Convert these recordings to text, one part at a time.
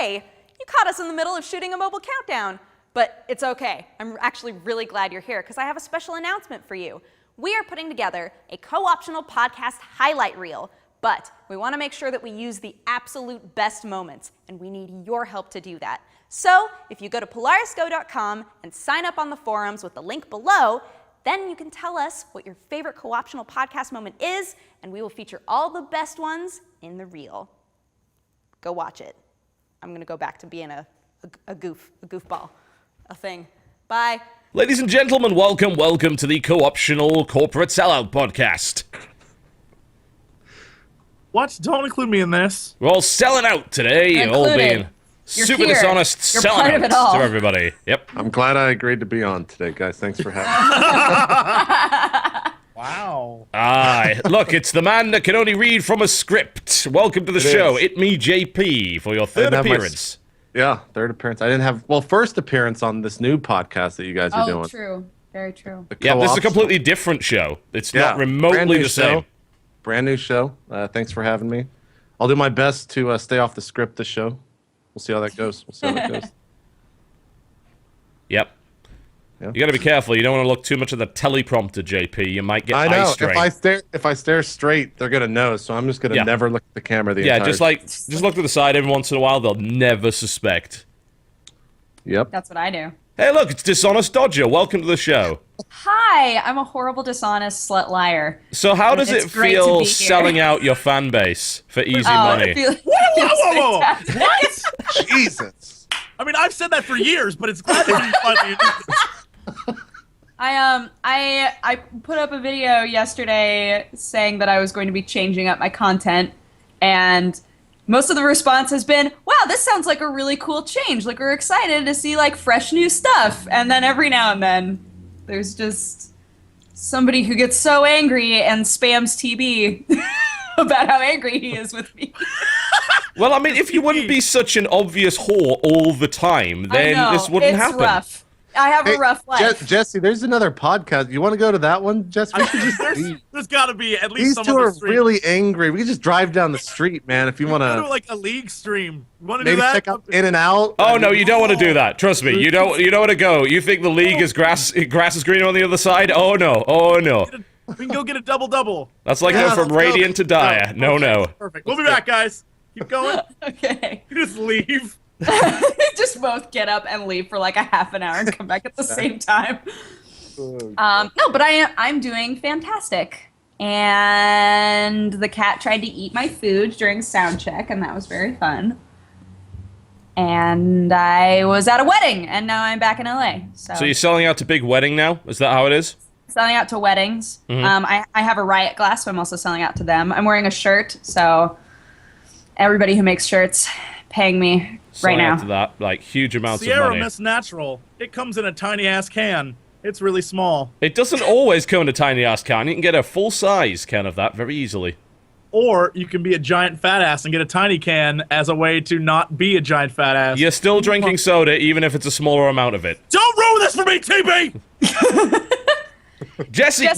hey, you caught us in the middle of shooting a mobile countdown. But it's okay. I'm actually really glad you're here because I have a special announcement for you. We are putting together a co-optional podcast highlight reel, but we want to make sure that we use the absolute best moments, and we need your help to do that. So if you go to polarisgo.com and sign up on the forums with the link below, then you can tell us what your favorite co-optional podcast moment is, and we will feature all the best ones in the reel. Go watch it. I'm going to go back to being a goofball, a thing. Bye. Ladies and gentlemen, welcome to the co-optional corporate sellout podcast. What? Don't include me in this. We're all selling out today, all being super dishonest, selling out to everybody. Yep. I'm glad I agreed to be on today, guys. Thanks for having me. Wow. Look, it's the man that can only read from a script. Welcome to the show, itmeJP, for your third appearance. Third appearance. I didn't have, first appearance on this new podcast that you guys are doing. Oh, true. Very true. Yeah, this is a completely different show. It's not remotely the same. Brand new show. Thanks for having me. I'll do my best to stay off the script this show. We'll see how that goes. Yep. Yeah. You got to be careful. You don't want to look too much at the teleprompter, JP. You might get eye strain. If I stare straight, they're gonna know. So I'm just gonna never look at the camera the entire time. just look to the side every once in a while. They'll never suspect. Yep. That's what I do. Hey, look, it's Dishonest Dodger. Welcome to the show. Hi, I'm a horrible, dishonest slut liar. So how does it feel selling out your fan base for easy money? Whoa! What? Jesus. I mean, I've said that for years, but it's glad to be funny. I put up a video yesterday saying that I was going to be changing up my content, and most of the response has been, wow, this sounds like a really cool change. Like, we're excited to see, like, fresh new stuff. And then every now and then, there's just somebody who gets so angry and spams TB about how angry he is with me. Well, I mean, if you wouldn't be such an obvious whore all the time, then this wouldn't happen. It's rough. I have a rough life. Jesse, there's another podcast. You want to go to that one, Jesse? There's got to be at least These two are really angry. We can just drive down the street, man, if you want to. Do like a league stream. You want to maybe do that? Check out In and Out. Oh, no, you don't want to do that. Trust me. You don't want to go. You think the league is grass is greener on the other side? Oh, no. Oh, no. We can go get a double-double. That's like going from radiant to dire. No. Perfect. We'll be back, guys. Keep going. Okay. You just leave. Just both get up and leave for like a half an hour and come back at the same time. No, but I'm doing fantastic. And the cat tried to eat my food during sound check, and that was very fun. And I was at a wedding, and now I'm back in LA. So you're selling out to big wedding now? Is that how it is? Selling out to weddings. I have a Riot glass, so I'm also selling out to them. I'm wearing a shirt, so everybody who makes shirts paying me right now. To that, like, huge amounts of Sierra money. Miss Natural. It comes in a tiny-ass can. It's really small. It doesn't always come in a tiny-ass can. You can get a full-size can of that very easily. Or you can be a giant fat ass and get a tiny can as a way to not be a giant fat ass. You're still drinking soda, even if it's a smaller amount of it. Don't ruin this for me, TB! Jesse,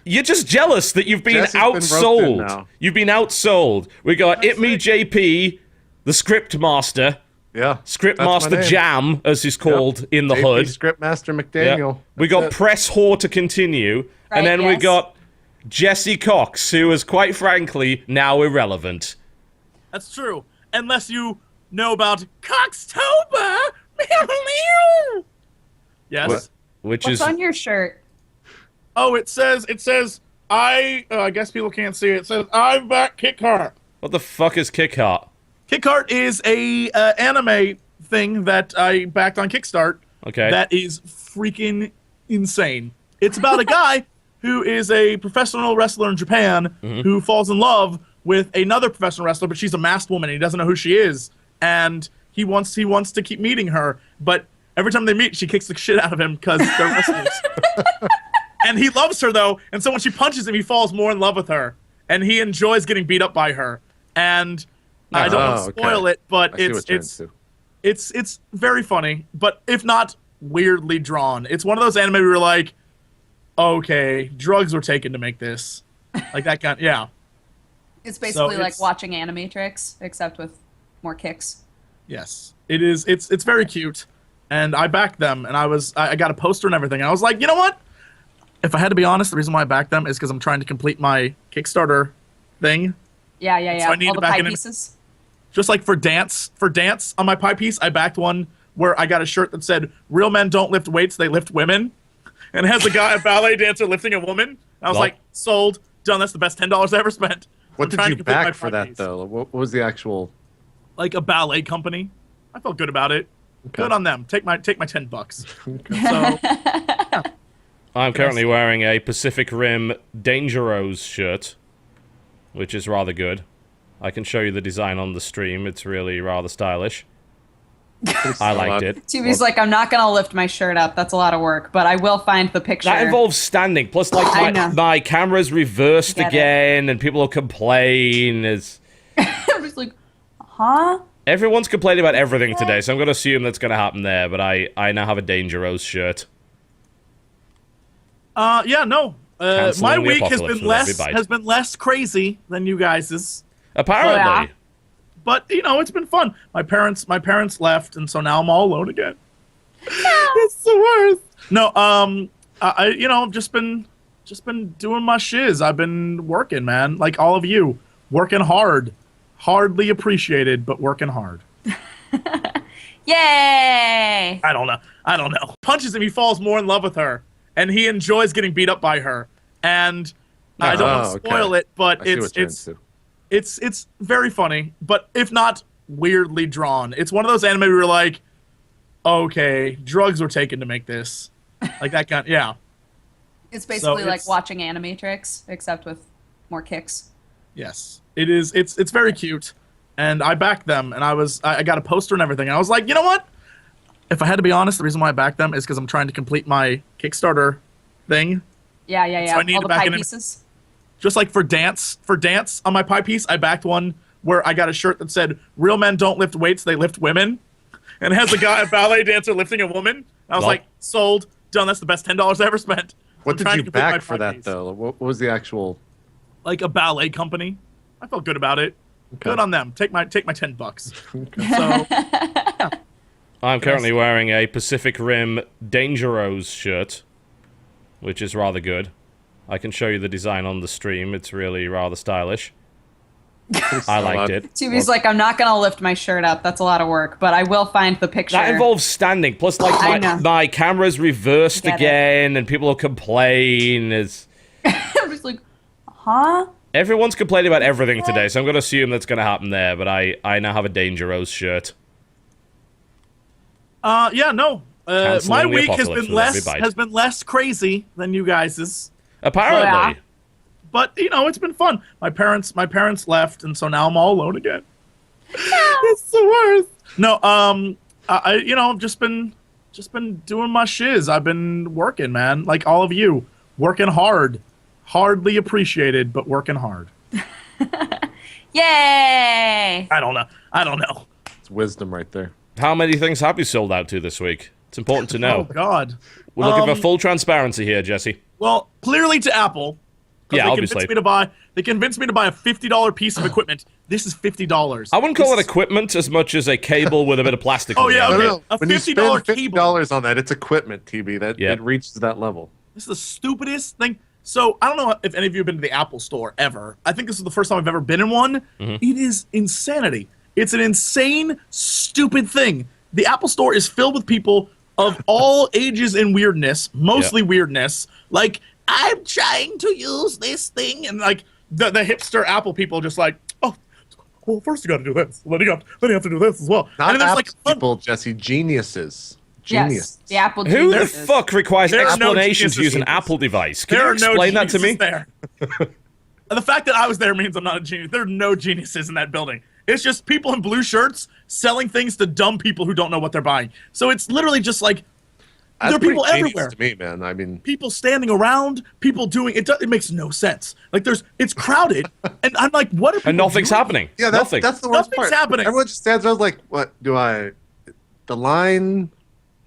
you're just jealous that you've been outsold. You've been outsold. We got itmeJP, the script master. Yeah. Script Master Jam, as he's called in the JP hood. Script Master McDaniel. We got Press Whore to continue. And then we got Jesse Cox, who is, quite frankly, now irrelevant. That's true. Unless you know about Coxtober. Yes. What's on your shirt? Oh, it says, I guess people can't see it. It says, I'm back, Kick Heart. What the fuck is Kick Heart? Kick Heart is a anime thing that I backed on Kickstart. Okay. That is freaking insane. It's about a guy who is a professional wrestler in Japan who falls in love with another professional wrestler, but she's a masked woman and he doesn't know who she is. And he wants to keep meeting her, but every time they meet, she kicks the shit out of him because they're wrestlers. And he loves her, though, and so when she punches him, he falls more in love with her. And he enjoys getting beat up by her. And I don't want to spoil it, but it's very funny, but if not weirdly drawn. It's one of those anime where you're like, okay, drugs were taken to make this. Like that kind, yeah. It's basically like watching Animatrix, except with more kicks. Yes, it is. It's very cute, and I backed them, and I got a poster and everything. And I was like, you know what? If I had to be honest, the reason why I backed them is because I'm trying to complete my Kickstarter thing. Yeah. So I need All to the back pie it in. pieces. Just like for dance on my pie piece, I backed one where I got a shirt that said "Real men don't lift weights, they lift women," and it has a ballet dancer lifting a woman. And I was like, sold, done. That's the best $10 I ever spent. What I'm did trying you to complete my back for pie that piece. though? What was the actual? Like a ballet company. I felt good about it. Okay. Good on them. Take my $10. So I'm currently wearing a Pacific Rim Dangeros shirt, which is rather good. I can show you the design on the stream. It's really rather stylish. I liked it. TV's like, I'm not gonna lift my shirt up. That's a lot of work, but I will find the picture. That involves standing. Plus, like, my camera's reversed again, and people will complain. I'm just like, huh? Everyone's complaining about everything today, so I'm going to assume that's going to happen there, but I now have a Dangeros shirt. yeah, no. My week has apocalypse been less crazy than you guys's. Apparently. Yeah. But you know, it's been fun. My parents left, and so now I'm all alone again. It's the worst. No, I've just been doing my shiz. I've been working, man. Like all of you, working hard. Hardly appreciated, but working hard. Yay! I don't know. Punches him, he falls more in love with her, and he enjoys getting beat up by her. And I don't want to spoil it, but it's very funny, but if not weirdly drawn. It's one of those anime where you're like, okay, drugs were taken to make this. Like that kind, yeah. It's basically like watching Animatrix, except with more kicks. Yes, it is. It's very cute, and I backed them, and I got a poster and everything. And I was like, you know what? If I had to be honest, the reason why I backed them is because I'm trying to complete my Kickstarter thing. Yeah. So I need all to the back pie it in. pieces. Just like for dance on my pie piece, I backed one where I got a shirt that said "Real men don't lift weights, they lift women," and it has a ballet dancer lifting a woman. And I was like, sold, done. That's the best $10 I ever spent. What did you back for that though? What was the actual? Like a ballet company. I felt good about it. Okay. Good on them. Take my $10. So I'm currently wearing a Pacific Rim Dangeros shirt, which is rather good. I can show you the design on the stream. It's really rather stylish. I liked it. TV's like, I'm not gonna lift my shirt up. That's a lot of work, but I will find the picture. That involves standing. Plus, like, my camera's reversed again, and people will complain. I'm just like, huh? Everyone's complaining about everything today, so I'm going to assume that's going to happen there, but I now have a Dangeros shirt. yeah, no. My week has been less crazy than you guys's. Apparently. But you know, it's been fun. My parents left, and so now I'm all alone again. It's the worst. No, I've just been doing my shiz. I've been working, man. Like all of you, working hard. Hardly appreciated, but working hard. Yay! I don't know. It's wisdom right there. How many things have you sold out to this week? It's important to know. Oh God. We're looking for full transparency here, Jesse. Well, clearly to Apple. Yeah, obviously. They convinced me to buy a $50 piece of equipment. This is $50. I wouldn't call it equipment as much as a cable with a bit of plastic. Oh yeah, okay. No. A When you $50 spend cable. $50 on that, it's equipment, TB. It reaches that level. This is the stupidest thing. So I don't know if any of you have been to the Apple store ever. I think this is the first time I've ever been in one. Mm-hmm. It is insanity. It's an insane, stupid thing. The Apple store is filled with people of all ages and weirdness, mostly weirdness. Like, I'm trying to use this thing, and like the hipster Apple people just like, oh, well, first you got to do this, then you have to do this as well. Not and then Apple people, Jesse. Geniuses. Genius. Yes, the Apple. Who the geniuses. fuck requires There are no explanation to use an geniuses. Apple device? Can There you are no explain that to me? geniuses there. The fact that I was there means I'm not a genius. There are no geniuses in that building. It's just people in blue shirts selling things to dumb people who don't know what they're buying. So it's literally just like, there are people everywhere. To me, man. I mean, people standing around, people doing it. It makes no sense. Like it's crowded, and I'm like, what are people And nothing's doing? happening. yeah, that's the worst Nothing's part. happening. Everyone just stands around like, what do I? The line.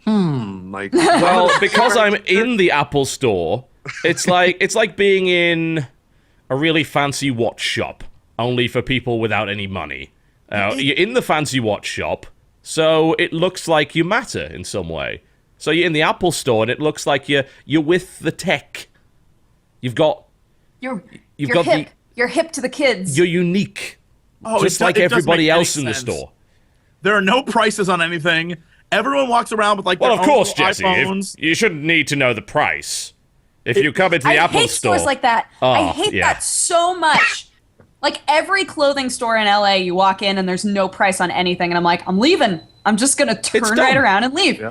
Like. Well, because I'm in the Apple store, it's like being in a really fancy watch shop, only for people without any money. You're in the fancy watch shop, So it looks like you matter in some way. So you're in the Apple Store, and it looks like you're with the tech. You've got You're got hip. You're hip to the kids. you're unique, just like it does everybody make any else in the sense. store. There are no prices on anything. Everyone walks around with like Well, their of course, own Jesse. iPhones. You shouldn't need to know the price. If you come into the I Apple hate Store, stores like that. Oh, I hate yeah. that so much. Like every clothing store in LA, you walk in and there's no price on anything, and I'm like, I'm leaving. I'm just gonna turn dumb. right around and leave Yeah.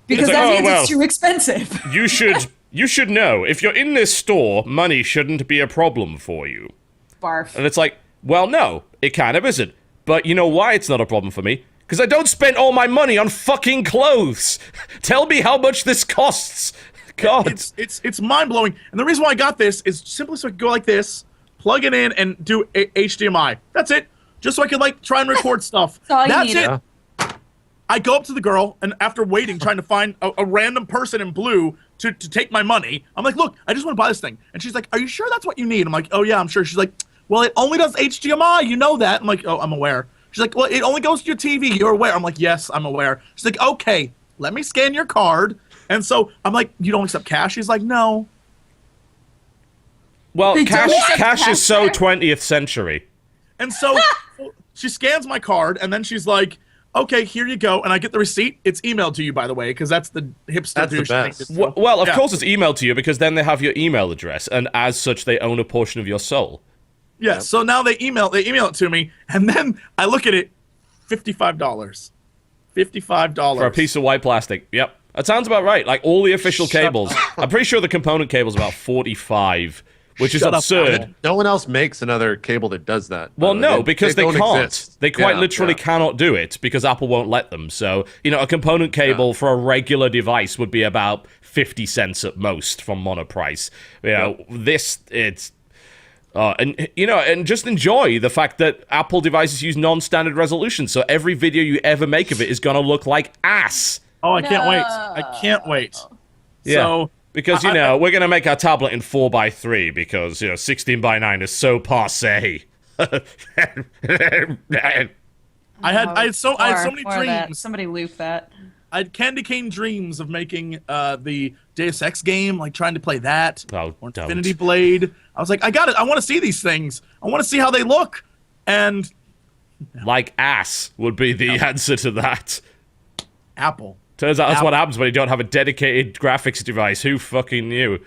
because It's like, that oh, means well. it's too expensive. you should know if you're in this store, money shouldn't be a problem for you. Barf. And it's like, well, no, it kind of isn't. But you know why it's not a problem for me? Because I don't spend all my money on fucking clothes. Tell me how much this costs. God. It's mind blowing. And the reason why I got this is simply so I could go like this, plug it in, and do HDMI. That's it. Just so I could like try and record stuff. That's all you That's need. it. I go up to the girl, and after waiting, trying to find a random person in blue to take my money, I'm like, look, I just want to buy this thing. And she's like, are you sure that's what you need? I'm like, oh yeah, I'm sure. She's like, well, it only does HDMI. You know that. I'm like, oh, I'm aware. She's like, well, it only goes to your TV. You're aware. I'm like, yes, I'm aware. She's like, okay, let me scan your card. And so I'm like, you don't accept cash? She's like, no. Well, They don't accept cash is so cash. 20th century. And so she scans my card, and then she's like, okay, here you go. And I get the receipt. It's emailed to you, by the way, because that's the hipster That's the douche thing best. to do. Well, of Yeah. course it's emailed to you because then they have your email address, and as such, they own a portion of your soul. Yeah, so now they email it to me, and then I look at it, $55. $55. For a piece of white plastic. Yep. That sounds about right. Like all the official cables. I'm pretty sure the component cable's about 45, which is Shut up, absurd. Apple. No one else makes another cable that does that. Well, no, because they don't can't. exist. They quite Yeah, literally yeah. cannot do it because Apple won't let them. So, a component cable for a regular device would be about 50 cents at most from monoprice. And just enjoy the fact that Apple devices use non-standard resolution. So every video you ever make of it is going to look like ass. Oh, I can't wait. I can't wait. Yeah. So Because, we're going to make our tablet in 4:3 because, 16:9 is so passe. I had so many Or that. dreams. Somebody loop that. I had candy cane dreams of making the Deus Ex game, like trying to play that. Oh, or don't. Infinity Blade. I was like, I got it. I want to see these things. I want to see how they look. And Like ass would be the answer to that. Apple. Turns out that's Apple. what happens when you don't have a dedicated graphics device. Who fucking knew?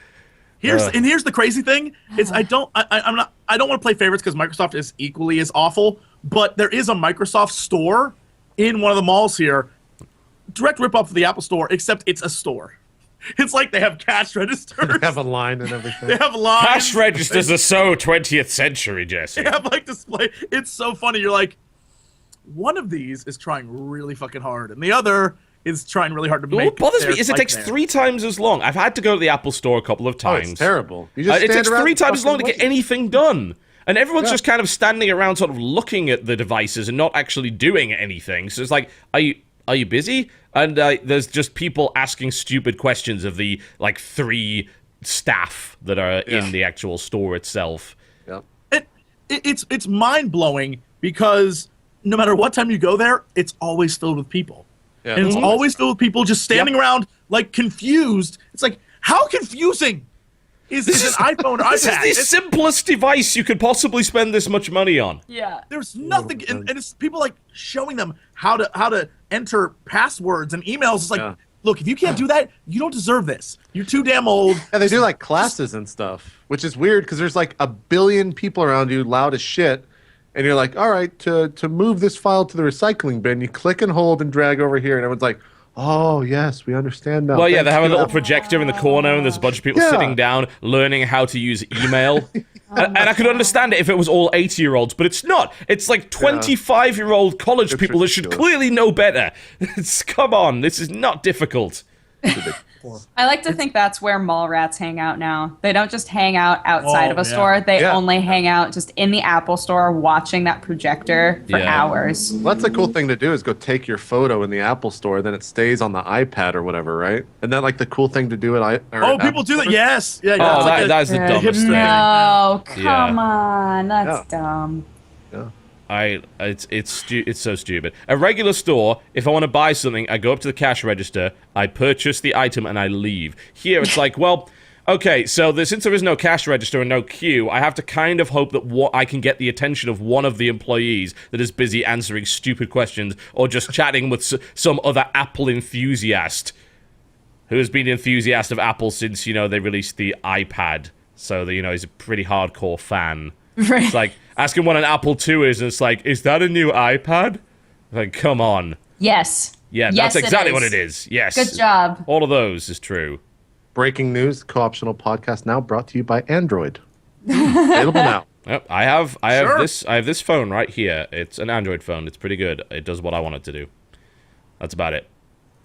Here's the crazy thing is I don't want to play favorites because Microsoft is equally as awful. But there is a Microsoft store in one of the malls here, direct rip off of the Apple Store, except it's a store. It's like they have cash registers. They have a line and everything. They have lines. Cash registers are so 20th century, Jesse. They have like display. It's so funny. You're like, one of these is trying really fucking hard, and the other is trying really hard to make. What bothers me their is it site takes there. 3 times as long. I've had to go to the Apple Store a couple of Oh, times. it's terrible. You just It stand takes around 3 and times as long to fucking get wait. anything done. And everyone's just kind of standing around sort of looking at the devices and not actually doing anything. So it's like, are you busy? And there's just people asking stupid questions of the, 3 staff that are in the actual store itself. Yep. It's mind-blowing because no matter what time you go there, it's always filled with people. Yeah. And it's always filled with people just standing around, like, confused. It's like, how confusing is an iPhone or This is iPad? the It's- simplest device you could possibly spend this much money on. Yeah. There's nothing, and it's people, like, showing them how to enter passwords and emails. It's like, Yeah. look, if you can't do that, you don't deserve this. You're too damn old. Yeah, they do like classes and stuff, which is weird because there's like a billion people around you, loud as shit, and you're like, all right, to move this file to the recycling bin, you click and hold and drag over here, and everyone's like, oh yes, we understand now. Well, yeah, Thank they have a you, little Apple." projector in the corner, and there's a bunch of people Yeah. sitting down learning how to use email. And I could understand it if it was all 80-year-olds, but it's not. It's like 25-year-old college It's people that should ridiculous. clearly know better. Come on, this is not difficult. I like to think that's where mall rats hang out now. They don't just hang out outside Oh, of a yeah. store. They Yeah. only hang out just in the Apple store watching that projector for Yeah. hours. Well, that's a cool thing to do is go take your photo in the Apple Store, then it stays on the iPad or whatever, right? Isn't that like the cool thing to do at Oh, people do that. Yes. Yeah. Oh, it's like that's the a dumbest hipster thing. thing. No, Yeah. come on. That's Yeah. dumb. Yeah. It's so stupid. A regular store, if I want to buy something, I go up to the cash register, I purchase the item, and I leave. Here, it's like, well, okay, so since there is no cash register and no queue, I have to kind of hope that I can get the attention of one of the employees that is busy answering stupid questions or just chatting with some other Apple enthusiast who has been an enthusiast of Apple since, they released the iPad. So, he's a pretty hardcore fan. Right. It's like, ask him what an Apple II is, and it's like, is that a new iPad? Like, come on. Yes. Yeah, Yes, that's exactly it what is. it is. Yes. Good job. All of those is true. Breaking news: co-optional podcast now brought to you by Android. Available now. Yep, I have Sure. this phone right here. It's an Android phone. It's pretty good. It does what I want it to do. That's about it.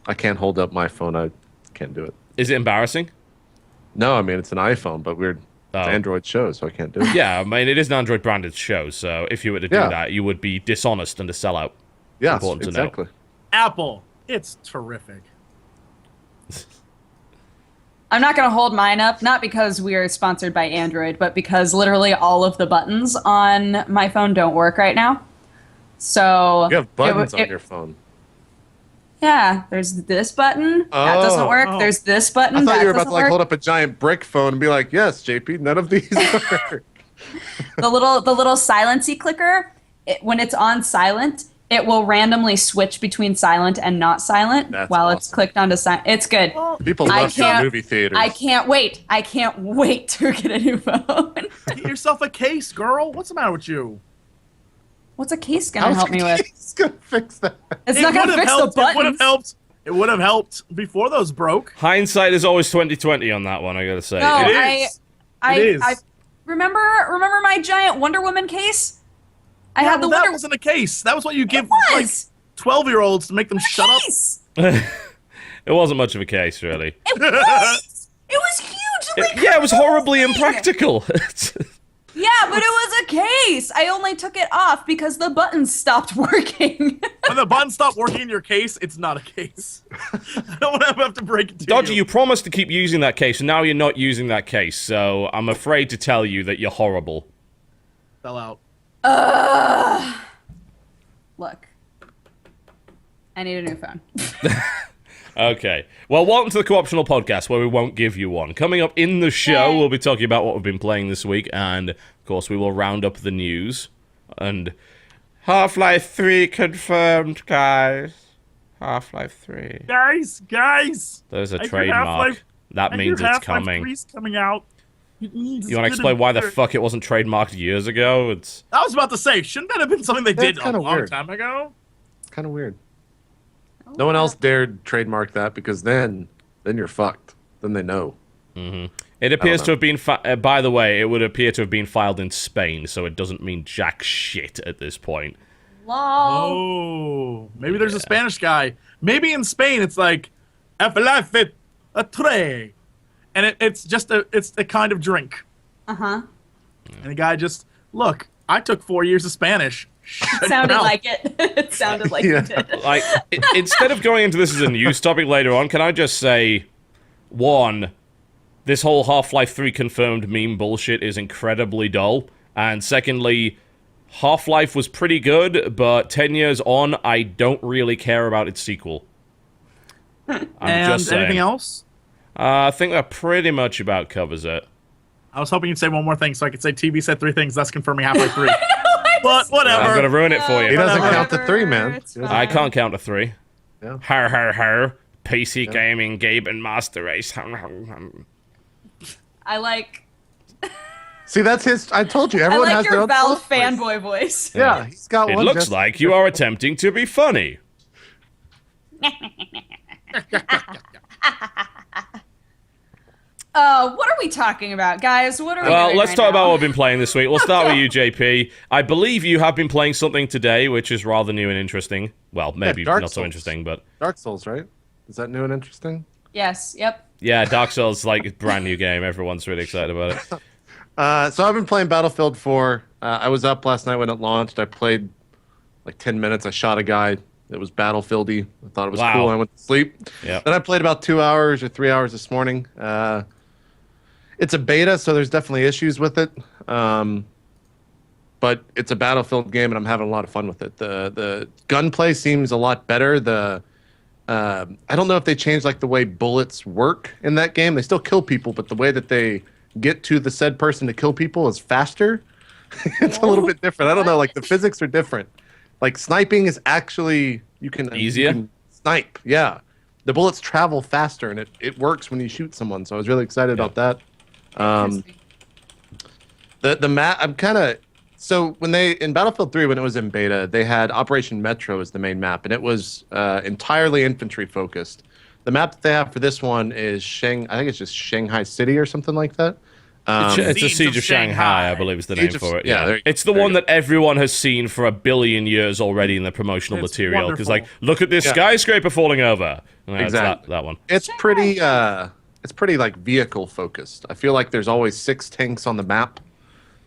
I can't hold up my phone. I can't do it. Is it embarrassing? No, I mean it's an iPhone, but we're Oh. Android show, so I can't do it. Yeah, I mean, it is an Android branded show, so if you were to do Yeah. that, you would be dishonest and a sellout. Yes, Important to know. exactly. Apple. It's terrific. I'm not going to hold mine up, not because we are sponsored by Android, but because literally all of the buttons on my phone don't work right now. So You have buttons it- on your phone. Yeah, there's this button that doesn't Oh. work. Oh. There's this button I thought that you were about doesn't to like work. hold up a giant brick phone and be like, "Yes, JP, none of these work." The little silency clicker. When it's on silent, it will randomly switch between silent and not silent That's while it's awesome. clicked onto silent. It's good. People I love some can't- movie theaters. I can't wait. I can't wait to get a new phone. Get yourself a case, girl. What's the matter with you? What's a case gonna How's help me with? It's gonna fix that. It's It not gonna would've fix helped. the It would have buttons. helped. It would have helped before those broke. Hindsight is always 20/20 on that one, I gotta say. No, It I- is. It is. I remember my giant Wonder Woman case. I Yeah, had the well, that Wonder wasn't a case. That was what you give It like was 12-year-olds to make them shut up. case. It wasn't much of a case, really. It was. It was hugely. Yeah, it was horribly confusing. impractical. Yeah, but it was a case. I only took it off because the buttons stopped working. When the button stopped working in your case, it's not a case. I don't want to have to break it to Dodgy, you. you promised to keep using that case, and now you're not using that case, so I'm afraid to tell you that you're horrible. Fell out. Look, I need a new phone. Okay. Well, welcome to the Co-optional Podcast, where we won't give you one. Coming up in the show, Yay. we'll be talking about what we've been playing this week, and, of course, we will round up the news. And Half-Life 3 confirmed, guys. Half-Life 3. Guys. There's a I hear trademark. Half-Life- That I means hear it's Half-Life coming. 3's coming out. It means You want to it's explain gonna why the be fuck it wasn't trademarked years ago? It's I was about to say, shouldn't that have been something they did That's a kinda long weird. time ago? It's kind of weird. No one else dared trademark that because then you're fucked. Then they know. It appears know. to have been. By the way, it would appear to have been filed in Spain, so it doesn't mean jack shit at this point. Lol. Oh, maybe there's a Spanish guy. Maybe in Spain it's like Half-Life a tre, and it's a kind of drink. Uh-huh. And the guy just look. I took 4 years of Spanish. Shut your Sounded mouth. like it. It sounded like Yeah. it did. Like, instead of going into this as a news topic later on, can I just say, one, this whole Half-Life 3 confirmed meme bullshit is incredibly dull, and secondly, Half-Life was pretty good, but 10 years on, I don't really care about its sequel. I'm And just saying. anything else? I think that pretty much about covers it. I was hoping you'd say one more thing so I could say TV said 3 things. That's confirming Half-Life 3. But whatever. I'm gonna ruin it for He you. doesn't Whatever. count to 3, man. It's He doesn't- I can't count to 3. Yeah. Har har har. PC gaming, Gabe and Master Race. I like See, that's his. I told you, I everyone like has their your own Valve voice. fanboy voice. Yeah, he's got It one. looks just- like you are attempting to be funny. What are we talking about, guys? What are we Well, doing let's right talk about now? what we've been playing this week. We'll start with you, JP. I believe you have been playing something today, which is rather new and interesting. Well, maybe Dark not so Souls. interesting, but Dark Souls, right? Is that new and interesting? Yes, yep. yeah, Dark Souls is like a brand new game. Everyone's really excited about it. So I've been playing Battlefield 4. I was up last night when it launched. I played like 10 minutes. I shot a guy. It was Battlefieldy. I thought it was Wow. cool. I went to sleep. Yep. Then I played about 2 hours or 3 hours this morning. It's a beta, so there's definitely issues with it. But but it's a Battlefield game, and I'm having a lot of fun with it. The gunplay seems a lot better. I don't know if they changed like the way bullets work in that game. They still kill people, but the way that they get to the said person to kill people is faster. It's a little bit different. I don't know. Like the physics are different. Like sniping is actually Easier? You can snipe. Yeah, the bullets travel faster, and it works when you shoot someone. So I was really excited about that. The map. I'm kind of so when they in Battlefield 3 when it was in beta, they had Operation Metro as the main map, and it was entirely infantry focused. The map that they have for this one is I think it's just Shanghai City or something like that. It's a Siege of Shanghai, I believe is the name for it. Yeah, it's the one that everyone has seen for 1 billion years already in the promotional material. Because, like, look at this skyscraper falling over. Exactly. That one. It's pretty like vehicle focused. I feel like there's always 6 tanks on the map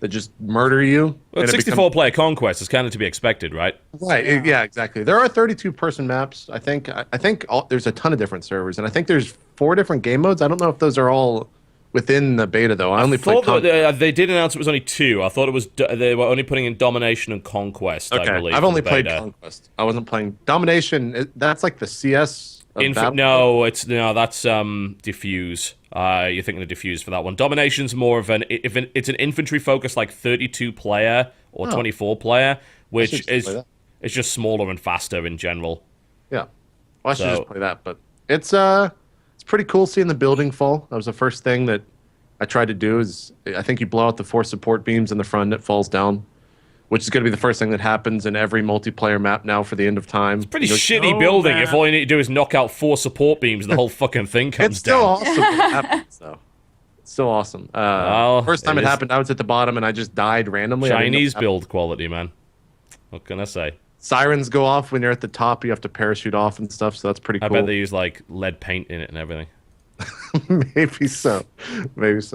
that just murder you. Well, 64-player conquest is kind of to be expected, right? Right. Yeah, exactly. There are 32-person maps. I think there's a ton of different servers, and I think there's 4 different game modes. I don't know if those are all within the beta, though. I only played they did announce it was only 2. I thought it was they were only putting in Domination and Conquest, okay. I believe. I've only played Conquest. I wasn't playing Domination. That's like the CS of No, that's Diffuse. You're thinking of Diffuse for that one. Domination's more of it's an infantry focused like 32-player or 24-player, which is just smaller and faster in general. Yeah. Well, I should just play that, but it's pretty cool seeing the building fall. That was the first thing that I tried to do. Is I think you blow out the 4 support beams in the front, and it falls down, which is going to be the first thing that happens in every multiplayer map now for the end of time. It's pretty shitty building if all you need to do is knock out 4 support beams and the whole fucking thing comes down. It's still awesome when it happens, though. It's still awesome. First time it happened, I was at the bottom and I just died randomly. Chinese build quality, man. What can I say? Sirens go off when you're at the top. You have to parachute off and stuff, so that's pretty cool. I bet they use like lead paint in it and everything. Maybe so. There's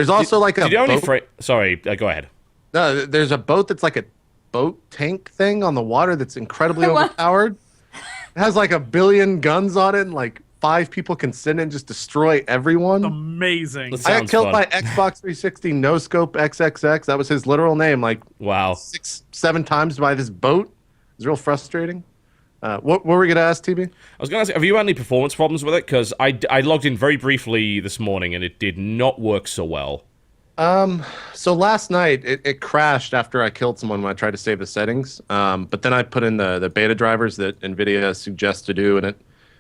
also like a boat. Sorry, go ahead. No, there's a boat that's like a boat tank thing on the water that's incredibly overpowered. It has like 1 billion guns on it, and like 5 people can sit in and just destroy everyone. Amazing. I got killed by Xbox 360 No Scope XXX. That was his literal name. Like wow, 6-7 times by this boat. It was real frustrating. What were we gonna ask, TB? I was gonna ask, have you had any performance problems with it? Because I logged in very briefly this morning and it did not work so well. So last night it crashed after I killed someone when I tried to save the settings. But then I put in the beta drivers that NVIDIA suggests to do, and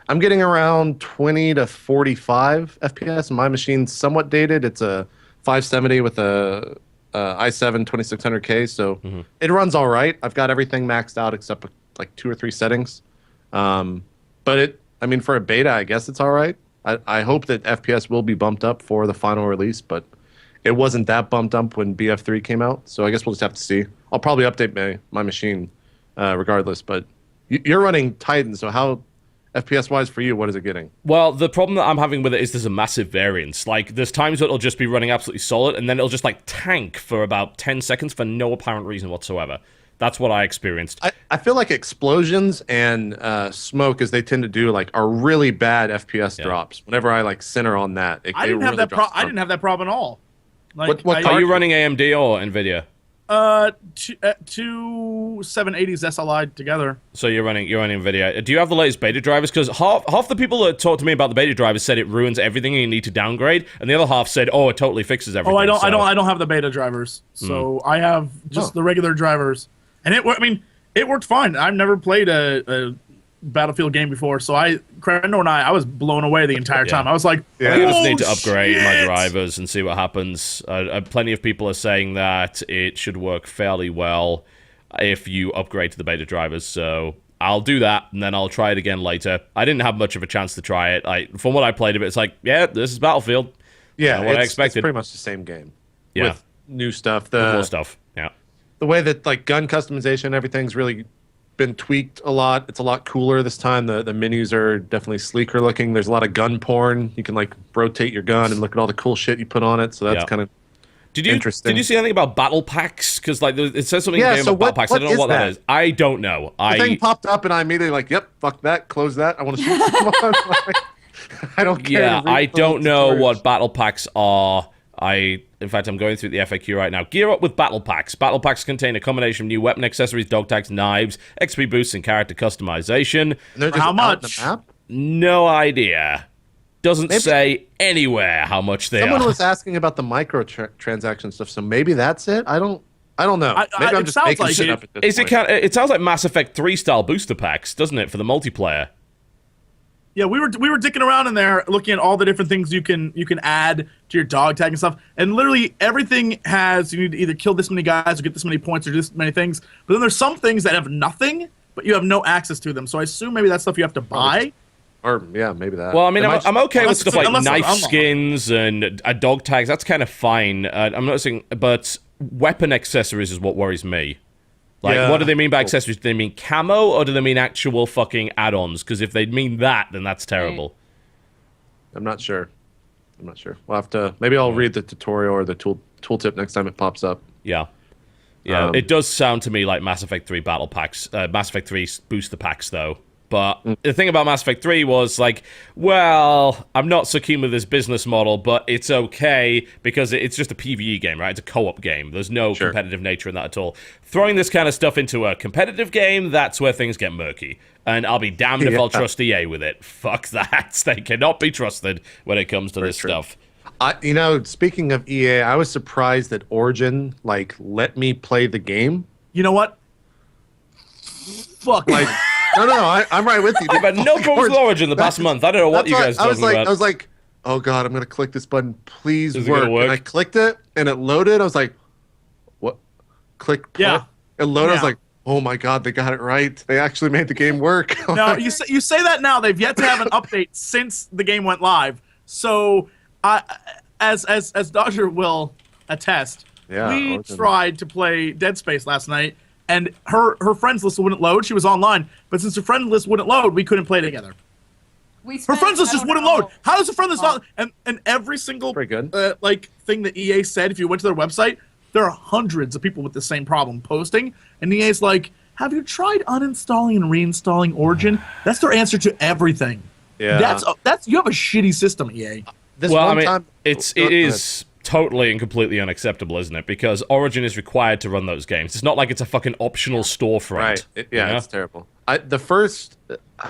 I'm getting around 20 to 45 FPS. My machine's somewhat dated. It's a 570 with a i7 2600K, so it runs all right. I've got everything maxed out except like 2 or 3 settings. But for a beta, I guess it's all right. I hope that FPS will be bumped up for the final release, but it wasn't that bumped up when BF3 came out, so I guess we'll just have to see. I'll probably update my machine regardless, but you're running Titan, so how FPS-wise for you, what is it getting? Well, the problem that I'm having with it is there's a massive variance. Like, there's times that it'll just be running absolutely solid, and then it'll just, like, tank for about 10 seconds for no apparent reason whatsoever. That's what I experienced. I feel like explosions and smoke, as they tend to do, like, are really bad FPS drops. Whenever I, like, center on that, I didn't have that problem at all. Like, are you running AMD or NVIDIA? Two 780s SLI together. So you're running NVIDIA. Do you have the latest beta drivers? Because half the people that talked to me about the beta drivers said it ruins everything and you need to downgrade, and the other half said, "Oh, it totally fixes everything." Oh, I don't have the beta drivers. So I have just the regular drivers, and it worked fine. I've never played a Battlefield game before, so Crendo and I was blown away the entire time. I was like, I think I just need to upgrade my drivers and see what happens. Plenty of people are saying that it should work fairly well if you upgrade to the beta drivers, so I'll do that, and then I'll try it again later. I didn't have much of a chance to try it. From what I played of it, it's like, yeah, this is Battlefield. Yeah, what I expected. It's pretty much the same game. Yeah. With new stuff. More stuff, yeah. The way that, like, gun customization, everything's really been tweaked a lot. It's a lot cooler this time. The menus are definitely sleeker looking. There's a lot of gun porn. You can like rotate your gun and look at all the cool shit you put on it. So that's kind of interesting. Did you see anything about battle packs? Because like it says something in the game about battle packs. I don't know what that is. I don't know. The thing popped up and I immediately like, yep, fuck that, close that. I want to shoot someone. I don't care. Yeah, I don't know what battle packs are. In fact, I'm going through the FAQ right now. Gear up with battle packs. Battle packs contain a combination of new weapon accessories, dog tags, knives, XP boosts, and character customization. And they're just How out much? in the map? No idea. Doesn't say anywhere how much they Someone are. was asking about the microtransaction stuff, so maybe that's it. I don't know. Maybe I'm it just sounds making like shit it. up at this point. It sounds like Mass Effect 3 style booster packs, doesn't it, for the multiplayer? Yeah, we were dicking around in there looking at all the different things you can add to your dog tag and stuff, and literally everything has, you need to either kill this many guys or get this many points or do this many things. But then there's some things that have nothing, but you have no access to them. So I assume maybe that's stuff you have to buy. Or yeah, maybe that. Well, I mean, It might I'm okay with unless stuff it's- like unless it's knife unlocked. skins and dog tags. That's kind of fine. I'm not saying, but weapon accessories is what worries me. Like, Yeah. what do they mean by accessories? Do they mean camo or do they mean actual fucking add-ons? Because if they mean that, then that's terrible. I'm not sure. We'll have to. Maybe I'll read the tutorial or the tooltip next time it pops up. Yeah. Yeah, it does sound to me like Mass Effect 3 battle packs, Mass Effect 3 booster packs, though. But the thing about Mass Effect 3 was like, well, I'm not so keen with this business model, but it's okay because it's just a PvE game, right? It's a co-op game. There's no competitive nature in that at all. Throwing this kind of stuff into a competitive game, that's where things get murky. And I'll be damned if I'll trust EA with it. Fuck that. They cannot be trusted when it comes to this stuff. Speaking of EA, I was surprised that Origin let me play the game. You know what? Fuck. No, I'm right with you. I've had no problems with Origin the past month. I don't know what you guys are talking about. I was like, oh god, I'm gonna click this button. Please Is it work. gonna work? And I clicked it, and it loaded. I was like, what? Click play. Yeah. It loaded. I was Yeah. like, oh my god, they got it right. They actually made the game work. Now you say that now they've yet to have an update since the game went live. So, as Dodger will attest, we Origin. tried to play Dead Space last night, and her friends list wouldn't load. She was online, but since her friend list wouldn't load, we couldn't play together. Her friends list just wouldn't load. How does a friend list not? And every single Pretty good. Thing that EA said, if you went to their website, there are hundreds of people with the same problem posting, and EA's like, have you tried uninstalling and reinstalling Origin? That's their answer to everything. Yeah. That's you have a shitty system, EA. This Well, one I mean, time, it is totally and completely unexactable, isn't it? Because Origin is required to run those games. It's not like it's a fucking optional storefront. right. you know? It's terrible. I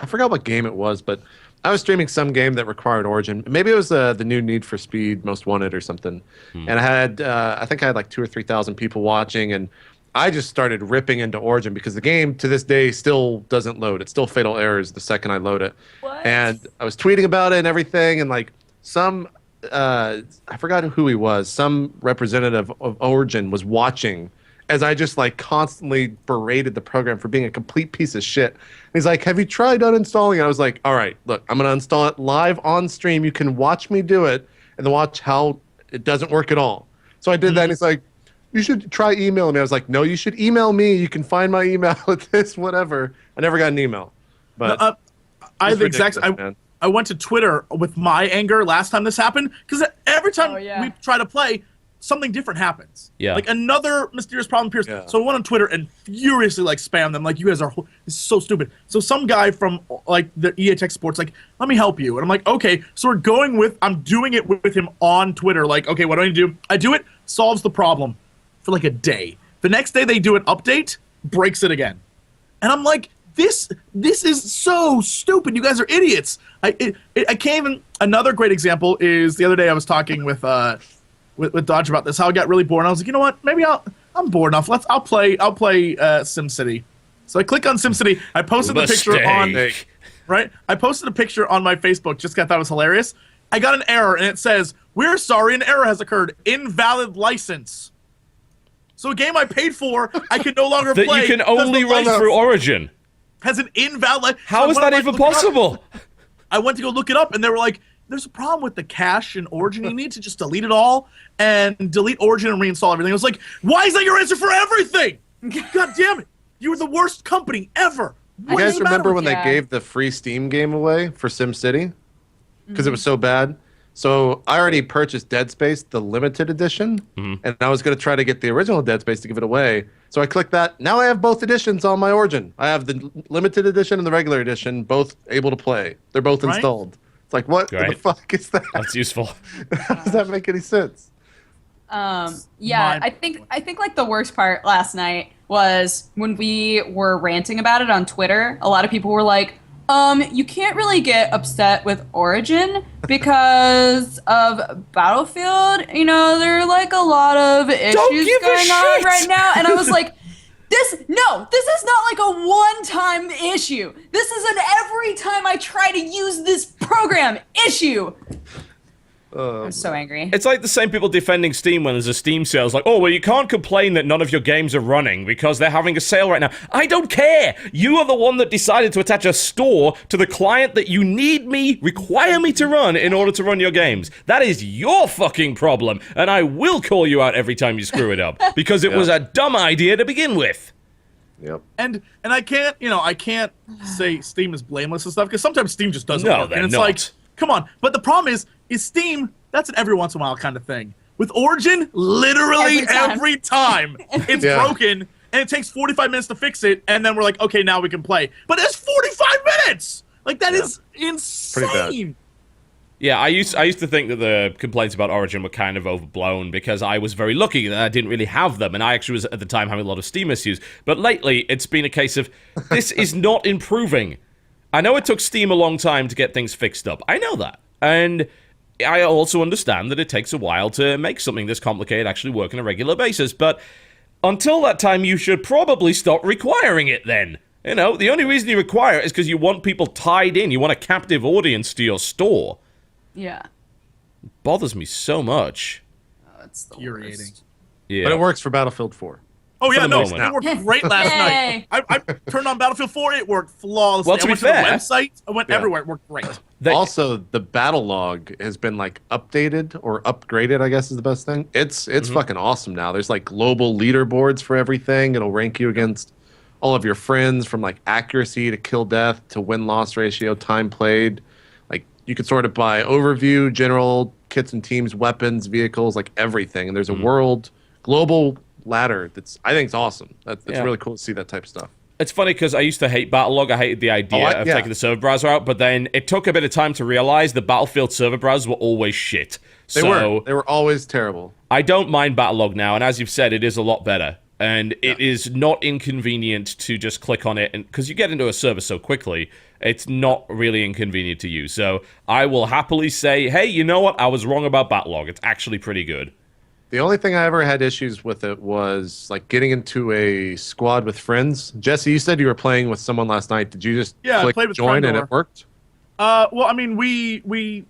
forgot what game it was, but I was streaming some game that required Origin. Maybe it was the new Need for Speed Most Wanted or something. And I think I had like 2,000 or 3,000 people watching, and I just started ripping into Origin because the game to this day still doesn't load. It's still fatal errors the second I load it. What? And I was tweeting about it and everything, and like some I forgot who he was. Some representative of Origin was watching as I just constantly berated the program for being a complete piece of shit. And he's like, "Have you tried uninstalling it?" I was like, "All right, look, I'm gonna install it live on stream. You can watch me do it and then watch how it doesn't work at all." So I did that, and he's like, "You should try emailing me." I was like, "No, you should email me. You can find my email at this whatever." I never got an email, but I it's have the exact. ridiculous, man. I went to Twitter with my anger last time this happened because every time we try to play, something different happens. Yeah. Like another mysterious problem appears. Yeah. So I went on Twitter and furiously spam them. Like, you guys are this is so stupid. So some guy from the EA Tech Sports let me help you. And I'm like, okay. So I'm doing it with him on Twitter. Like, okay, what do I need to do? I do it, solves the problem for a day. The next day they do an update, breaks it again. And I'm like, this is so stupid. You guys are idiots. I can't even. Another great example is the other day I was talking with Dodge about this. How I got really bored. And I was like, you know what? Maybe I'm bored enough. I'll play SimCity. So I click on SimCity. I posted the picture on I posted a picture on my Facebook just because I thought it was hilarious. I got an error and it says, "We're sorry, an error has occurred. Invalid license." So a game I paid for, I can no longer That play. you can because only the run license through Origin. has an invalid. How is that even possible? I went to go look it up, and they were like, "There's a problem with the cache in Origin. You need to just delete it all and delete Origin and reinstall everything." I was like, "Why is that your answer for everything? God damn it! You were the worst company ever." You What guys is the matter remember with when you? they gave the free Steam game away for SimCity? Because it was so bad. So I already purchased Dead Space, the limited edition, and I was going to try to get the original Dead Space to give it away. So I clicked that. Now I have both editions on my Origin. I have the limited edition and the regular edition, both able to play. They're both Right. installed. It's like, what the Great. fuck is that? That's useful. How does that make any sense? Yeah, I think like the worst part last night was when we were ranting about it on Twitter. A lot of people were like, you can't really get upset with Origin because of Battlefield. You know, there are like a lot of issues going on right now. And I was like, this is not like a one-time issue. This is an every time I try to use this program issue. I'm so angry. It's like the same people defending Steam when there's a Steam sale. It's like, oh, well, you can't complain that none of your games are running because they're having a sale right now. I don't care. You are the one that decided to attach a store to the client that you require me to run in order to run your games. That is your fucking problem, and I will call you out every time you screw it up because it was a dumb idea to begin with. Yep. And I can't say Steam is blameless and stuff because sometimes Steam just doesn't work. They're and it's not. like, come on. But the problem is Steam, that's an every once in a while kind of thing. With Origin, literally every time it's broken, and it takes 45 minutes to fix it, and then we're like, okay, now we can play. But it's 45 minutes! Like, that is insane! Yeah, I used to think that the complaints about Origin were kind of overblown because I was very lucky that I didn't really have them, and I actually was at the time having a lot of Steam issues. But lately, it's been a case of, this is not improving. I know it took Steam a long time to get things fixed up. I know that. And I also understand that it takes a while to make something this complicated actually work on a regular basis, but until that time, you should probably stop requiring it then. You know, the only reason you require it is because you want people tied in. You want a captive audience to your store. Yeah. It bothers me so much. Oh, it's the Infuriating. worst. Yeah. But it works for Battlefield 4. Oh, yeah, the no, moment. it worked great last night. I turned on Battlefield 4, it worked flawlessly. Well, to I be went fair, to the website, I went everywhere, it worked great. Also, the battle log has been like updated or upgraded, I guess is the best thing. It's fucking awesome now. There's like global leaderboards for everything. It'll rank you against all of your friends from like accuracy to kill death to win-loss ratio, time played. Like you could sort it by overview, general, kits and teams, weapons, vehicles, like everything. And there's a world global ladder I think it's awesome. That's really cool to see that type of stuff. It's funny because I used to hate Battlelog. I hated the idea of taking the server browser out, but then it took a bit of time to realize the Battlefield server browsers were always shit. They were always terrible. I don't mind Battlelog now, and as you've said, it is a lot better. And it is not inconvenient to just click on it, and because you get into a server so quickly, it's not really inconvenient to use. So I will happily say, hey, you know what? I was wrong about Battlelog. It's actually pretty good. The only thing I ever had issues with it was like getting into a squad with friends. Jesse, you said you were playing with someone last night. Did you just click played with join and Frendor. it worked? Well, I mean, we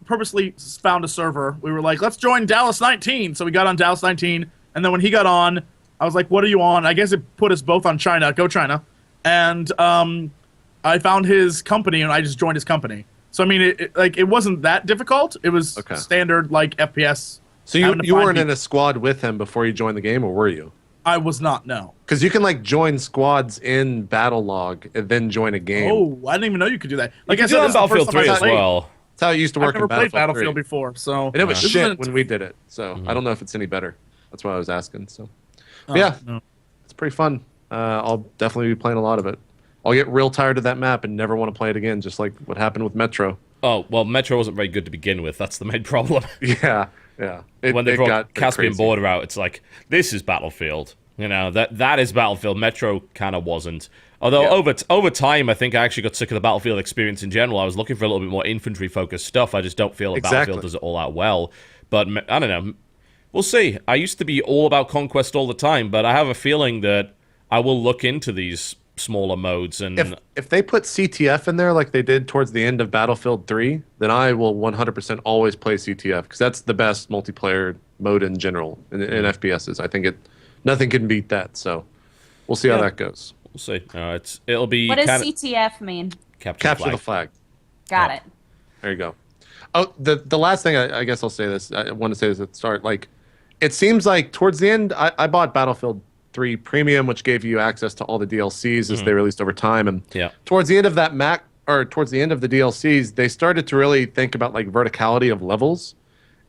purposely found a server. We were like, let's join Dallas 19. So we got on Dallas 19, and then when he got on, I was like, what are you on? I guess it put us both on China. Go China. And I found his company, and I just joined his company. So, I mean, it wasn't that difficult. It was standard, like, FPS. So you weren't in a squad with him before you joined the game, or were you? I was not, no. Because you can, like, join squads in Battlelog and then join a game. Oh, I didn't even know you could do that. Like You I can do said, it on this is the Battlefield first time 3 I as played. well. That's how it used to work I've never in played Battlefield Battlefield 3. before, so... And it was This shit isn't- when we did it, so I don't know if it's any better. That's why I was asking, so... yeah, it's pretty fun. I'll definitely be playing a lot of it. I'll get real tired of that map and never want to play it again, just like what happened with Metro. Oh, well, Metro wasn't very good to begin with. That's the main problem. Yeah. When they brought got Caspian crazy. Border out, it's like, this is Battlefield. You know, that is Battlefield. Metro kind of wasn't. Although over time, I think I actually got sick of the Battlefield experience in general. I was looking for a little bit more infantry-focused stuff. I just don't feel that Battlefield does it all that well. But I don't know. We'll see. I used to be all about conquest all the time, but I have a feeling that I will look into these smaller modes. And if they put CTF in there like they did towards the end of Battlefield 3, then I will 100% always play CTF because that's the best multiplayer mode in general in FPSs. I think nothing can beat that. So we'll see how that goes. we'll see. It'll be What does kinda, CTF mean? Capture the flag. Got it. There you go. Oh, the last thing I guess I'll say this. I want to say this at the start. Like, it seems like towards the end, I bought Battlefield 3 Premium, which gave you access to all the DLCs as they released over time. And towards the end of that towards the end of the DLCs, they started to really think about like verticality of levels.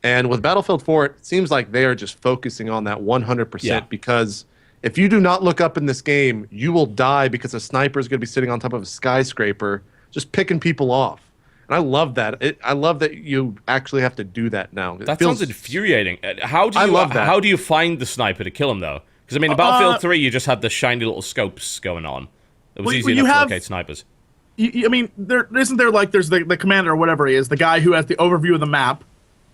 And with Battlefield 4, it seems like they are just focusing on that 100% because if you do not look up in this game, you will die because a sniper is going to be sitting on top of a skyscraper just picking people off. And And I love that. I love that you actually have to do that now. That sounds infuriating. How do you love that. How do you find the sniper to kill him though? Because I mean, in Battlefield 3, you just had the shiny little scopes going on. It was easy enough to locate snipers. I mean, there's the commander or whatever he is, the guy who has the overview of the map.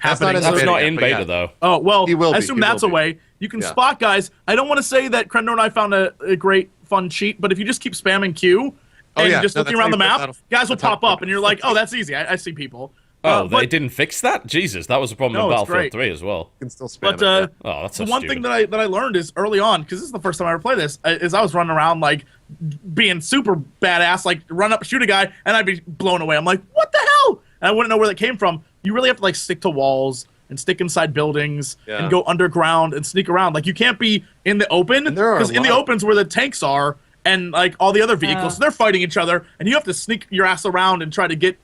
That's not in beta though. Oh well, he will I assume be. that's a way you can spot guys. I don't want to say that Krendor and I found a great fun cheat, but if you just keep spamming Q and just looking around the map, guys will pop up, and you're like, oh, that's easy. I see people. They didn't fix that? Jesus, that was a problem in Battlefield 3 as well. You can still spam But it. Oh, that's so the one stupid. thing that I learned is early on, because this is the first time I ever played this, is I was running around like being super badass, like run up, shoot a guy, and I'd be blown away. I'm like, what the hell? And I wouldn't know where that came from. You really have to like stick to walls and stick inside buildings and go underground and sneak around. Like you can't be in the open, because in the open's where the tanks are and like all the other vehicles. So they're fighting each other, and you have to sneak your ass around and try to get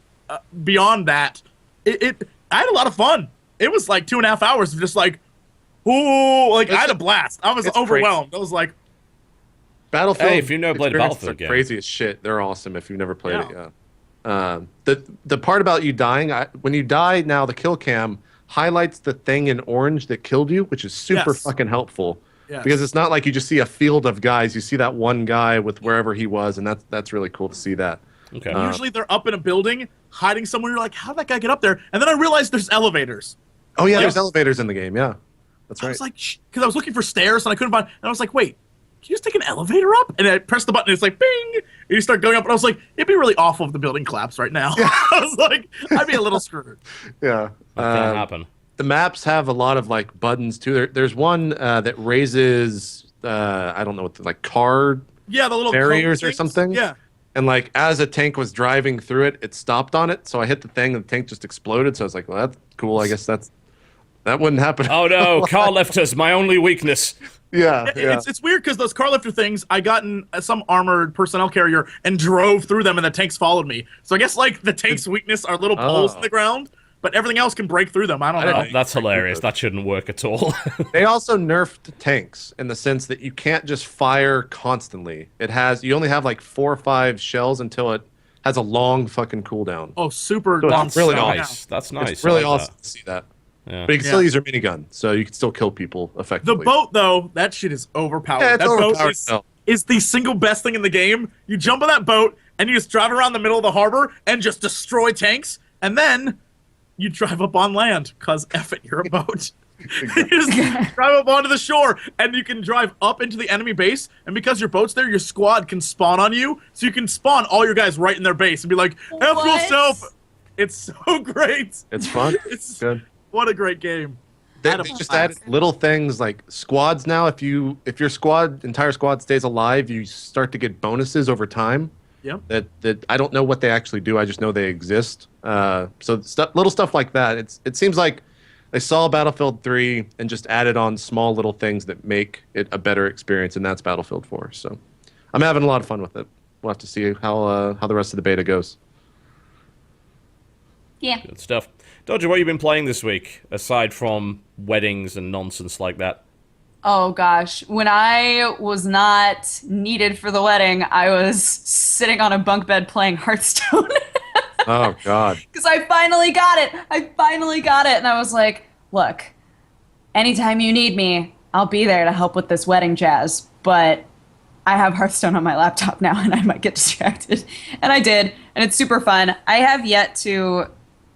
beyond that. I had a lot of fun. It was like 2.5 hours of just like, ooh, like I had a blast. I was overwhelmed. Crazy. I was like, Battlefield. Hey, if you've never played a Battlefield game, crazy as shit. They're awesome. If you've never played it, the part about you dying, when you die now, the kill cam highlights the thing in orange that killed you, which is super fucking helpful. Yes. Because it's not like you just see a field of guys. You see that one guy with wherever he was, and that's really cool to see that. Okay. Usually they're up in a building, hiding somewhere. You're like, how did that guy get up there? And then I realized there's elevators. Oh yeah, there's elevators in the game. Yeah, that's right. I was like, because I was looking for stairs and I couldn't find. And I was like, wait, can you just take an elevator up? And I pressed the button. And it's like, bing, and you start going up. And I was like, it'd be really awful if the building collapsed right now. Yeah. I was like, I'd be a little screwed. Yeah, that can't happen. The maps have a lot of like buttons too. There's one that raises I don't know what like car the little barriers or something. Yeah. And like as a tank was driving through it, it stopped on it. So I hit the thing and the tank just exploded. So I was like, well, that's cool. I guess that wouldn't happen. Oh no, car lifters, my only weakness. Yeah. It's weird because those car lifter things, I got in some armored personnel carrier and drove through them, and the tanks followed me. So I guess like the tank's weakness are little poles in the ground, but everything else can break through them. I don't know. That's hilarious. That shouldn't work at all. They also nerfed tanks in the sense that you can't just fire constantly. You only have like 4 or 5 shells until it has a long fucking cooldown. Oh, super! So That's really nice. That's nice. It's really I like awesome to see that. Yeah. But you can still use your minigun, so you can still kill people effectively. The boat, though, that shit is overpowered. Yeah, it's that overpowered. boat is the single best thing in the game. You jump on that boat, and you just drive around the middle of the harbor and just destroy tanks, and then you drive up on land, because F it, you're a boat. You just drive up onto the shore, and you can drive up into the enemy base, and because your boat's there, your squad can spawn on you, so you can spawn all your guys right in their base and be like, F yourself! It's so great! It's fun. It's good. What a great game. They just added little things like squads now. If your entire squad stays alive, you start to get bonuses over time. Yeah. That I don't know what they actually do. I just know they exist. So little stuff like that. It seems like they saw Battlefield 3 and just added on small little things that make it a better experience, and that's Battlefield 4. So I'm having a lot of fun with it. We'll have to see how the rest of the beta goes. Yeah. Good stuff. Dodger, what have you been playing this week, aside from weddings and nonsense like that? Oh gosh, when I was not needed for the wedding, I was sitting on a bunk bed playing Hearthstone. Oh god. Because I finally got it. And I was like, look, anytime you need me, I'll be there to help with this wedding jazz. But I have Hearthstone on my laptop now, and I might get distracted. And I did, and it's super fun. I have yet to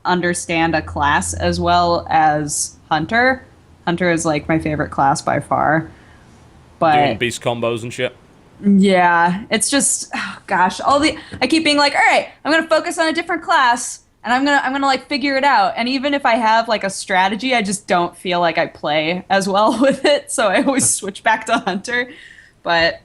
understand a class as well as Hunter. Hunter is like my favorite class by far. But Doing beast combos and shit. yeah, it's just gosh, I keep being like, all right, I'm gonna focus on a different class, and I'm gonna like figure it out. And even if I have like a strategy, I just don't feel like I play as well with it. So I always switch back to Hunter. But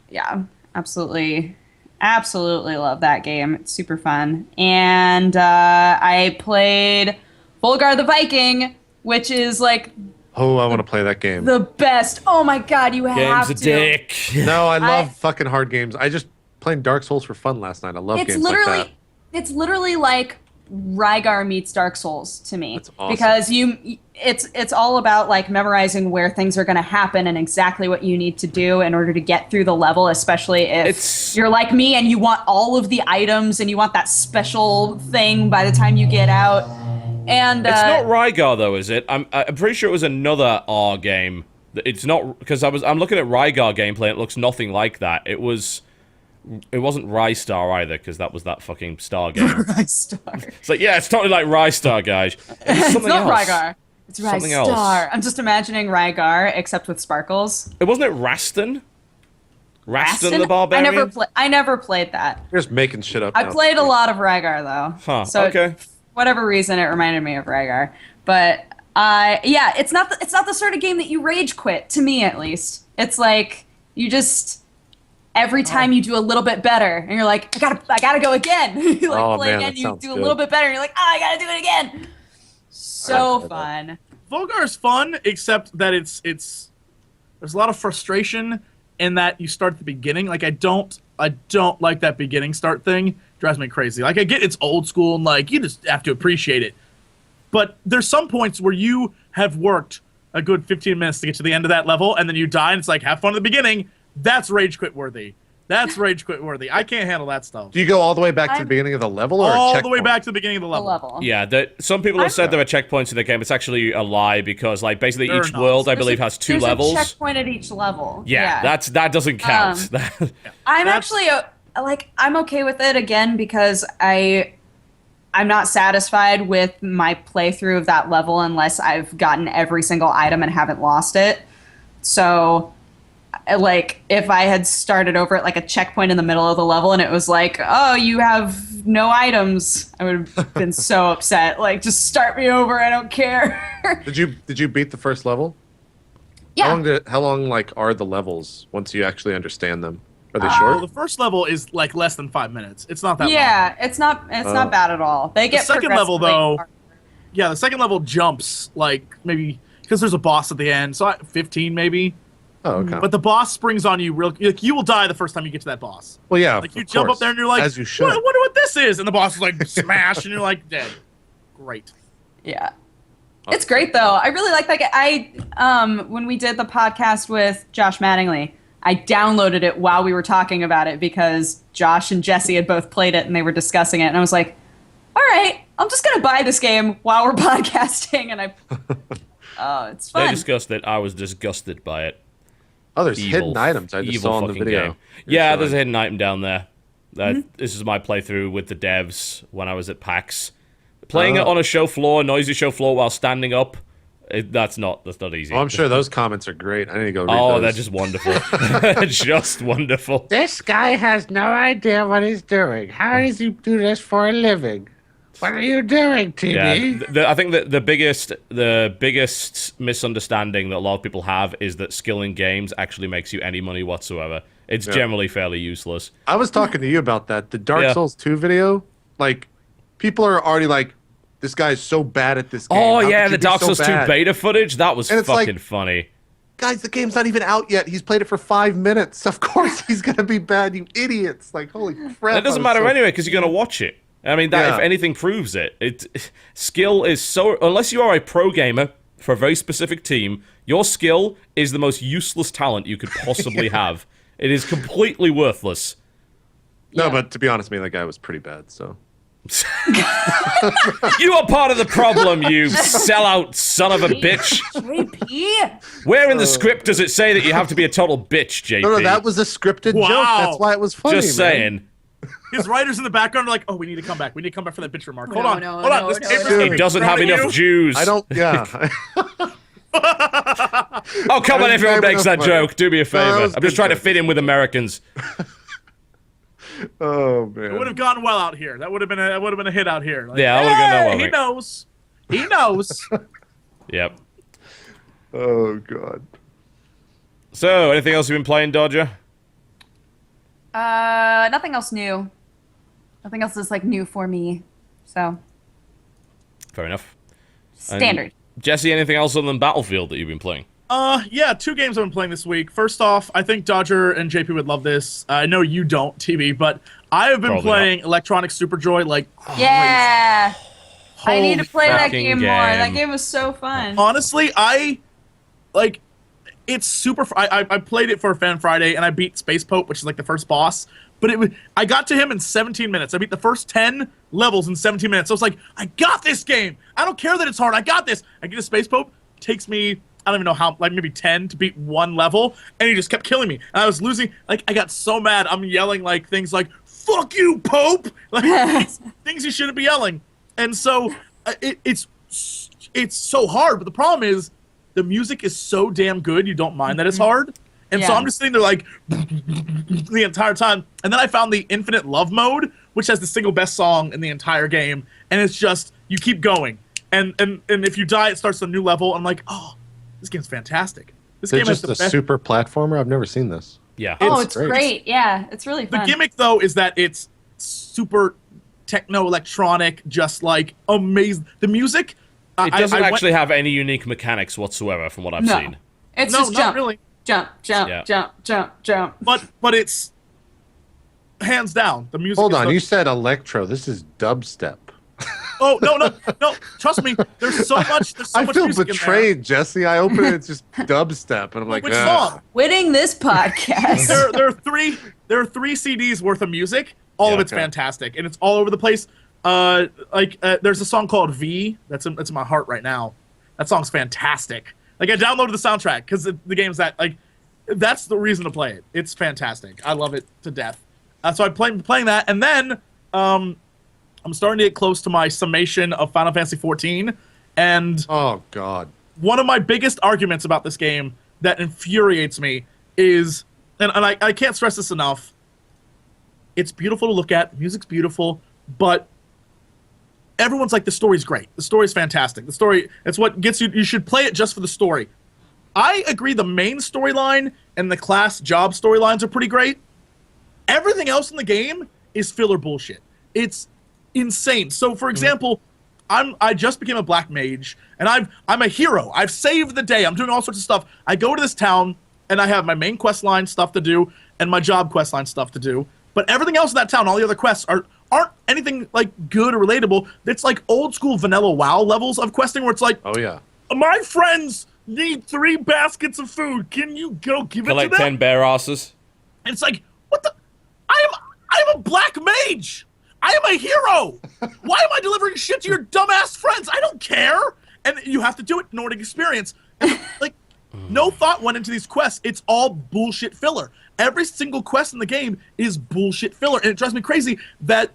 yeah, absolutely love that game. It's super fun. And I played Volgar the Viking, which is like Oh, I want to play that game. the best. Oh my god, you have Game's to. a dick. No, I love fucking hard games. I just played Dark Souls for fun last night. I love games like that. It's literally like Rygar meets Dark Souls to me. That's awesome. Because it's all about like memorizing where things are going to happen and exactly what you need to do in order to get through the level, especially if you're like me and you want all of the items and you want that special thing by the time you get out. And It's not Rygar though, is it? I'm pretty sure it was another R game. It's not, because I'm looking at Rygar gameplay and it looks nothing like that. It wasn't Rystar either, because that was that fucking Star game. Rystar. It's like, yeah, it's totally like Rystar, guys. It's It's not else. Rygar. It's Something Rystar. else. I'm just imagining Rygar except with sparkles. It wasn't it Raston? Raston the Barbarian? I never played that. You're just making shit up. I now. played a lot of Rygar though. Huh, So okay. for whatever reason it reminded me of Rygar. But yeah, it's not the sort of game that you rage quit, to me at least. It's like you just every time you do a little bit better and you're like, I gotta go again. You like Oh, play man, again, that you sounds do a good. little bit better and you're like, I gotta do it again. So I fun. Volgar's fun, except that it's there's a lot of frustration in that you start at the beginning. Like I don't like that beginning start thing. It drives me crazy. Like I get it's old school and like you just have to appreciate it. But there's some points where you have worked a good 15 minutes to get to the end of that level and then you die and it's like have fun at the beginning. That's rage quit worthy. That's rage quit worthy. I can't handle that stuff. Do you go all the way back to the beginning of the level, or a All the checkpoint? way back to the beginning of the The level. level. Yeah, some people have said there are checkpoints in the game. It's actually a lie, because like basically There are each not. world, I believe, has 2 There's levels. a checkpoint at each level. Yeah, that doesn't count. I'm That's- actually I'm okay with it again because I'm not satisfied with my playthrough of that level unless I've gotten every single item and haven't lost it. So like if I had started over at like a checkpoint in the middle of the level and it was like, oh, you have no items, I would have been so upset. Like just start me over, I don't care. Did you beat the first level? Yeah. How long like are the levels once you actually understand them? Are they Well, short? the first level is like less than 5 minutes. It's not that long. Yeah, it's not bad at all. They get second level, progressively though, harder. Yeah, the second level jumps like maybe because there's a boss at the end, so 15 maybe. Oh, okay. But the boss springs on you real. Like you will die the first time you get to that boss. well, yeah. Like you of jump course, up there and you're like, as you should. I wonder what this is, and the boss is like smash, and you're like dead. Great. Yeah. It's great though. I really like that. When we did the podcast with Josh Mattingly, I downloaded it while we were talking about it because Josh and Jesse had both played it and they were discussing it, and I was like, all right, I'm just gonna buy this game while we're podcasting, and it's They fun. discussed it. I was disgusted by it. Oh, there's Evil, hidden items. I just evil saw in the fucking video. game. You're Yeah, showing. there's a hidden item down there. This is my playthrough with the devs when I was at PAX. Playing it on a show floor, noisy show floor, while standing up, that's not easy. Oh, I'm sure those comments are great. I need to go read Oh, those. they're just wonderful. Just wonderful. This guy has no idea what he's doing. How does he do this for a living? What are you doing, TV? Yeah, I think that the biggest misunderstanding that a lot of people have is that skill in games actually makes you any money whatsoever. It's generally fairly useless. I was talking to you about that. The Dark Yeah. Souls 2 video, like, people are already like, this guy's so bad at this game. Oh How yeah, could you the be Dark so Souls 2 bad?" beta footage, that was And it's like- fucking funny. Guys, the game's not even out yet. He's played it for 5 minutes. Of course he's going to be bad, you idiots. Like, holy crap. It doesn't I was matter so- anyway, because you're going to watch it. I mean, that Yeah. if anything proves it. Skill is so... Unless you are a pro gamer for a very specific team, your skill is the most useless talent you could possibly have. It is completely worthless. No, but to be honest, that guy was pretty bad, so. You are part of the problem, you sellout son of a bitch. JP? Where in the script does it say that you have to be a total bitch, JP? No, that was a scripted Wow. joke. That's why it was funny. Just man. saying. His writers in the background are like, oh, we need to come back. We need to come back for that bitch remark. Hold No, on. no, Hold on. no, This no, paper's no. gonna He doesn't be have in front enough of Jews. I don't, yeah. Oh, come on, I everyone didn't makes have that enough joke. Do me a that favor. was I'm just good trying to joke. fit in with Americans. Oh, It would man. have gone well out here. That would have been a hit out here. Like, Yeah, that would've gone well, I He think. knows. He knows. Yep. Oh, God. So, anything else you've been playing, Dodger? Nothing else new. Nothing else is like new for me. So Fair enough. standard. Jesse, anything else other than Battlefield that you've been playing? Yeah, 2 games I've been playing this week. First off, I think Dodger and JP would love this. I know you don't, TV, but I have been Probably playing Electronic Superjoy like crazy. Yeah. I need to Holy play that fucking game more. That game. game was so fun. Honestly, it's super. I played it for Fan Friday and I beat Space Pope, which is like the first boss. But I got to him in 17 minutes. I beat the first 10 levels in 17 minutes. So I was like, I got this game. I don't care that it's hard. I got this. I get a Space Pope. Takes me, I don't even know how, like maybe 10 to beat 1 level. And he just kept killing me. And I was losing. Like, I got so mad. I'm yelling like things like, fuck you, Pope. Like, things you shouldn't be yelling. And so it's so hard. But the problem is the music is so damn good. You don't mind that it's hard. And so Yeah. I'm just sitting there like the entire time. And then I found the Infinite Love mode, which has the single best song in the entire game. And it's just, you keep going. And if you die, it starts a new level. I'm like, oh, this game's fantastic. This Is it game has just the a best. super platformer? I've never seen this. Yeah. Oh, It's it's great. great. Yeah, it's really The fun. gimmick, though, is that it's super techno-electronic, just like amazing. The music, It doesn't I went- actually have any unique mechanics whatsoever from what I've No. seen. It's No, just not jump, really. jump, jump, Yeah. jump, jump, jump. But it's hands down the music. Hold is on, the- you said electro. This is dubstep. Oh no! Trust me. There's so much. There's so I much feel music betrayed, Jesse. I open it, it's just dubstep, and I'm like, Which "Ugh." song? Winning this podcast. There are three CDs worth of music. All Yeah, of it's okay. fantastic, and it's all over the place. There's a song called V that's in my heart right now. That song's fantastic. Like I downloaded the soundtrack because the game's that's the reason to play it. It's fantastic. I love it to death. So I'm playing that, and then I'm starting to get close to my summation of Final Fantasy XIV, and Oh God. one of my biggest arguments about this game that infuriates me is, and I can't stress this enough, it's beautiful to look at, music's beautiful, but everyone's like, the story's great. The story's fantastic. The story, it's what gets you, you should play it just for the story. I agree the main storyline and the class job storylines are pretty great. Everything else in the game is filler bullshit. It's insane. So, for example, I just became a black mage, and I'm a hero. I've saved the day. I'm doing all sorts of stuff. I go to this town, and I have my main quest line stuff to do, and my job quest line stuff to do. But everything else in that town, all the other quests, aren't anything like good or relatable. It's like old school vanilla WoW levels of questing, where it's like, Oh yeah. my friends need 3 baskets of food. Can you go give Collect it to them? 10 bear asses. And it's like, what the? I'm a black mage. I am a hero. Why am I delivering shit to your dumbass friends? I don't care. And you have to do it in order to experience. And, like, no thought went into these quests. It's all bullshit filler. Every single quest in the game is bullshit filler. And it drives me crazy that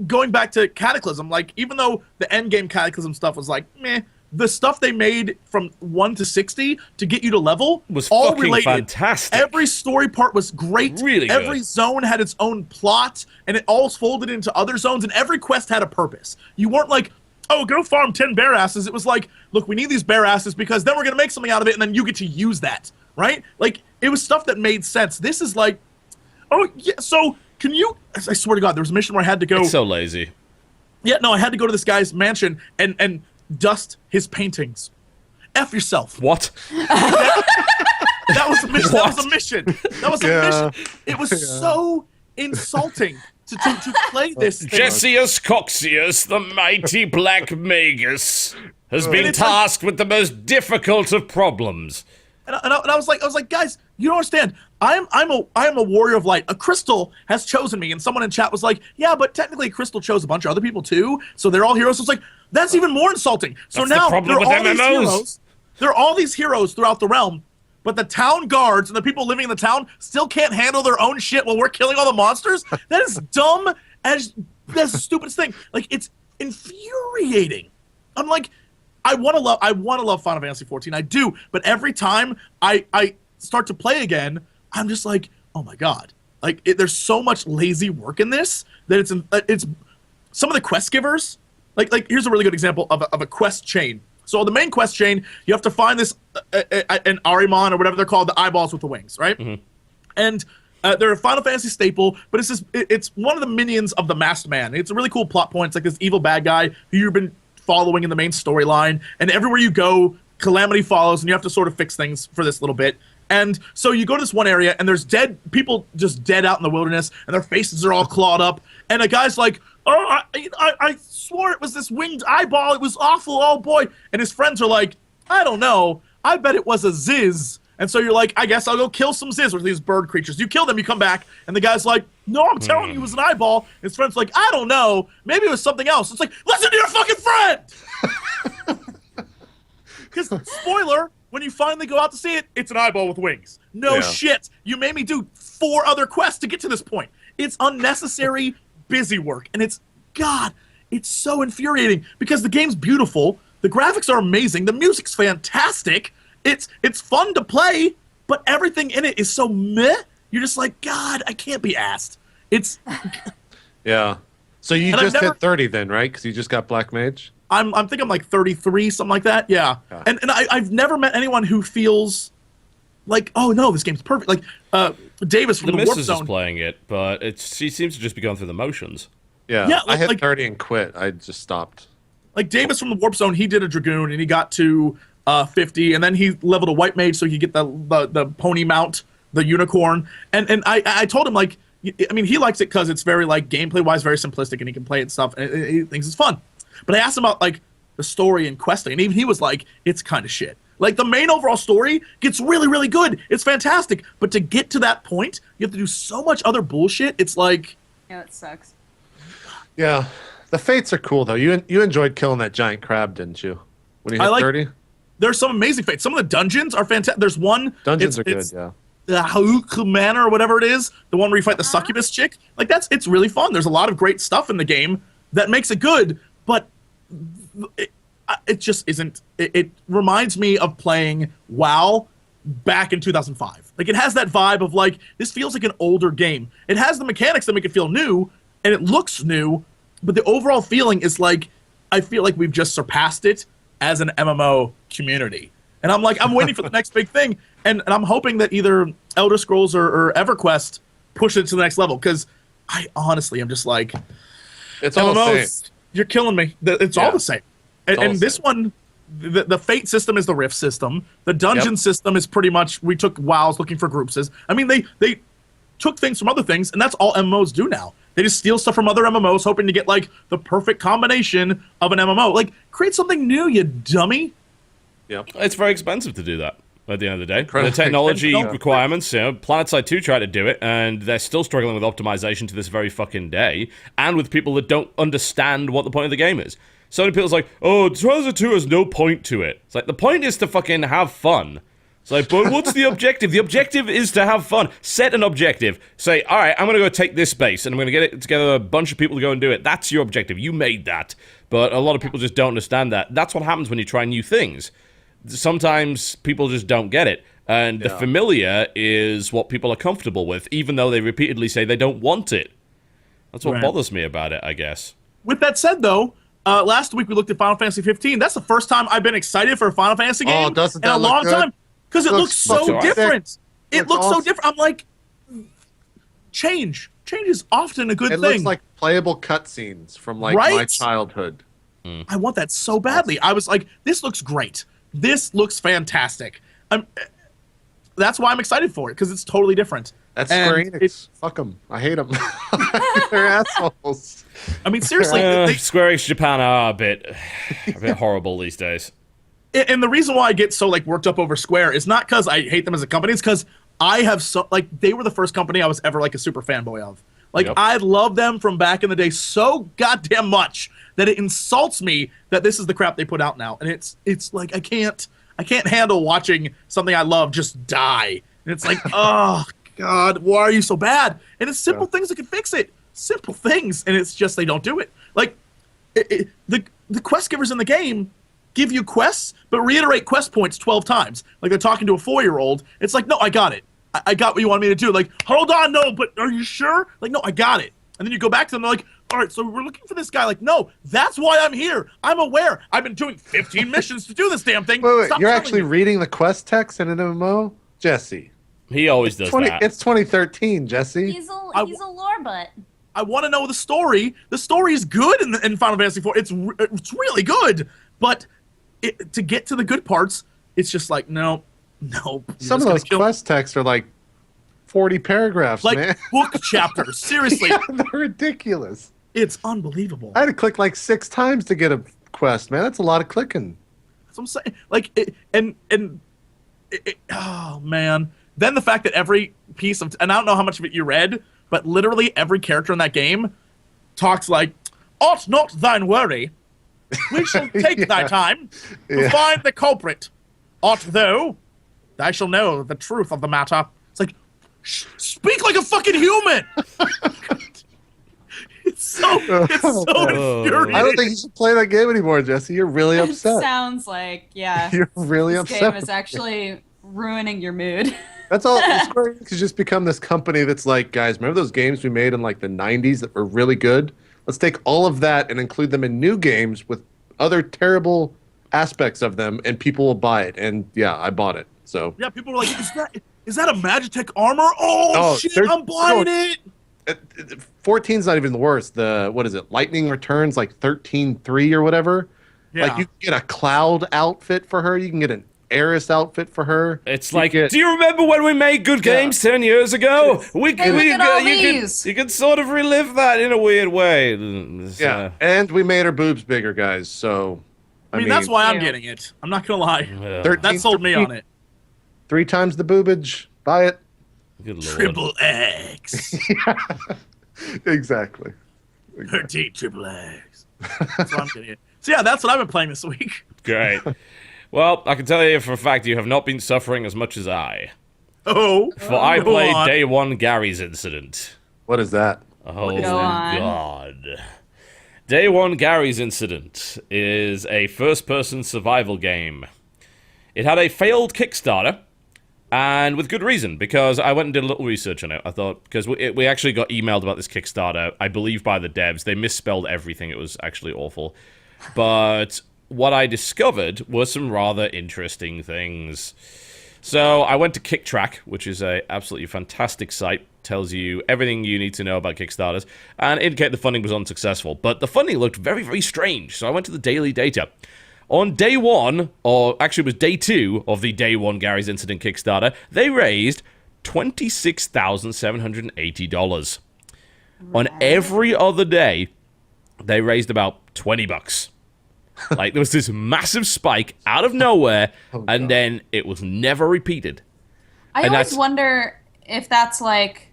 going back to Cataclysm, like, even though the end game Cataclysm stuff was like, meh, the stuff they made from 1 to 60 to get you to level Was all fucking related. fantastic. Every story part was great. Really good. Every zone had its own plot, and it all folded into other zones, and every quest had a purpose. You weren't like, oh, go farm 10 bear asses. It was like, look, we need these bear asses because then we're going to make something out of it, and then you get to use that, right? Like, it was stuff that made sense. This is like, oh, yeah, so can you, I swear to God, there was a mission where I had to go. It's so lazy. Yeah, no, I had to go to this guy's mansion and dust his paintings. F yourself. What? That was a mission. That was a mission. That was a Yeah. mission. It was so insulting to play this thing. Jessius Coxius, the mighty black magus, has been it's like- tasked with the most difficult of problems. And I was like, guys, you don't understand. I am a warrior of light. A crystal has chosen me, and someone in chat was like, yeah, but technically Crystal chose a bunch of other people too, so they're all heroes. So it's like, that's even more insulting. So That's the now problem there are with all these MMOs. heroes. There are all these heroes throughout the realm, but the town guards and the people living in the town still can't handle their own shit while we're killing all the monsters. That is dumb as that's the stupidest thing. Like, it's infuriating. I'm like, I want to love Final Fantasy 14. I do, but every time I start to play again, I'm just like, oh my God. Like, there's so much lazy work in this that it's some of the quest givers. Like here's a really good example of a quest chain. So the main quest chain, you have to find this an Arimon or whatever they're called, the eyeballs with the wings, right? Mm-hmm. And they're a Final Fantasy staple, but it's one of the minions of the Masked Man. It's a really cool plot point. It's like this evil bad guy who you've been following in the main storyline, and everywhere you go, calamity follows, and you have to sort of fix things for this little bit. And so you go to this one area, and there's people just dead out in the wilderness, and their faces are all clawed up. And a guy's like, "Oh, I swore it was this winged eyeball. It was awful. Oh boy!" And his friends are like, "I don't know. I bet it was a Ziz." And so you're like, "I guess I'll go kill some Ziz with these bird creatures." You kill them, you come back, and the guy's like, "No, I'm telling you, it was an eyeball." His friend's like, "I don't know. Maybe it was something else." It's like, listen to your fucking friend. Because spoiler. When you finally go out to see it, it's an eyeball with wings. No shit. You made me do 4 other quests to get to this point. It's unnecessary busy work. And it's so infuriating because the game's beautiful. The graphics are amazing. The music's fantastic. It's fun to play, but everything in it is so meh. You're just like, God, I can't be asked. It's... Yeah. So you just hit 30 then, right? Because you just got Black Mage? I think I'm like 33, something like that. Yeah. And I've never met anyone who feels like, oh no, this game's perfect. Like Davis from the Warp Missus Zone is playing it, but she seems to just be going through the motions. Yeah, I hit 30 and quit. I just stopped. Like Davis from the Warp Zone, he did a Dragoon and he got to 50, and then he leveled a White Mage so he could get the pony mount, the unicorn. And I told him, like, I mean, he likes it because it's very, like, gameplay-wise, very simplistic, and he can play it and stuff, and he thinks it's fun. But I asked him about, like, the story and questing, and even he was like, it's kind of shit. Like, the main overall story gets really, really good. It's fantastic. But to get to that point, you have to do so much other bullshit. It's like... Yeah, it sucks. Yeah. The fates are cool, though. You enjoyed killing that giant crab, didn't you? When you hit 30? There's some amazing fates. Some of the dungeons are fantastic. There's one... Dungeons are good, yeah. The Hauk Manor or whatever it is, the one where you fight the succubus chick. Like, it's really fun. There's a lot of great stuff in the game that makes it good, but... It just isn't. It reminds me of playing WoW back in 2005. Like, it has that vibe of, like, this feels like an older game. It has the mechanics that make it feel new, and it looks new, but the overall feeling is like, I feel like we've just surpassed it as an MMO community. And I'm like, I'm waiting for the next big thing, and I'm hoping that either Elder Scrolls or EverQuest push it to the next level, because I honestly am just like, it's all the same. You're killing me. It's all the same. And this one, the fate system is the rift system. The dungeon system is pretty much, we took WoWs looking for groups. I mean, they took things from other things, and that's all MMOs do now. They just steal stuff from other MMOs, hoping to get, like, the perfect combination of an MMO. Like, create something new, you dummy. Yeah, it's very expensive to do that. At the end of the day, the technology requirements, PlanetSide 2 tried to do it, and they're still struggling with optimization to this very fucking day, and with people that don't understand what the point of the game is. So many people's like, oh, Transit 2 has no point to it. It's like, the point is to fucking have fun. It's like, but what's the objective? The objective is to have fun. Set an objective. Say, all right, I'm going to go take this space, and I'm going to get it together a bunch of people to go and do it. That's your objective. You made that. But a lot of people just don't understand that. That's what happens when you try new things. Sometimes people just don't get it. And the familiar is what people are comfortable with, even though they repeatedly say they don't want it. That's what bothers me about it, I guess. With that said, though, last week we looked at Final Fantasy 15. That's the first time I've been excited for a Final Fantasy game in a long time. Because it looks so different. It looks so different. I'm like, change. Change is often a good thing. It looks like playable cutscenes from, like, my childhood. I want that so badly. I was like, this looks great. This looks fantastic. That's why I'm excited for it, because it's totally different. That's Square Enix. Fuck them. I hate them. They're assholes. I mean, seriously. Square Enix Japan are a bit horrible these days. And the reason why I get so, like, worked up over Square is not because I hate them as a company. It's because I have they were the first company I was ever, like, a super fanboy of. Like, I love them from back in the day so goddamn much that it insults me that this is the crap they put out now. And it's like, I can't handle watching something I love just die. And it's like, oh, God, why are you so bad? And it's simple things that can fix it. Simple things. And it's just they don't do it. Like, the quest givers in the game give you quests, but reiterate quest points 12 times. Like, they're talking to a 4-year-old. It's like, no, I got it. I got what you want me to do. Like, hold on, no, but are you sure? Like, no, I got it. And then you go back to them, they're like, all right, so we're looking for this guy. Like, no, that's why I'm here. I'm aware. I've been doing 15 missions to do this damn thing. Wait, you're actually reading the quest text in an MMO? Jesse. He always does that. It's 2013, Jesse. He's a lore butt. I want to know the story. The story is good in Final Fantasy IV. It's really good. But to get to the good parts, it's just like, nope. Some of those quest texts are like 40 paragraphs, like man. book chapters. Seriously. Yeah, they're ridiculous. It's unbelievable. I had to click like 6 times to get a quest, man. That's a lot of clicking. That's what I'm saying. Like, oh man. Then the fact that every piece of, and I don't know how much of it you read, but literally every character in that game talks like, ought not thine worry. We shall take thy time to find the culprit. Ought thou, I shall know the truth of the matter. It's like, speak like a fucking human. It's so infuriating. I don't think you should play that game anymore, Jesse. You're really It upset. sounds like, yeah. You're really this upset. game is actually ruining your mood. That's all. Square Enix has just become this company that's like, guys, remember those games we made in like the 90s that were really good? Let's take all of that and include them in new games with other terrible aspects of them, and people will buy it. And yeah, I bought it. So yeah, people were like, is that a Magitech armor? Oh shit, I'm buying it. 14's not even the worst. The what is it? Lightning Returns, like 13.3 or whatever. Yeah. Like you can get a Cloud outfit for her. You can get an Eris outfit for her. It's like, do you remember when we made good games 10 years ago? Look at all these. You can sort of relive that in a weird way. Yeah, and we made her boobs bigger, guys. So I mean that's why I'm getting it. I'm not gonna lie. 13, that sold me on it. 3 times the boobage. Buy it. Good Lord. Triple X. Exactly. 13 triple X. That's why I'm getting it. So yeah, that's what I've been playing this week. Great. Well, I can tell you for a fact you have not been suffering as much as I. Oh. For I played Day 1 Gary's Incident. What is that? Oh, Go on. God. Day 1 Gary's Incident is a first-person survival game. It had a failed Kickstarter, and with good reason, because I went and did a little research on it. I thought, because we actually got emailed about this Kickstarter, I believe by the devs. They misspelled everything. It was actually awful. But what I discovered was some rather interesting things. So I went to KickTrack, which is a absolutely fantastic site. Tells you everything you need to know about Kickstarters, and indicate the funding was unsuccessful. But the funding looked very, very strange, so I went to the daily data. On day 1, or actually it was day 2 of the Day 1 Gary's Incident Kickstarter, they raised $26,780. On every other day, they raised about $20. Like, there was this massive spike out of nowhere, and then it was never repeated. I always wonder if that's like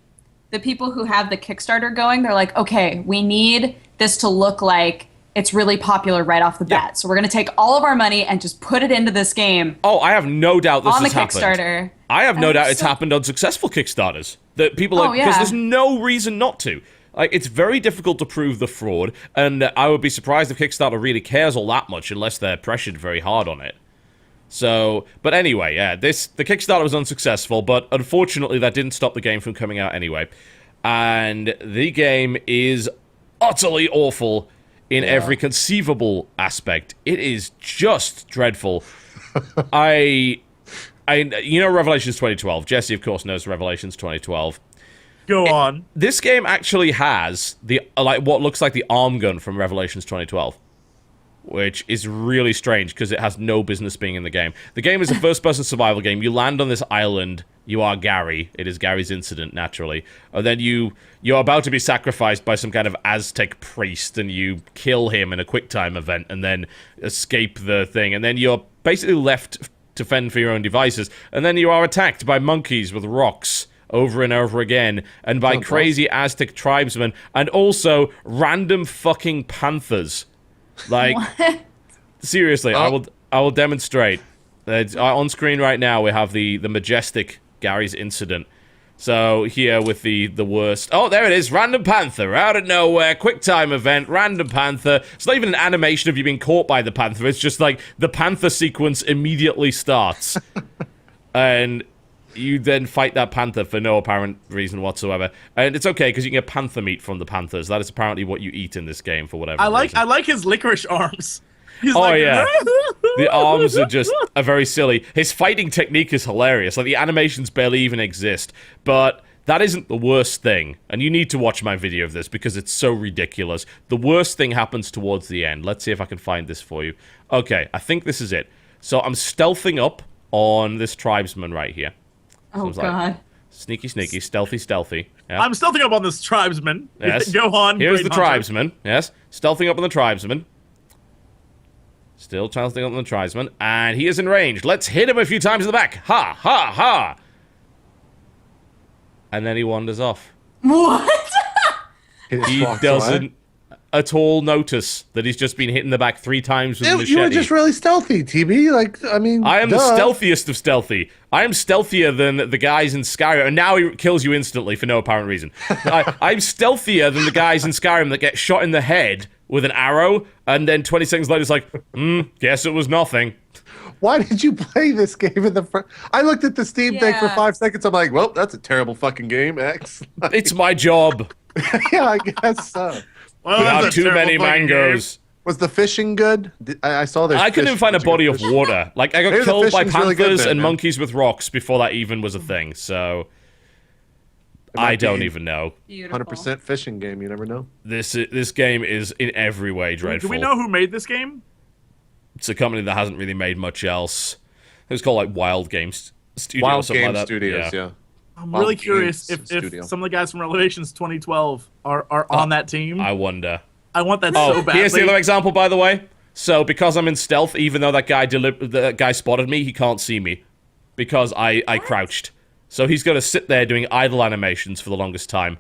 the people who have the Kickstarter going, they're like, okay, we need this to look like it's really popular right off the bat. So we're going to take all of our money and just put it into this game. Oh, I have no doubt this has happened. On the Kickstarter. I have no doubt it's happened on successful Kickstarters. That people are, because there's no reason not to. Like, it's very difficult to prove the fraud, and I would be surprised if Kickstarter really cares all that much unless they're pressured very hard on it. So, but anyway, yeah, the Kickstarter was unsuccessful, but unfortunately that didn't stop the game from coming out anyway. And the game is utterly awful in every conceivable aspect. It is just dreadful. You know Revelations 2012. Jesse, of course, knows Revelations 2012. Go on. This game actually has the what looks like the arm gun from Revelations 2012, which is really strange because it has no business being in the game. The game is a first-person survival game. You land on this island. You are Gary. It is Gary's Incident, naturally. And then you're about to be sacrificed by some kind of Aztec priest, and you kill him in a quick-time event and then escape the thing. And then you're basically left to fend for your own devices. And then you are attacked by monkeys with rocks over and over again, and by crazy Aztec tribesmen, and also random fucking panthers. Like, seriously, I will demonstrate. On screen right now, we have the majestic Gary's Incident. So here with the worst. Oh, there it is. Random panther out of nowhere. Quick time event. Random panther. It's not even an animation of you being caught by the panther. It's just like the panther sequence immediately starts, and you then fight that panther for no apparent reason whatsoever. And it's okay, because you can get panther meat from the panthers. That is apparently what you eat in this game for whatever reason. I like his licorice arms. He's yeah. The arms are very silly. His fighting technique is hilarious. Like, the animations barely even exist. But that isn't the worst thing. And you need to watch my video of this because it's so ridiculous. The worst thing happens towards the end. Let's see if I can find this for you. Okay, I think this is it. So I'm stealthing up on this tribesman right here. Oh, it's like, God. sneaky, sneaky, stealthy, stealthy. Yeah. I'm stealthing up on this tribesman. Yes. Go on. Here's great the hunter. tribesman. Yes. Stealthing up on the tribesman. Still stealthing up on the tribesman. And he is in range. Let's hit him a few times in the back. Ha, ha, ha. And then he wanders off. What? He doesn't at all notice that he's just been hit in the back 3 times with a machete. You were just really stealthy, TB. Like, I mean, I am duh. the stealthiest of stealthy. I am stealthier than the guys in Skyrim, and now he kills you instantly for no apparent reason. I'm stealthier than the guys in Skyrim that get shot in the head with an arrow, and then 20 seconds later it's like, guess it was nothing. Why did you play this game in the front? I looked at the Steam thing for 5 seconds. I'm like, well, that's a terrible fucking game, X. It's my job. Yeah, I guess so. Well, Without that's a too many terrible fucking mangoes. Was the fishing good? I saw this. I couldn't even find a body of water. Like, I got Maybe the killed by fishing's really good panthers then, and man. monkeys with rocks before that even was a thing, so... I don't even know. Beautiful. 100% fishing game. You never know. This game is in every way dreadful. Do we know who made this game? It's a company that hasn't really made much else. It was called, like, Wild Games Studio or Wild something Game like that. Studios, yeah. I'm Wild really curious Games if Studio. some of the guys from Revelations 2012 are on that team. I wonder. I want that Oh, so badly. here's the other example, by the way. So, because I'm in stealth, even though that guy spotted me, he can't see me. Because I crouched. So he's going to sit there doing idle animations for the longest time.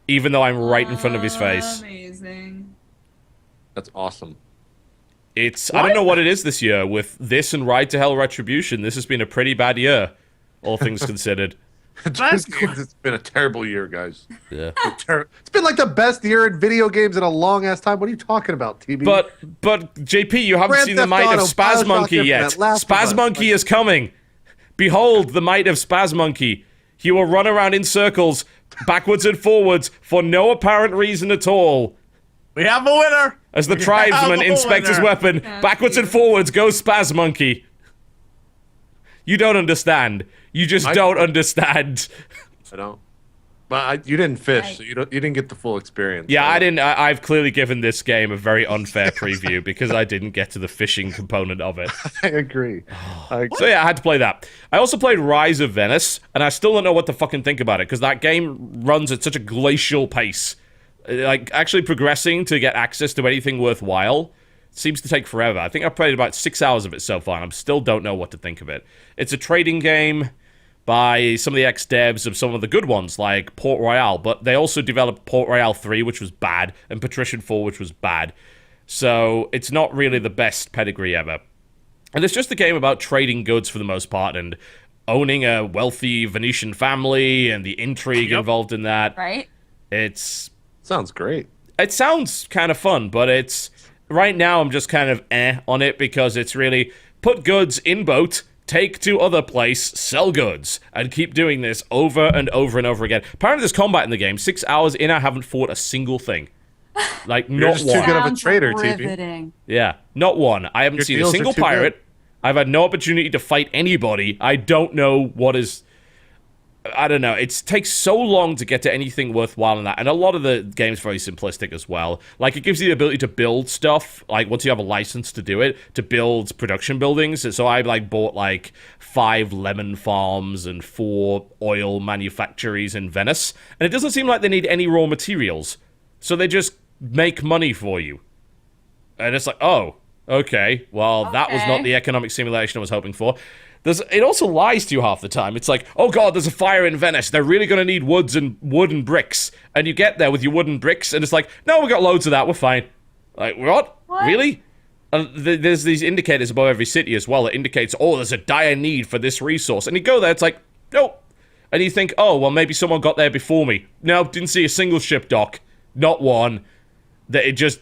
Even though I'm right in front of his face. Amazing. That's awesome. I don't know what it is this year. With this and Ride to Hell Retribution, this has been a pretty bad year, all things considered. It's been a terrible year, guys. Yeah. It's been like the best year in video games in a long ass time. What are you talking about, TB? But JP, you haven't Grand seen the Theft might of Auto, Spaz Bioshock Monkey yet. Infinite, Last of Us. Spaz Monkey is coming. Behold the might of Spaz Monkey. He will run around in circles, backwards and forwards, for no apparent reason at all. We have a winner. As the We tribesman have a inspects his winner. weapon, backwards and forwards goes Spaz Monkey. You don't understand. You just don't understand. I don't. But you didn't fish, so you didn't get the full experience. Yeah, so. I didn't. I've clearly given this game a very unfair preview because I didn't get to the fishing component of it. I agree. So yeah, I had to play that. I also played Rise of Venice, and I still don't know what to fucking think about it because that game runs at such a glacial pace. Like, actually progressing to get access to anything worthwhile seems to take forever. I think I've played about 6 hours of it so far, and I still don't know what to think of it. It's a trading game by some of the ex-devs of some of the good ones, like Port Royale, but they also developed Port Royale 3, which was bad, and Patrician 4, which was bad. So it's not really the best pedigree ever. And it's just a game about trading goods for the most part, and owning a wealthy Venetian family, and the intrigue involved in that. Right? Sounds great. It sounds kind of fun, but right now I'm just kind of on it because it's really put goods in boat, take to other place, sell goods, and keep doing this over and over and over again. Apparently there's combat in the game. 6 hours in, I haven't fought a single thing. Like, You're not just one. too good of a Sounds trader, TB. riveting. Yeah, not one. I haven't Your seen a deals are single too pirate. good. I've had no opportunity to fight anybody. I don't know what is... I don't know. It takes so long to get to anything worthwhile in that. And a lot of the game's very simplistic as well. Like, it gives you the ability to build stuff, like, once you have a license to do it, to build production buildings. So I, like, bought, like, 5 lemon farms and 4 oil manufactories in Venice. And it doesn't seem like they need any raw materials. So they just make money for you. And it's like, oh, okay. Well, that was not the economic simulation I was hoping for. It also lies to you half the time. It's like, oh god, there's a fire in Venice. They're really going to need wood and bricks. And you get there with your wooden bricks, and it's like, no, we got loads of that. We're fine. Like, what? Really? And there's these indicators above every city as well that indicates, oh, there's a dire need for this resource. And you go there, it's like, nope. And you think, oh, well, maybe someone got there before me. No, didn't see a single ship dock. Not one. They just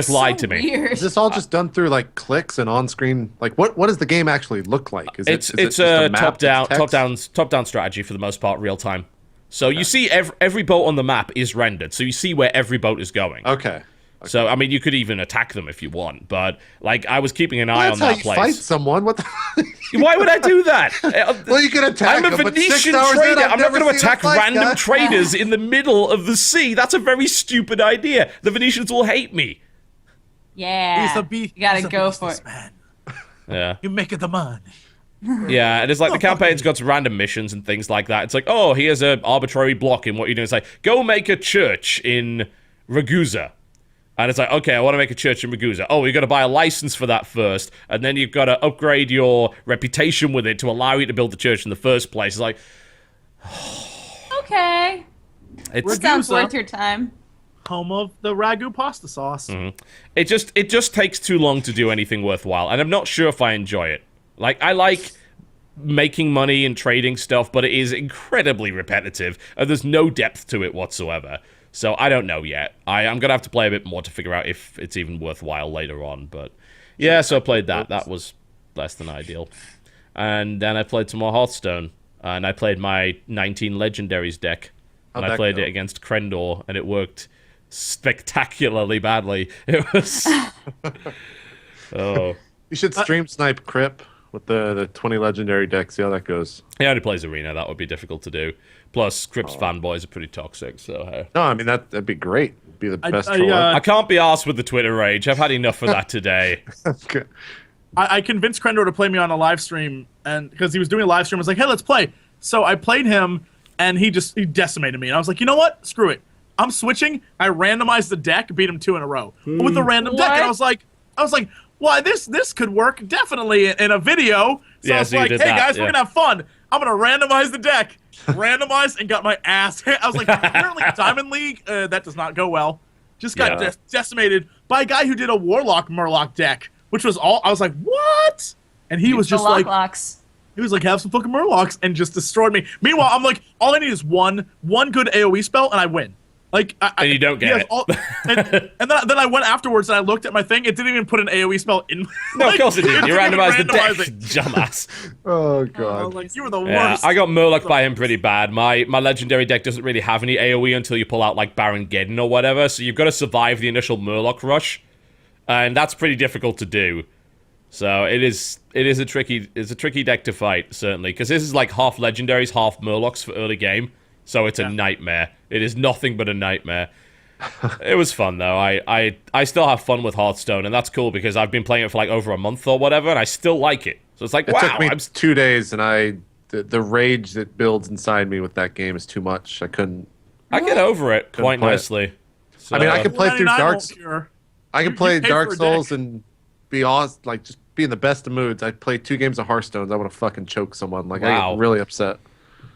lied to me. Weird. Is this all just done through like clicks and on-screen? Like, what does the game actually look like? It's just a map that's text? top-down strategy for the most part, real time. So you see every boat on the map is rendered, so you see where every boat is going. Okay. So I mean, you could even attack them if you want, but like I was keeping an eye That's on how that you place. fight someone. What? Why would I do that? Well, you can attack I'm a them, but 6 Venetian hours in, trader. I've I'm not never going to seen a attack fight, random guy. traders in the middle of the sea. That's a very stupid idea. The Venetians will hate me. Yeah. You gotta go for it. Man. Yeah. You make it the money. Yeah, and it's like the campaign's got some random missions and things like that. It's like, oh, here's an arbitrary block in what you're doing. It's like, go make a church in Ragusa. And it's like, okay, I want to make a church in Ragusa. Oh, you got to buy a license for that first, and then you've got to upgrade your reputation with it to allow you to build the church in the first place. It's like, Okay. it's Sounds Ragusa. worth your time. Home of the ragu pasta sauce. it just takes too long to do anything worthwhile, and I'm not sure if I enjoy it. Like, I like making money and trading stuff, but it is incredibly repetitive, and there's no depth to it whatsoever. So I don't know yet. I'm gonna have to play a bit more to figure out if it's even worthwhile later on. But yeah, so I played that. That was less than ideal. And then I played some more Hearthstone, and I played my 19 Legendaries deck, and How'd I that played go? it against Krendor, and it worked spectacularly badly. It was. Oh. You should stream snipe Crip with the 20 legendary decks. See how that goes. He only plays Arena. That would be difficult to do. Plus, Crip's fanboys are pretty toxic, so hey. No, I mean that'd be great. It'd be the best I, troll I can't be arsed with the Twitter rage. I've had enough of that today. ever. I convinced Krendor to play me on a live stream, and because he was doing a live stream, I was like, "Hey, let's play." So I played him, and he decimated me. And I was like, "You know what? Screw it. I'm switching." I randomized the deck, beat him 2 in a row with a random deck, and What? I was like, "Why this could work definitely in a video." So Yeah, I was so you like, "Hey did that, guys, yeah. we're gonna have fun. I'm gonna randomize the deck." Randomized and got my ass hit. I was like, apparently Diamond League, that does not go well. Just got Yeah. decimated by a guy who did a Warlock Murloc deck, which was all. I was like, "What?" And he was just like, locks. he was like, "Have some fucking Murlocs," and just destroyed me. Meanwhile, I'm like, all I need is one good AoE spell, and I win. Like, And you don't he get has it. all- and then I went afterwards and I looked at my thing. It didn't even put an AoE spell in. No, of course it didn't. You didn't even randomized the deck, randomize it. dumbass. Oh I god. was like, you were the Yeah, worst. I got Murloc by him pretty bad. My legendary deck doesn't really have any AoE until you pull out like Baron Geddon or whatever, so you've got to survive the initial Murloc rush, and that's pretty difficult to do. So it's a tricky deck to fight, certainly, because this is like half legendaries, half Murlocs for early game, so it's a nightmare. It is nothing but a nightmare. It was fun though. I still have fun with Hearthstone, and that's cool because I've been playing it for like over a month or whatever, and I still like it. So it's like, It wow, took me I'm 2 days, and the rage that builds inside me with that game is too much. I get over it quite play it. nicely. So, I mean, I could play through 99 Dark. won't cure. I can You play pay Dark for a Souls deck. and be awesome, like just be in the best of moods. I play 2 games of Hearthstone. I want to fucking choke someone. Like I Wow. get really upset.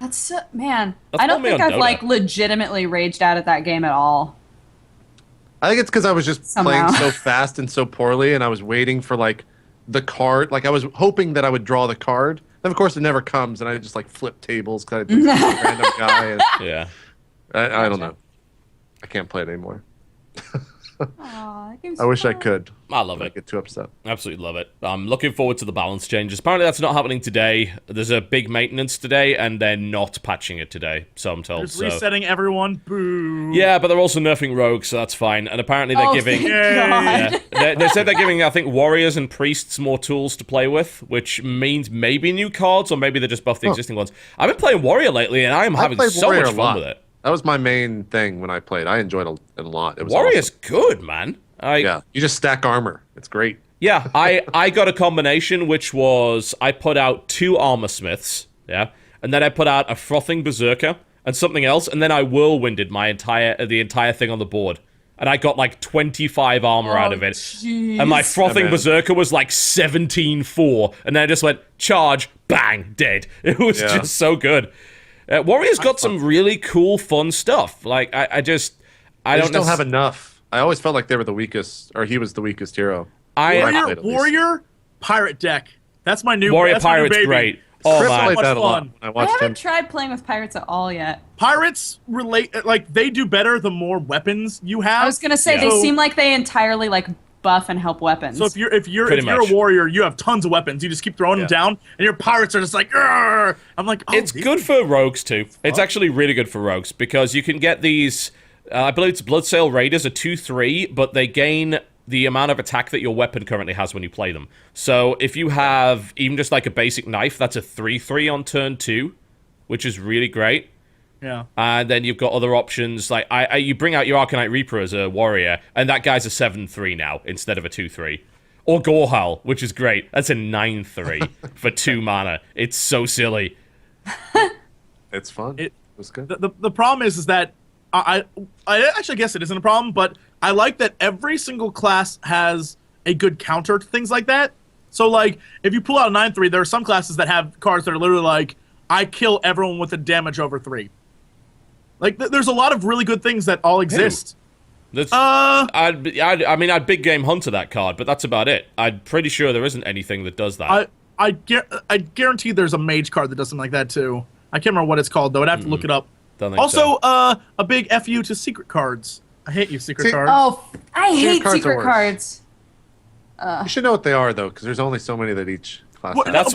That's so, man. That's I don't put me think on I've Dota. like legitimately raged out at that game at all. I think it's because I was just Somehow. playing so fast and so poorly, and I was waiting for like the card. Like I was hoping that I would draw the card. Then of course it never comes, and I just like flip tables because I do some random guy. And yeah. I don't know. I can't play it anymore. Aw, that game's I wish I fun. could. I love I it. get too upset. Absolutely love it. I'm looking forward to the balance changes. Apparently that's not happening today. There's a big maintenance today, and they're not patching it today, so I'm told. Just So. resetting everyone. Boo. Yeah, but they're also nerfing rogues, so that's fine. And apparently they're Oh, giving... thank Yay. God. Yeah, they said they're giving, I think, warriors and priests more tools to play with, which means maybe new cards, or maybe they just buff the existing ones. I've been playing warrior lately, and I'm having played so Warrior much a fun lot. with it. That was my main thing when I played. I enjoyed it a lot. It was Warrior's awesome. good, man. Yeah, you just stack armor. It's great. Yeah, I got a combination, which was I put out 2 armor smiths, yeah, and then I put out a frothing berserker and something else, and then I whirlwinded the entire thing on the board, and I got like 25 armor out of it. Jeez. And my frothing man. berserker was like 17-4, and then I just went charge, bang, dead. It was Yeah. just so good. Warrior's got some really cool, fun stuff. Like I I don't just don't have necess- enough. I always felt like they were the weakest, or he was the weakest hero. I Warrior- Warrior, played at least. warrior pirate deck. That's my new Warrior that's my new Pirate's baby. great. Oh Chris man, played much that a lot. fun. When I I watched him. haven't tried playing with pirates at all yet. Pirates relate like they do better the more weapons you have. I was gonna say Yeah. they So- seem like they entirely like buff and help weapons. So if you're Pretty a much. warrior, you have tons of weapons. You just keep throwing them Yeah. down, and your pirates are just like, "Arr!" I'm like, oh, it's these- good for rogues too. It's actually really good for rogues because you can get these. I believe it's Bloodsail Raiders are 2/3, but they gain the amount of attack that your weapon currently has when you play them. So if you have even just like a basic knife, that's a 3/3 on turn 2, which is really great. Yeah. And then you've got other options like you bring out your Arcanite Reaper as a warrior, and that guy's a 7/3 now instead of a 2/3. Or Gorehowl, which is great. That's a 9/3 for 2 mana. It's so silly. It's fun. It was good. The problem is that I actually guess it isn't a problem, but I like that every single class has a good counter to things like that. So, like, if you pull out a 9/3, there are some classes that have cards that are literally like, I kill everyone with a damage over 3. Like, there's a lot of really good things that all exist. That's, I'd big game hunter that card, but that's about it. I'm pretty sure there isn't anything that does that. I guarantee there's a mage card that does something like that, too. I can't remember what it's called, though. I'd have to look it up. Also, a big FU to secret cards. I hate you, secret cards. Oh, I hate cards are secret worse. cards. You should know what they are, though, because there's only so many that each class What- has. That's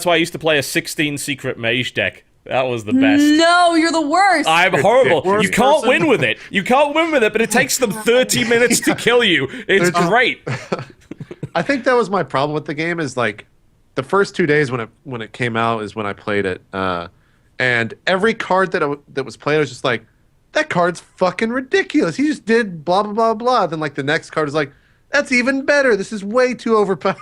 why I used to play a 16 secret mage deck. That was the best. No, you're the worst. I'm horrible. Worst You can't person. win with it. You can't win with it, but it takes them 30 minutes to kill you. It's great. I think that was my problem with the game. Is like the first 2 days when it came out is when I played it, and every card that was played, I was just like, that card's fucking ridiculous. He just did blah blah blah blah. Then like the next card is like, that's even better. This is way too overpowered.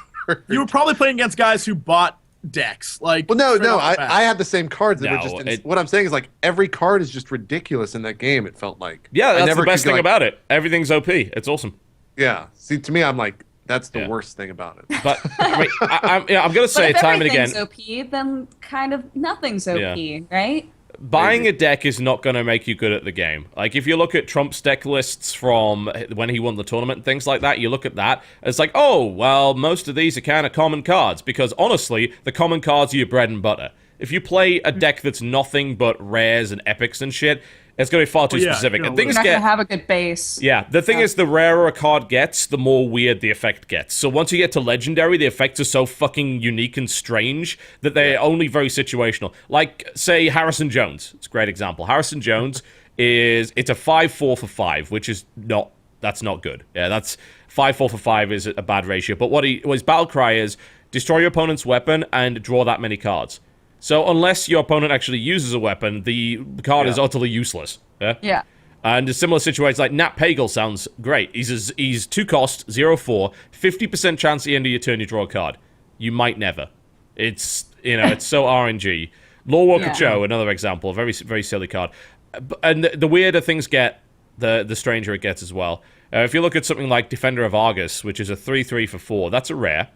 You were probably playing against guys who bought decks. Like, Well, no, straight no. off the bat. I had the same cards that No, were just. it- What I'm saying is like every card is just ridiculous in that game. It felt like. Yeah, I that's never the best could, thing like- about it. Everything's OP. It's awesome. Yeah. See, to me, I'm like, that's the Yeah. worst thing about it. But I mean, I'm going to but say if it time and again. everything's OP, then kind of nothing's OP, right? Buying a deck is not going to make you good at the game. Like, if you look at Trump's deck lists from when he won the tournament and things like that, you look at that, it's like, oh, well, most of these are kind of common cards, because honestly, the common cards are your bread and butter. If you play a deck that's nothing but rares and epics and shit, it's going to be far too yeah, specific. you know, And You're things not get... gonna have a good base. Yeah, the thing is, the rarer a card gets, the more weird the effect gets. So once you get to Legendary, the effects are so fucking unique and strange that they're only very situational. Like, say, Harrison Jones. It's a great example. Harrison Jones it's a 5/4 for 5, which is not... That's not good. Yeah, that's... 5/4 for 5 is a bad ratio. But what his battle cry is, destroy your opponent's weapon and draw that many cards. So unless your opponent actually uses a weapon, the card is utterly useless. Yeah? Yeah. And a similar situation, like Nat Pagel sounds great. He's 2 cost, 0/4, 50% chance at the end of your turn you draw a card. You might never. It's, it's so RNG. Lorewalker Yeah. Cho, another example, very, very silly card. And the weirder things get, the stranger it gets as well. If you look at something like Defender of Argus, which is a 3/3 for 4, that's a rare.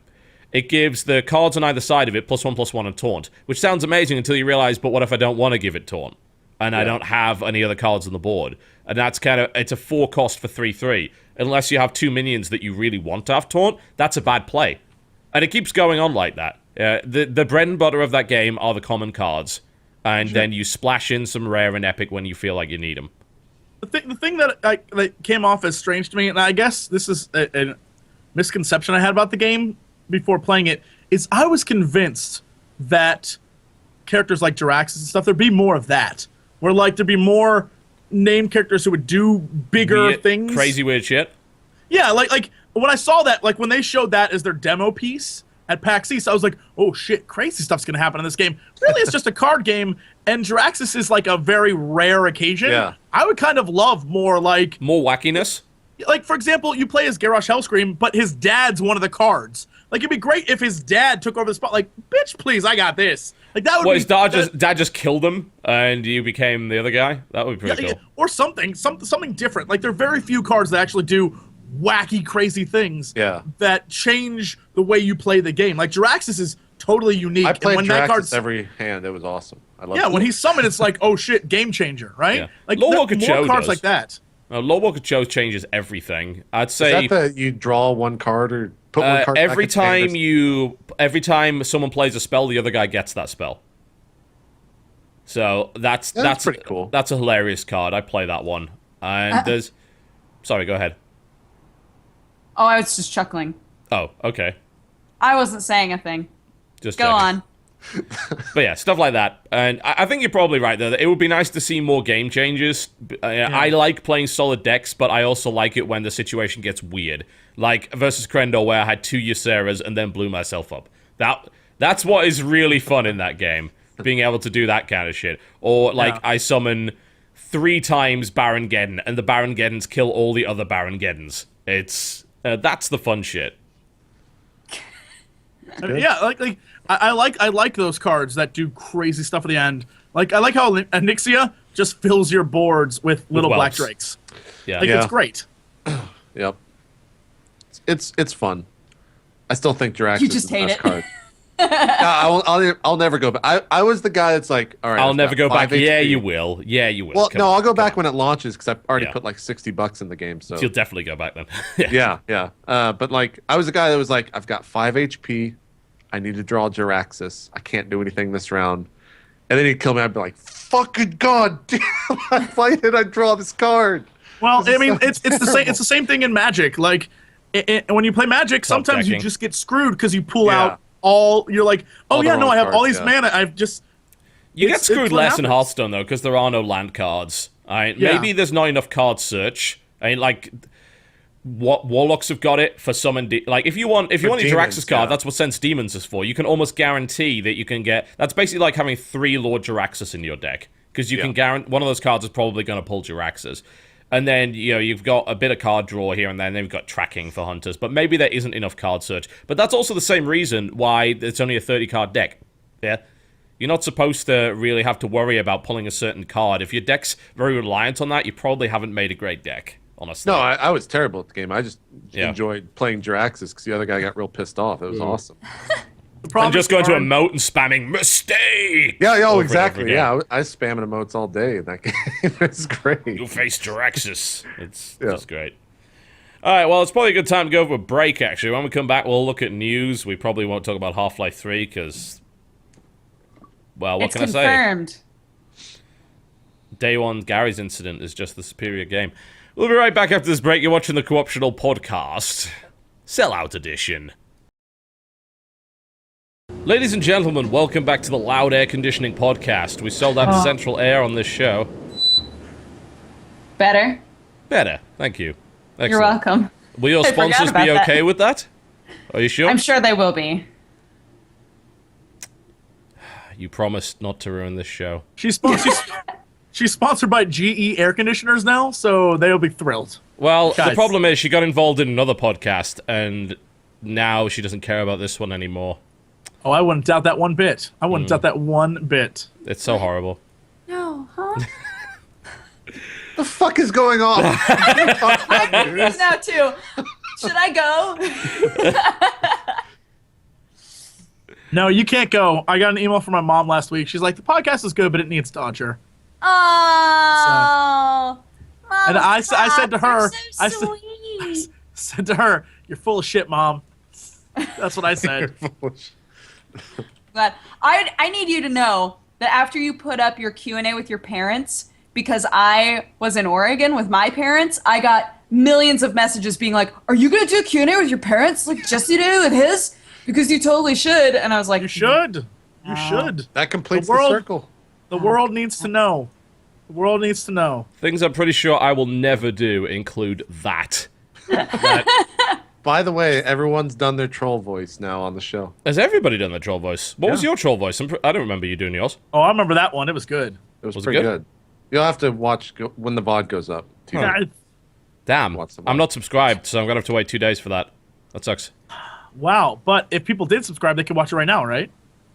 It gives the cards on either side of it +1/+1 and taunt, which sounds amazing until you realize, but what if I don't want to give it taunt? And I don't have any other cards on the board. And that's it's a 4 cost for 3/3. Unless you have 2 minions that you really want to have taunt, that's a bad play. And it keeps going on like that. The bread and butter of that game are the common cards. And then you splash in some rare and epic when you feel like you need them. The thing that came off as strange to me, and I guess this is a misconception I had about the game before playing it, is I was convinced that characters like Jiraxis and stuff, there'd be more of that. Where, like, there'd be more named characters who would do bigger Weird, things. Crazy weird shit. Yeah, like when I saw that, like when they showed that as their demo piece at PAX East, I was like, oh shit, crazy stuff's gonna happen in this game. Really, it's just a card game, and Jiraxis is like a very rare occasion. Yeah. I would kind of love more like, Wackiness. for example, you play as Garrosh Hellscream, but his dad's one of the cards. Like, it'd be great if his dad took over the spot. Like, bitch, please, I got this. Like, that would Well, be... his dad just killed him, and you became the other guy? That would be pretty cool. Or something different. Like, there are very few cards that actually do wacky, crazy things that change the way you play the game. Like, Jiraxis is totally unique. I played and when that Jiraxis card's, every hand. It was awesome. I love yeah, it. when he's summoned, it's like, oh shit, game changer, right? Yeah. Like, Lorewalker more Cho cards does. like that. Lorewalker Cho changes everything. I'd say Is that you draw one card or put one card every back in hand every time someone plays a spell, the other guy gets that spell. So that's pretty cool. That's a hilarious card. I play that one. And there's... Sorry, go ahead. Oh, I was just chuckling. Oh, okay. I wasn't saying a thing. Just Go checking. on. But yeah, stuff like that. And I think you're probably right, though. It would be nice to see more game changes. I like playing solid decks, but I also like it when the situation gets weird. Like versus Krendor, where I had 2 Ysseras and then blew myself up. That's what is really fun in that game. Being able to do that kind of shit. Or, like, I summon 3 times Baron Geddon, and the Baron Geddons kill all the other Baron Geddons. It's... that's the fun shit. Yeah, I like those cards that do crazy stuff at the end. Like I like how Anixia just fills your boards with little black whelps. drakes. Yeah. Like it's great. Yep. It's fun. I still think Jiraxis You is just the hate best it. card. I'll never go back. I was the guy that's like, all right. I'll I've never got go back. 5 Yeah, HP. you will. Yeah, you will. Well, Come no, on, I'll go come back on. when it launches because I've already Yeah. put like $60 in the game. So You'll definitely go back then. yeah. But like, I was the guy that was like, I've got 5 HP. I need to draw Jiraxis. I can't do anything this round. And then he'd kill me. I'd be like, fucking god damn! Why did I draw this card? Well, This I mean, is it's the same. terrible. It's the same thing in Magic. Like, when you play Magic, Top sometimes you decking. just get screwed because you pull Yeah. out all. You're like, oh All the yeah, no, wrong I have all cards, these yeah. mana. I've just. You get It's screwed what less in happens. Hearthstone though, because there are no land cards. Alright, Yeah. maybe there's not enough card search. I mean, like, what Warlocks have got it for summon. Like, if you want a demons, Jiraxis card, yeah. that's what Sense Demons is for. You can almost guarantee that you can get. That's basically like having 3 Lord Jiraxis in your deck, because you can guarantee one of those cards is probably going to pull Jiraxis. And then, you've got a bit of card draw here and there, and then you've got tracking for hunters. But maybe there isn't enough card search. But that's also the same reason why it's only a 30-card deck. Yeah? You're not supposed to really have to worry about pulling a certain card. If your deck's very reliant on that, you probably haven't made a great deck, honestly. No, I was terrible at the game. I just Yeah. enjoyed playing Jiraxis because the other guy got real pissed off. It was awesome. The problem And just is going to card- emote and spamming mistake. Yeah, over and over exactly. again. Yeah, I was spamming emotes all day in that game. It's great. You face Jiraxis. It's Yeah. just great. All right, well, it's probably a good time to go for a break, actually. When we come back, we'll look at news. We probably won't talk about Half-Life 3, because, well, what It's can I say? confirmed. Day 1 Gary's incident is just the superior game. We'll be right back after this break. You're watching the Co-optional Podcast. Sellout Edition. Ladies and gentlemen, welcome back to the Loud Air Conditioning Podcast. We sold out central air on this show. Better. Better, thank you. Excellent. You're welcome. Will your I forgot sponsors about be that. okay with that? Are you sure? I'm sure they will be. You promised not to ruin this show. She's sponsored by GE air conditioners now, so they'll be thrilled. Well, the Guys. problem is she got involved in another podcast, and now she doesn't care about this one anymore. Oh, I wouldn't doubt that one bit. I wouldn't doubt that one bit. It's so horrible. No, huh? The fuck is going on? I'm confused now too. Should I go? No, you can't go. I got an email from my mom last week. She's like, the podcast is good, but it needs Dodger. Oh, Mom, And I said to her, so I said to her, "You're full of shit, Mom." That's what I said. But I need you to know that after you put up your Q&A with your parents, because I was in Oregon with my parents, I got millions of messages being like, "Are you gonna do a Q&A with your parents like Jesse did with his? Because you totally should." And I was like, You should. You should. That completes The world- the circle. The world needs to know. The world needs to know. Things I'm pretty sure I will never do include that. By the way, everyone's done their troll voice now on the show. Has everybody done the troll voice? What was Yeah. your troll voice? I don't remember you doing yours. Oh, I remember that one. It was good. It was Was it pretty good? good. You'll have to watch when the VOD goes up. Yeah, Damn, What's the I'm one? not subscribed, so I'm gonna have to wait 2 days for that. That sucks. wow. But if people did subscribe, they could watch it right now, right?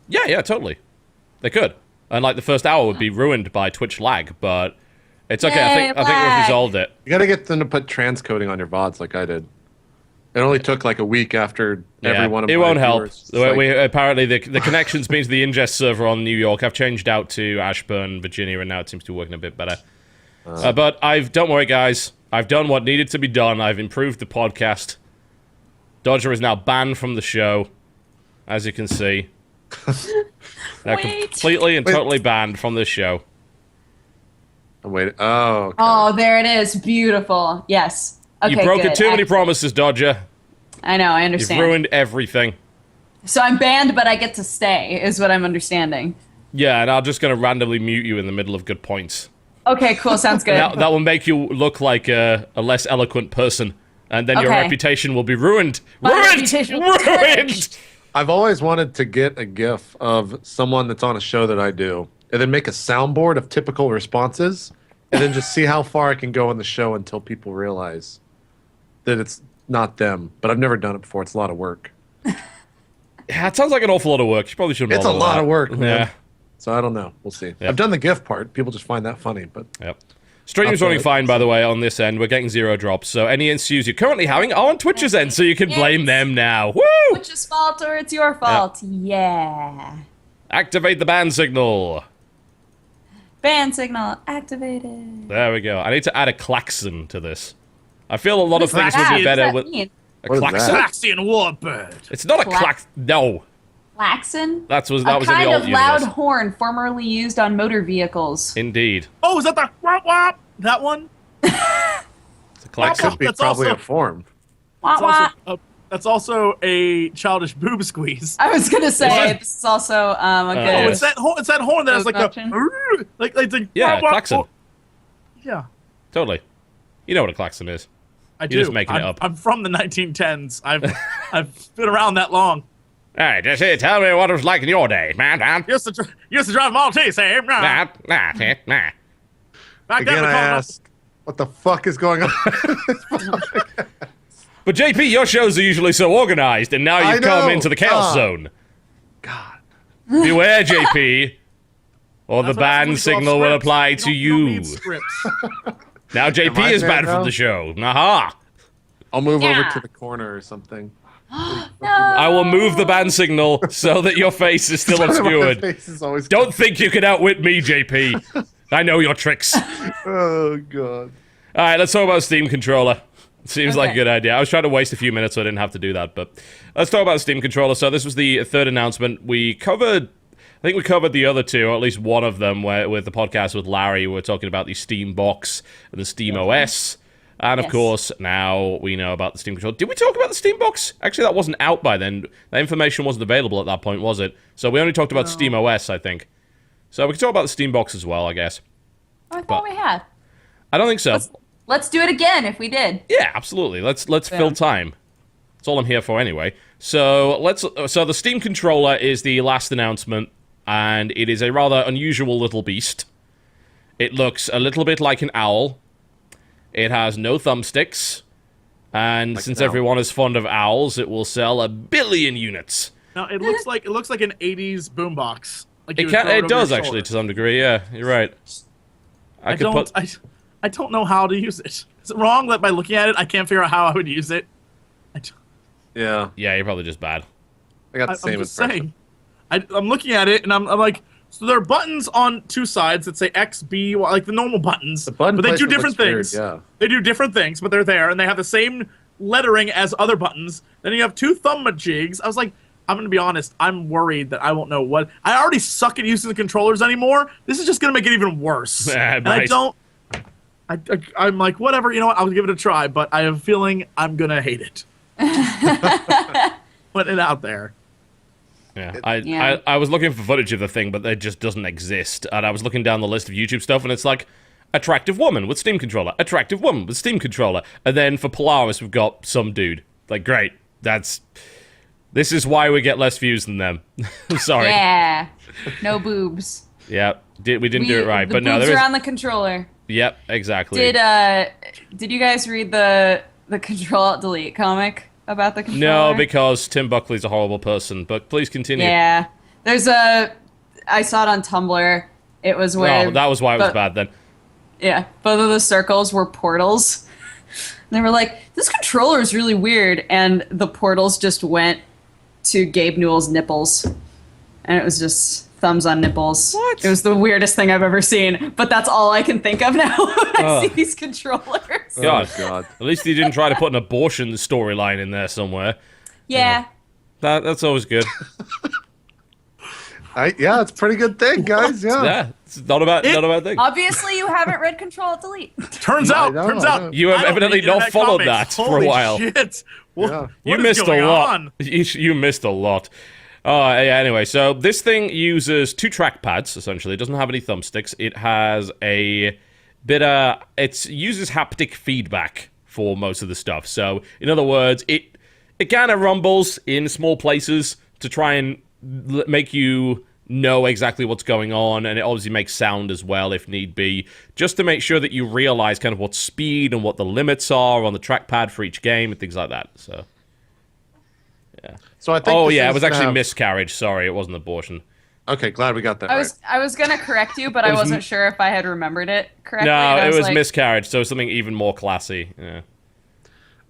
Yeah, totally. They could. And like the first hour would be ruined by Twitch lag, but it's okay. I think we've lag. resolved it. You got to get them to put transcoding on your VODs like I did. It only took like a week after every one of it my won't help. viewers. It's like- Apparently, the connection's been to the ingest server on New York. I've changed out to Ashburn, Virginia, and now it seems to be working a bit better. But don't worry, guys. I've done what needed to be done. I've improved the podcast. Dodger is now banned from the show, as you can see. Now Wait. completely and totally banned from this show. I'm waiting. Oh, okay. "Oh, there it is. Beautiful. Yes. Okay, You broke good. too many Excellent. promises, Dodger. I know. I You've understand. ruined everything. So I'm banned, but I get to stay, is what I'm understanding. Yeah, and I'm just going to randomly mute you in the middle of good points. Okay, cool. Sounds good. That will make you look like a less eloquent person, and then your Okay. reputation will be ruined. My Ruined! reputation will be Ruined! tarnished. I've always wanted to get a GIF of someone that's on a show that I do, and then make a soundboard of typical responses, and then just see how far I can go in the show until people realize that it's not them. But I've never done it before. It's a lot of work. Yeah, it sounds like an awful lot of work. You probably shouldn't. It's a bother with lot that. of work, man. Yeah. So I don't know. We'll see. Yep. I've done the GIF part. People just find that funny, but Yep. Stream's I'll running put it. fine, by the way, on this end. We're getting 0 drops, so any issues you're currently having are on Twitch's end, so you can blame them now. Woo! Which is fault or it's your fault. Yeah. Activate the ban signal. Ban signal activated. There we go. I need to add a klaxon to this. I feel a lot of things would What be does better that with mean? a What is klaxon. that? Saxian Warbird. It's not a Clax- klax. No, Klaxon? that was A in the kind old of loud universe. horn formerly used on motor vehicles. Indeed, Oh, is that the wop wop? That one? it's a klaxon. could be That's probably also- a form. Wah, wah. That's also a childish boob squeeze. I was gonna say What? this is also a good. yeah. Oh, it's that horn. It's that horn that has like Option. the like Yeah, wop, wop. klaxon. Oh, yeah, Totally. You know what a klaxon is. I You're do. just making it up. I'm from the 1910s. I've been around that long. All right, just tell me what it was like in your day, man. Used to drive Maltese, eh? Back then, Again, we I called them- ask, what the fuck is going on? But JP, your shows are usually so organized, and now I you've come know. into the chaos Ah. zone. God. Beware, JP, or the That's what ban happens when you signal go will off apply scripts. to You don't you. need scripts. Now JP I is banned banned from now? the show. Aha! I'll move over Yeah. to the corner or something. I will move the ban signal so that your face is still My obscured. face is always. Don't think you can outwit me, JP. I know your tricks. Oh god. All right, let's talk about Steam Controller. Seems like a Okay. good idea. I was trying to waste a few minutes so I didn't have to do that, but let's talk about Steam Controller. So this was the third announcement. I think we covered the other two, or at least one of them, where with the podcast with Larry, we were talking about the Steam Box and the Steam OS. And of Yes. course, now we know about the Steam Controller. Did we talk about the Steam Box? Actually, that wasn't out by then. That information wasn't available at that point, was it? So we only talked about Steam OS, I think. So we can talk about the Steam Box as well, I guess. I thought we had. I don't think so. Let's do it again if we did. Yeah, absolutely. Let's fill time. That's all I'm here for anyway. So the Steam Controller is the last announcement, and it is a rather unusual little beast. It looks a little bit like an owl. It has no thumbsticks, and Like since an owl. everyone is fond of owls, it will sell 1 billion units. No, it looks like an '80s boombox. Like you would throw It over does your actually shoulder. to some degree. Yeah, you're right. I don't know how to use it. Is it wrong that by looking at it, I can't figure out how I would use it? Yeah, Yeah, you're probably just bad. I got the I'm same just impression. saying. I'm looking at it and I'm like, so there are buttons on two sides that say X, B, Y, like the normal buttons. The button but they do placement different looks weird, things. yeah. They do different things, but they're there and they have the same lettering as other buttons. Then you have two thumb-a-jigs. I was like, I'm gonna be honest, I'm worried that I won't know what. I already suck at using the controllers anymore. This is just gonna make it even worse. Yeah, and I right. don't. I'm like, whatever, you know what? I'll give it a try, but I have a feeling I'm gonna hate it. Put it out there. Yeah, Yeah. I was looking for footage of the thing, but it just doesn't exist. And I was looking down the list of YouTube stuff, and it's like, attractive woman with Steam controller, attractive woman with Steam controller. And then for Polaris, we've got some dude. Like, great. This is why we get less views than them. I'm sorry. Yeah. No boobs. Yeah, we didn't do it right. The But no, boobs there are is. on the controller. Yep, exactly. Did you guys read the Control Alt Delete comic about the controller? No, because Tim Buckley's a horrible person. But please continue. Yeah. I saw it on Tumblr. It was where Oh, that was why it was but- bad then. Yeah, both of the circles were portals. And they were like, this controller is really weird, and the portals just went to Gabe Newell's nipples. And it was just thumbs on nipples. What? It was the weirdest thing I've ever seen, but that's all I can think of now when I see these controllers. God. Oh, God. At least he didn't try to put an abortion storyline in there somewhere. Yeah. That's always good. Yeah, it's a pretty good thing, guys. Yeah. Yeah, it's not a bad thing. Obviously, you haven't read Control Alt Delete. Turns I out, know, turns I out. know. You have I don't evidently read not internet followed comics. that for a Holy while. Shit. Yeah. You What is missed a going lot. on? You missed a lot. Oh, yeah, anyway, so this thing uses 2 trackpads, essentially. It doesn't have any thumbsticks. It has a bit of... It uses haptic feedback for most of the stuff. So, in other words, it kind of rumbles in small places to try and make you know exactly what's going on, and it obviously makes sound as well if need be, just to make sure that you realize kind of what speed and what the limits are on the trackpad for each game and things like that. So... So I think. Oh this yeah, it is was gonna actually have- miscarriage. Sorry, it wasn't abortion. Okay, glad we got that I was gonna correct you, but I was wasn't sure if I had remembered it correctly. No, and I it was like, miscarriage, so something even more classy. Yeah.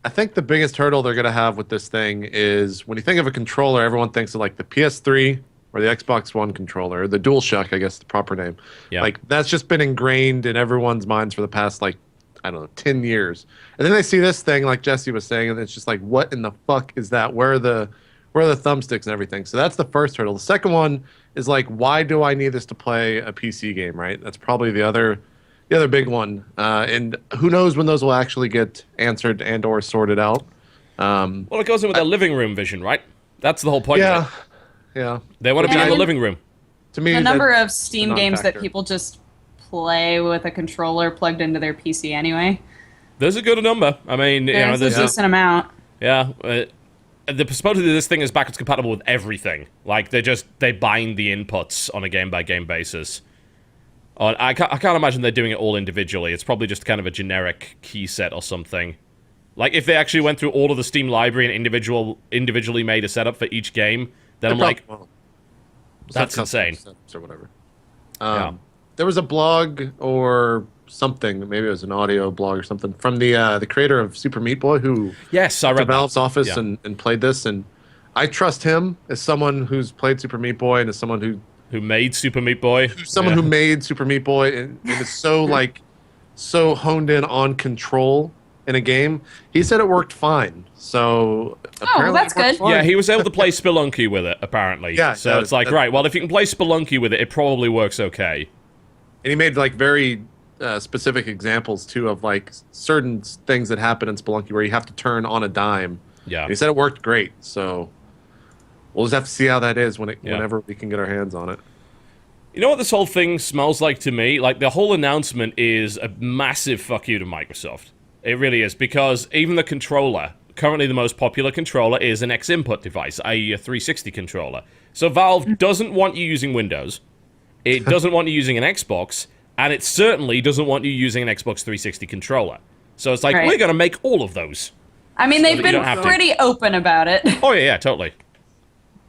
I think the biggest hurdle they're going to have with this thing is when you think of a controller, everyone thinks of like the PS3 or the Xbox One controller, or the DualShock, I guess is the proper name. Yeah. Like that's just been ingrained in everyone's minds for the past like I don't know 10 years. And then they see this thing like Jesse was saying, and it's just like, what in the fuck is that? Where are the thumbsticks and everything? So that's the first hurdle. The second one is like, why do I need this to play a PC game? Right? That's probably the other big one, and who knows when those will actually get answered and or sorted out. Well, it goes in with their living room vision, right? That's the whole point. Yeah, Of it. yeah. They want to be Yeah. in the living room. To me, the number that- of Steam a games that non-factor. people just play with a controller plugged into their PC anyway. There's a good number. I mean, you know, There's a there's decent amount. yeah. Supposedly this thing is backwards compatible with everything. Like they bind the inputs on a game by game basis. I can't imagine they're doing it all individually. It's probably just kind of a generic key set or something. Like, if they actually went through all of the Steam library and individually made a setup for each game, then I'm like, that's insane. Or whatever. Yeah. There was a blog or something, maybe it was an audio blog or something, from the creator of Super Meat Boy, who Yes, I to read Valve's that. office Yeah. and played this, and I trust him as someone who's played Super Meat Boy and as someone who made Super Meat Boy. who made Super Meat Boy and is so like so honed in on control in a game. He said it worked fine. So apparently that's it worked good. fine. Yeah, he was able to play Spelunky with it, apparently. Yeah, so that- it's like, that- right, well, if you can play Spelunky with it, it probably works okay. And he made like very specific examples too of like certain things that happen in Spelunky where you have to turn on a dime. Yeah. And he said it worked great. So we'll just have to see how that is Yeah. whenever we can get our hands on it. You know what this whole thing smells like to me? Like, the whole announcement is a massive fuck you to Microsoft. It really is, because even the controller, currently the most popular controller, is an X-input device, i.e. a 360 controller. So Valve doesn't want you using Windows, it doesn't want you using an Xbox, and it certainly doesn't want you using an Xbox 360 controller. So it's like, Right. we're going to make all of those. I mean, they've you been don't have to. pretty open about it. Oh, yeah, totally.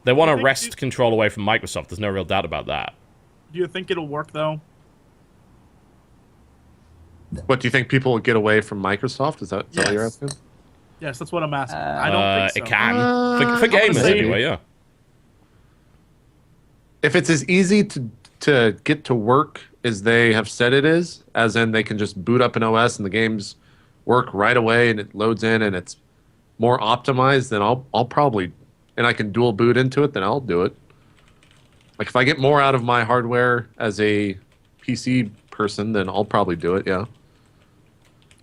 They want to think wrest control away from Microsoft, there's no real doubt about that. Do you think it'll work though? What do you think people will get away from Microsoft? Is that what you're Yes. asking? Yes, that's what I'm asking. I don't think so. It can. For gonna gamers, say- anyway, yeah. If it's as easy to get to work as they have said it is, as in they can just boot up an OS and the games work right away and it loads in and it's more optimized, then I'll probably, and I can dual boot into it, then I'll do it. Like if I get more out of my hardware as a PC person, then I'll probably do it. Yeah,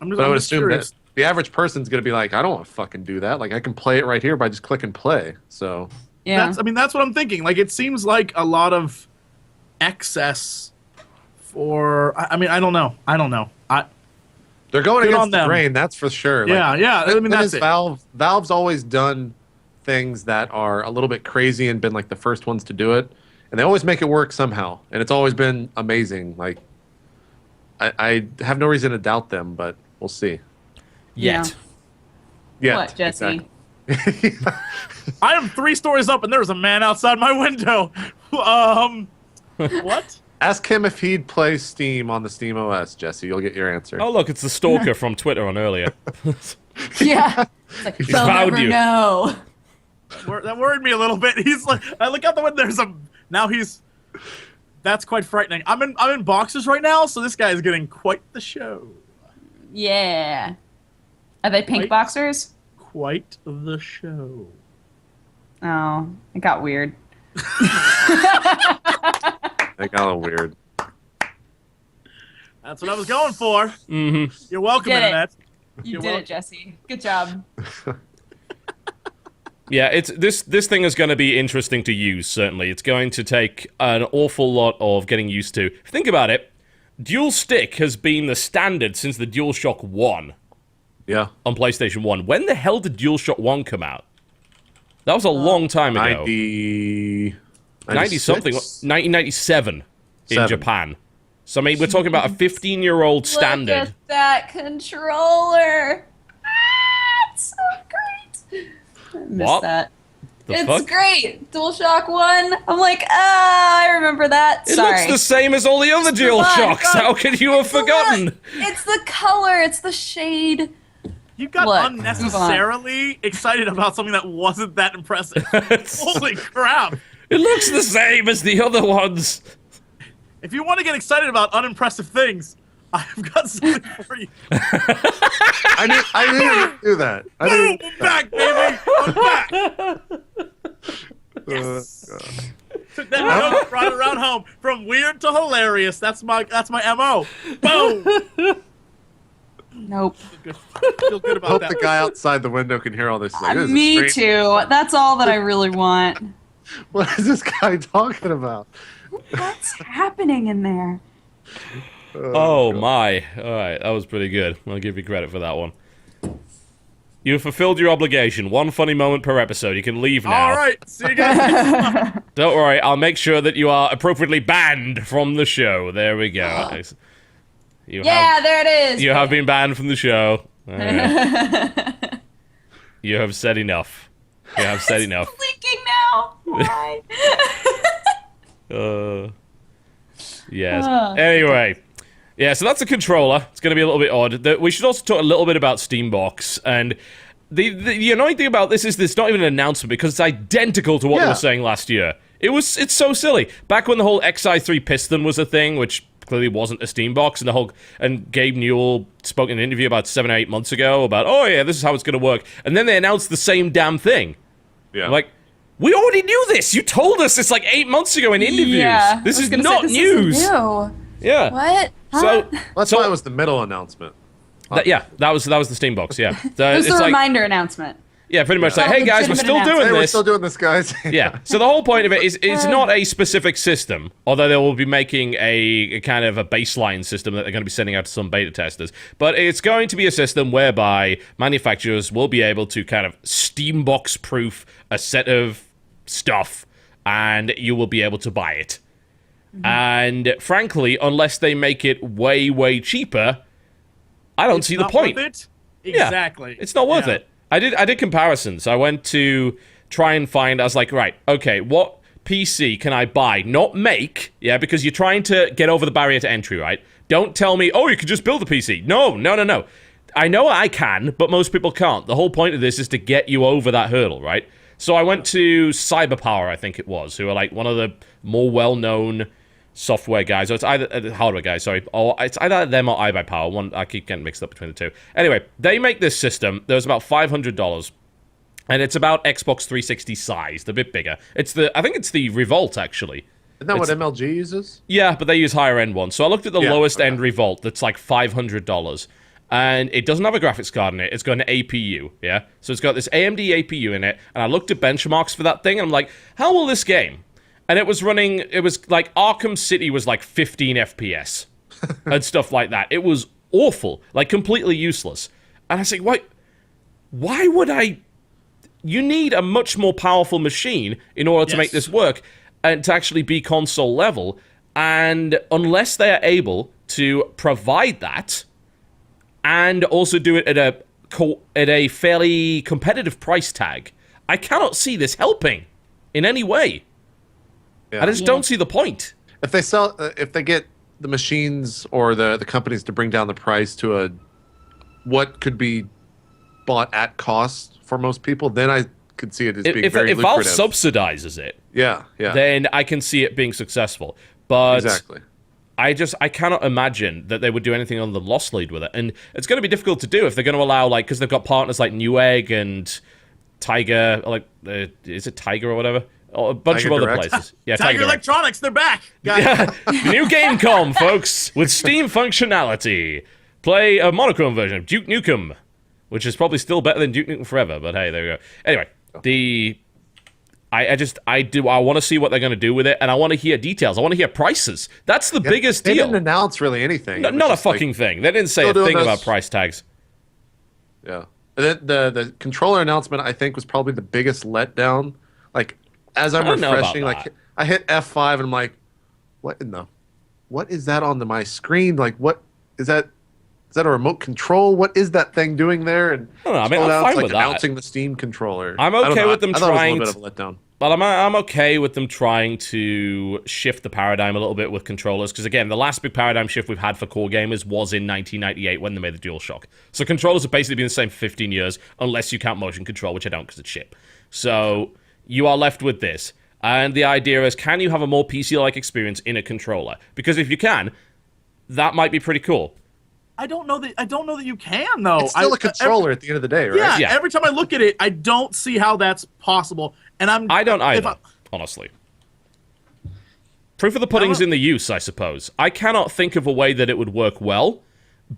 I'm just, but I I'm would just assume curious. that the average person's gonna be like, I don't want to fucking do that. Like I can play it right here by just click and play. So Yeah. That's what I'm thinking. Like, it seems like a lot of excess for. I mean, I don't know. they're going Good on against the them. grain, that's for sure. Like, Yeah. I mean, Thing that's is, it. Valve's always done things that are a little bit crazy and been like the first ones to do it, and they always make it work somehow, and it's always been amazing. Like, I have no reason to doubt them, but we'll see. Yet. Yeah, What, Jesse? exactly. I am 3 stories up, and there's a man outside my window. What? Ask him if he'd play Steam on the Steam OS, Jesse. You'll get your answer. Oh, look, it's the stalker from Twitter on earlier. Yeah. It's like, they'll found never you. know. That worried me a little bit. He's like, I look out the window. That's quite frightening. I'm in boxers right now, so this guy is getting quite the show. Yeah. Are they pink Right. boxers? Quite the show. Oh, it got weird. That got a little weird. That's what I was going for. Mm-hmm. You're welcome, Did it. Internet. You You're did welcome. it, Jesse. Good job. Yeah, it's this thing is going to be interesting to use, certainly. It's going to take an awful lot of getting used to. Think about it. Dual stick has been the standard since the DualShock 1 Yeah. on PlayStation 1. When the hell did DualShock 1 come out? That was a long time ago. 90-something. 1997 in Seven. Japan. So, I mean, we're talking about a 15-year-old standard. Look at that controller. Ah, it's so great. I missed What? that. It's fuck? great. DualShock 1. I'm like, I remember that. It Sorry. looks the same as all the other DualShocks. How could you have forgotten? It's the color. It's the shade. You got Look, unnecessarily excited about something that wasn't that impressive. Holy crap. It looks the same as the other ones. If you want to get excited about unimpressive things, I've got something for you. I knew you would do that. Boom! I'm back, baby! I'm back! Yes! Took that note, brought it around home. From weird to hilarious. That's my MO. Boom! Nope. Feel good about Hope that. the guy outside the window can hear all this. Like, this is Me strange. too. That's all that I really want. What is this guy talking about? What's happening in there? Oh my. Alright, that was pretty good. I'll give you credit for that one. You fulfilled your obligation. One funny moment per episode. You can leave now. Alright, see you guys. Don't worry, I'll make sure that you are appropriately banned from the show. There we go. You There it is. You have been banned from the show. Alright. You have said enough. You have said enough. Leaking now. Why? Yes. Anyway. Yeah, so that's a controller. It's going to be a little bit odd. We should also talk a little bit about Steambox. And the annoying thing about this is it's not even an announcement because it's identical to what they were saying last year. It's so silly. Back when the whole XI3 piston was a thing, which clearly wasn't a Steambox, and Gabe Newell spoke in an interview about 7 or 8 months ago about, oh yeah, this is how it's going to work. And then they announced the same damn thing. Yeah. I'm like, we already knew this. You told us this like 8 months ago in interviews. Yeah, This I was is gonna not say, this news. isn't new. Yeah. What? Huh? So That's why it was the middle announcement. that was the Steambox. Yeah. It was it's the like, reminder announcement. yeah, pretty much like, Well, hey guys, we're legitimate still announcement. doing Hey, we're this. still doing this, guys. Yeah. So the whole point of it is it's not a specific system, although they will be making a kind of a baseline system that they're going to be sending out to some beta testers. But it's going to be a system whereby manufacturers will be able to kind of Steambox proof a set of stuff, and you will be able to buy it. And frankly, unless they make it way, way cheaper, I don't see the Not point. worth it? Yeah, Exactly. it's not worth Yeah. it. I did comparisons. I went to try and find, I was like, right, okay, what PC can I buy? Not make, yeah, because you're trying to get over the barrier to entry, right? Don't tell me, oh, you can just build a PC. No. I know I can, but most people can't. The whole point of this is to get you over that hurdle, right? So I went to Cyberpower, I think it was, who are like one of the more well-known software guys, or it's either hardware guys, sorry, or it's either them or iBuyPower. One, I keep getting mixed up between the two. Anyway, they make this system. There was about $500, and it's about Xbox 360 sized, a bit bigger. I think it's the Revolt actually. Isn't that what MLG uses? Yeah, but they use higher end ones. So I looked at the Yeah, lowest okay. end Revolt that's like $500. And it doesn't have a graphics card in it. It's got an APU, yeah? So it's got this AMD APU in it. And I looked at benchmarks for that thing, and I'm like, how will this game? And it was like Arkham City was like 15 FPS and stuff like that. It was awful, like completely useless. And I say, why would I? You need a much more powerful machine in order to make this work and to actually be console level. And unless they are able to provide that and also do it at a fairly competitive price tag, I cannot see this helping in any way. Yeah. I just don't see the point. If they get the machines or the companies to bring down the price to what could be bought at cost for most people, then I could see it as being very If Valve lucrative. subsidizes it, yeah. then I can see it being successful. But Exactly. I cannot imagine that they would do anything other than loss lead with it. And it's going to be difficult to do if they're going to allow, like, because they've got partners like Newegg and Tiger, like, is it Tiger or whatever? Oh, a bunch Tiger of other Direct. places. Yeah, Tiger Direct. Electronics, they're back. Guys. New Gamecom, folks, with Steam functionality. Play a monochrome version of Duke Nukem, which is probably still better than Duke Nukem Forever, but hey, there we go. Anyway, I want to see what they're going to do with it, and I want to hear details. I want to hear prices. That's the biggest They deal. didn't announce really anything. It was Not a just like, fucking thing. They didn't say a still doing thing this. about price tags. Yeah. And then the controller announcement, I think, was probably the biggest letdown. Like, as I'm I don't know about refreshing, like, that. I hit F5 and I'm like, what is that on my screen? Like, what is that? Is that a remote control? What is that thing doing there? And I don't know, I mean, scroll I'm down, fine it's like with that. announcing the Steam controller. I'm I don't okay know. with them I thought trying it was a little bit of a letdown. But I'm okay with them trying to shift the paradigm a little bit with controllers, because again, the last big paradigm shift we've had for core gamers was in 1998 when they made the DualShock. So controllers have basically been the same for 15 years, unless you count motion control, which I don't because it's shit. So you are left with this. And the idea is, can you have a more PC-like experience in a controller? Because if you can, that might be pretty cool. I don't know that you can though. It's still a controller at the end of the day, right? Yeah, Yeah. every time I look at it, I don't see how that's possible. And I don't either, honestly. Proof of the pudding's in the use, I suppose. I cannot think of a way that it would work well,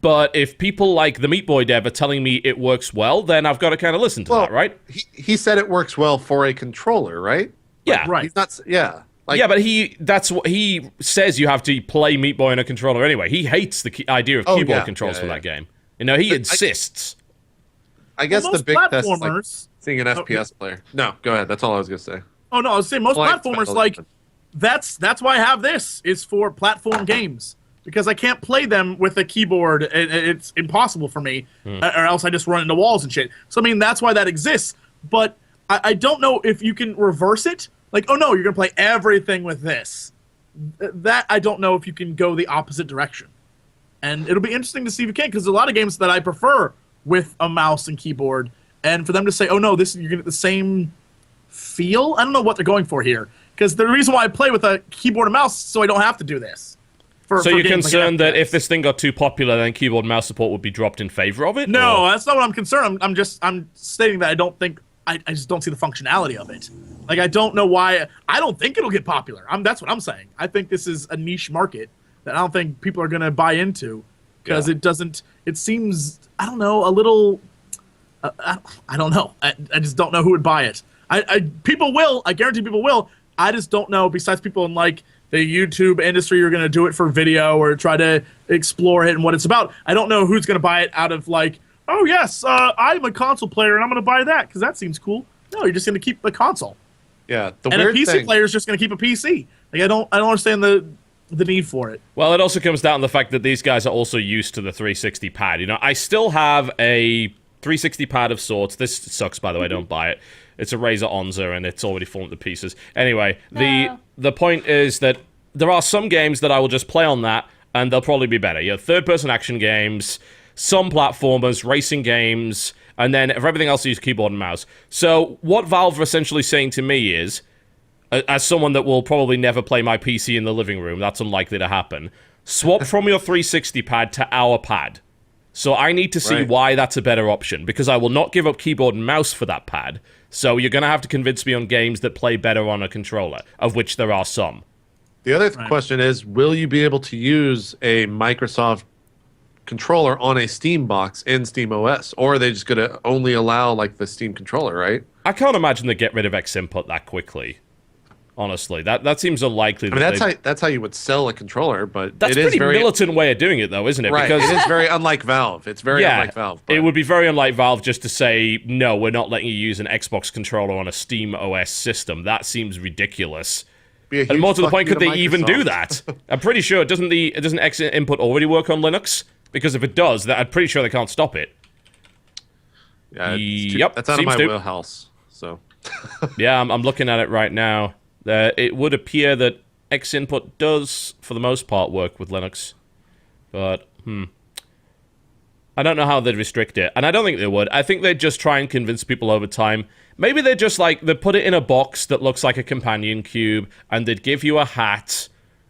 but if people like the Meat Boy dev are telling me it works well, then I've got to kind of listen to that, right? He said it works well for a controller, right? Yeah. right. He's not. Yeah. Like, Yeah, but that's what he says. You have to play Meat Boy on a controller anyway. He hates the idea of keyboard controls for that game. You know, he insists. I guess Well, the most big test is like platformers- seeing an FPS player. No, go ahead. That's all I was gonna say. Oh no, I was saying most Well, platformers I- like that's why I have this is for platform games because I can't play them with a keyboard. It's impossible for me, or else I just run into walls and shit. So I mean that's why that exists. But I don't know if you can reverse it. Like, oh no, you're gonna play everything with this. That I don't know if you can go the opposite direction. And it'll be interesting to see if you can, because there's a lot of games that I prefer with a mouse and keyboard, and for them to say, oh no, you're gonna get the same feel. I don't know what they're going for here, because the reason why I play with a keyboard and mouse is so I don't have to do this. So you're games like concerned that FPS. if this thing got too popular, then keyboard and mouse support would be dropped in favor of it? No, or- that's not what I'm concerned. I'm stating that I just don't see the functionality of it. Like I don't know why. I don't think it'll get popular. That's what I'm saying. I think this is a niche market that I don't think people are gonna buy into because it doesn't. It seems a little. I don't know. I just don't know who would buy it. People will. I guarantee people will. I just don't know. Besides people in like the YouTube industry are going to do it for video or try to explore it and what it's about. I don't know who's going to buy it out of like, oh yes, I'm a console player and I'm going to buy that because that seems cool. No, you're just going to keep the console. Yeah. The And a weird PC thing. player is just going to keep a PC. Like I don't understand the need for it. Well, it also comes down to the fact that these guys are also used to the 360 pad. You know, I still have a 360 pad of sorts. This sucks, by the way. Don't buy it. It's a Razer Onza, and it's already fallen to pieces. Anyway, the point is that there are some games that I will just play on that, and they'll probably be better. You know, third-person action games, some platformers, racing games, and then for everything else, I use keyboard and mouse. So what Valve are essentially saying to me is, as someone that will probably never play my PC in the living room, that's unlikely to happen, swap from your 360 pad to our pad. So I need to see why that's a better option, because I will not give up keyboard and mouse for that pad. So you're going to have to convince me on games that play better on a controller, of which there are some. The other question is, will you be able to use a Microsoft controller on a Steam box in Steam OS, or are they just going to only allow like the Steam controller, right? I can't imagine they get rid of X input that quickly. Honestly, that seems unlikely. I mean, that's how you would sell a controller, but that's it a is pretty very militant way of doing it, though, isn't it? right. Because It is very unlike Valve. It's very unlike Valve. it would be very unlike Valve just to say, no, we're not letting you use an Xbox controller on a Steam OS system. That seems ridiculous. be a And huge more to the fuck point, you could to they even do Microsoft. that? I'm pretty sure. Doesn't X input already work on Linux? Because if it does, I'm pretty sure they can't stop it. Yeah, Yep, that's out of seems my to. wheelhouse. So Yeah, I'm looking at it right now. It would appear that X input does, for the most part, work with Linux. But, I don't know how they'd restrict it. And I don't think they would. I think they'd just try and convince people over time. Maybe they'd just, they'd put it in a box that looks like a companion cube, and they'd give you a hat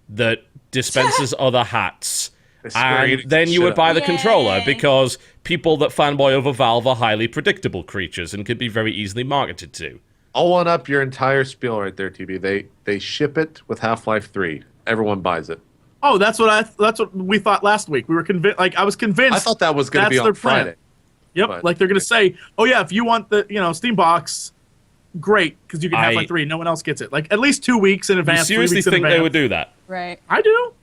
that dispenses other hats. And then you would buy the controller, Yay. because people that fanboy over Valve are highly predictable creatures and could be very easily marketed to. I'll one up your entire spiel right there, TB. They ship it with Half-Life 3. Everyone buys it. Oh, that's what we thought last week. We were convinced. Like I was convinced. I thought that was going to that's be on their plan. Friday. Yep. but- Like they're gonna say, oh yeah, if you want the Steam box, great, because you can have like 3. No one else gets it. Like at least 2 weeks in You advance. 3 seriously weeks in think they advance. would do that? Right. I do.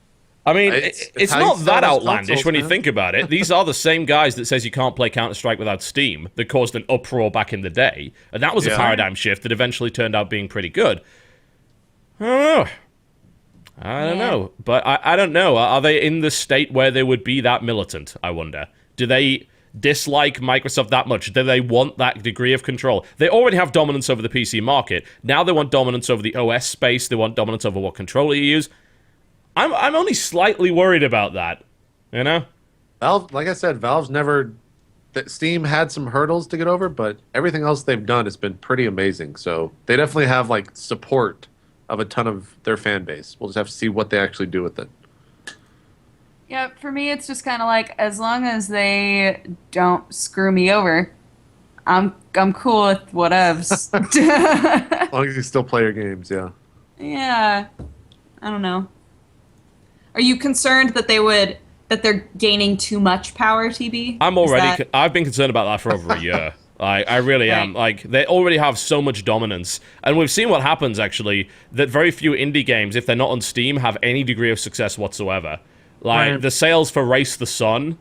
I mean, It's it's how you not sell that those outlandish consoles, when you man. think about it. These are the same guys that says you can't play Counter-Strike without Steam that caused an uproar back in the day. And that was a Yeah. paradigm shift that eventually turned out being pretty good. I don't know. I don't know. But I don't know. Are they in the state where they would be that militant, I wonder? Do they dislike Microsoft that much? Do they want that degree of control? They already have dominance over the PC market. Now they want dominance over the OS space. They want dominance over what controller you use. I'm only slightly worried about that, you know? Valve, like I said, Valve's never... Steam had some hurdles to get over, but everything else they've done has been pretty amazing. So they definitely have like support of a ton of their fan base. We'll just have to see what they actually do with it. Yeah, for me, it's just kind of like, as long as they don't screw me over, I'm cool with whatevs. As long as you still play your games, yeah. Yeah, I don't know. Are you concerned that they're gaining too much power, TB? I've been concerned about that for over a year. I really am. Like, they already have so much dominance. And we've seen what happens, actually, that very few indie games, if they're not on Steam, have any degree of success whatsoever. Like, the sales for Race the Sun,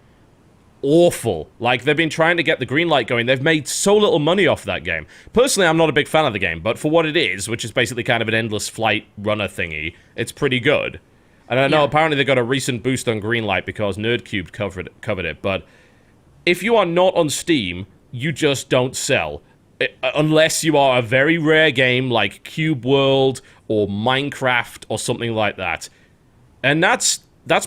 awful. Like, they've been trying to get the green light going. They've made so little money off that game. Personally, I'm not a big fan of the game, but for what it is, which is basically kind of an endless flight runner thingy, it's pretty good. And I know apparently they got a recent boost on Greenlight because Nerdcube covered it, but if you are not on Steam, you just don't sell. Unless you are a very rare game like Cube World or Minecraft or something like that. And that's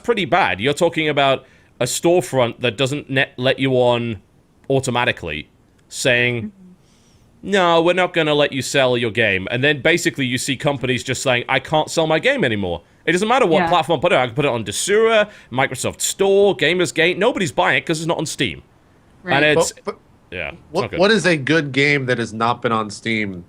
pretty bad. You're talking about a storefront that doesn't let you on automatically, saying, no, we're not going to let you sell your game. And then basically you see companies just saying, I can't sell my game anymore. It doesn't matter what platform I put it on. I can put it on Desura, Microsoft Store, Gamersgate. Nobody's buying it because it's not on Steam. Right. And it's... But yeah. What is a good game that has not been on Steam?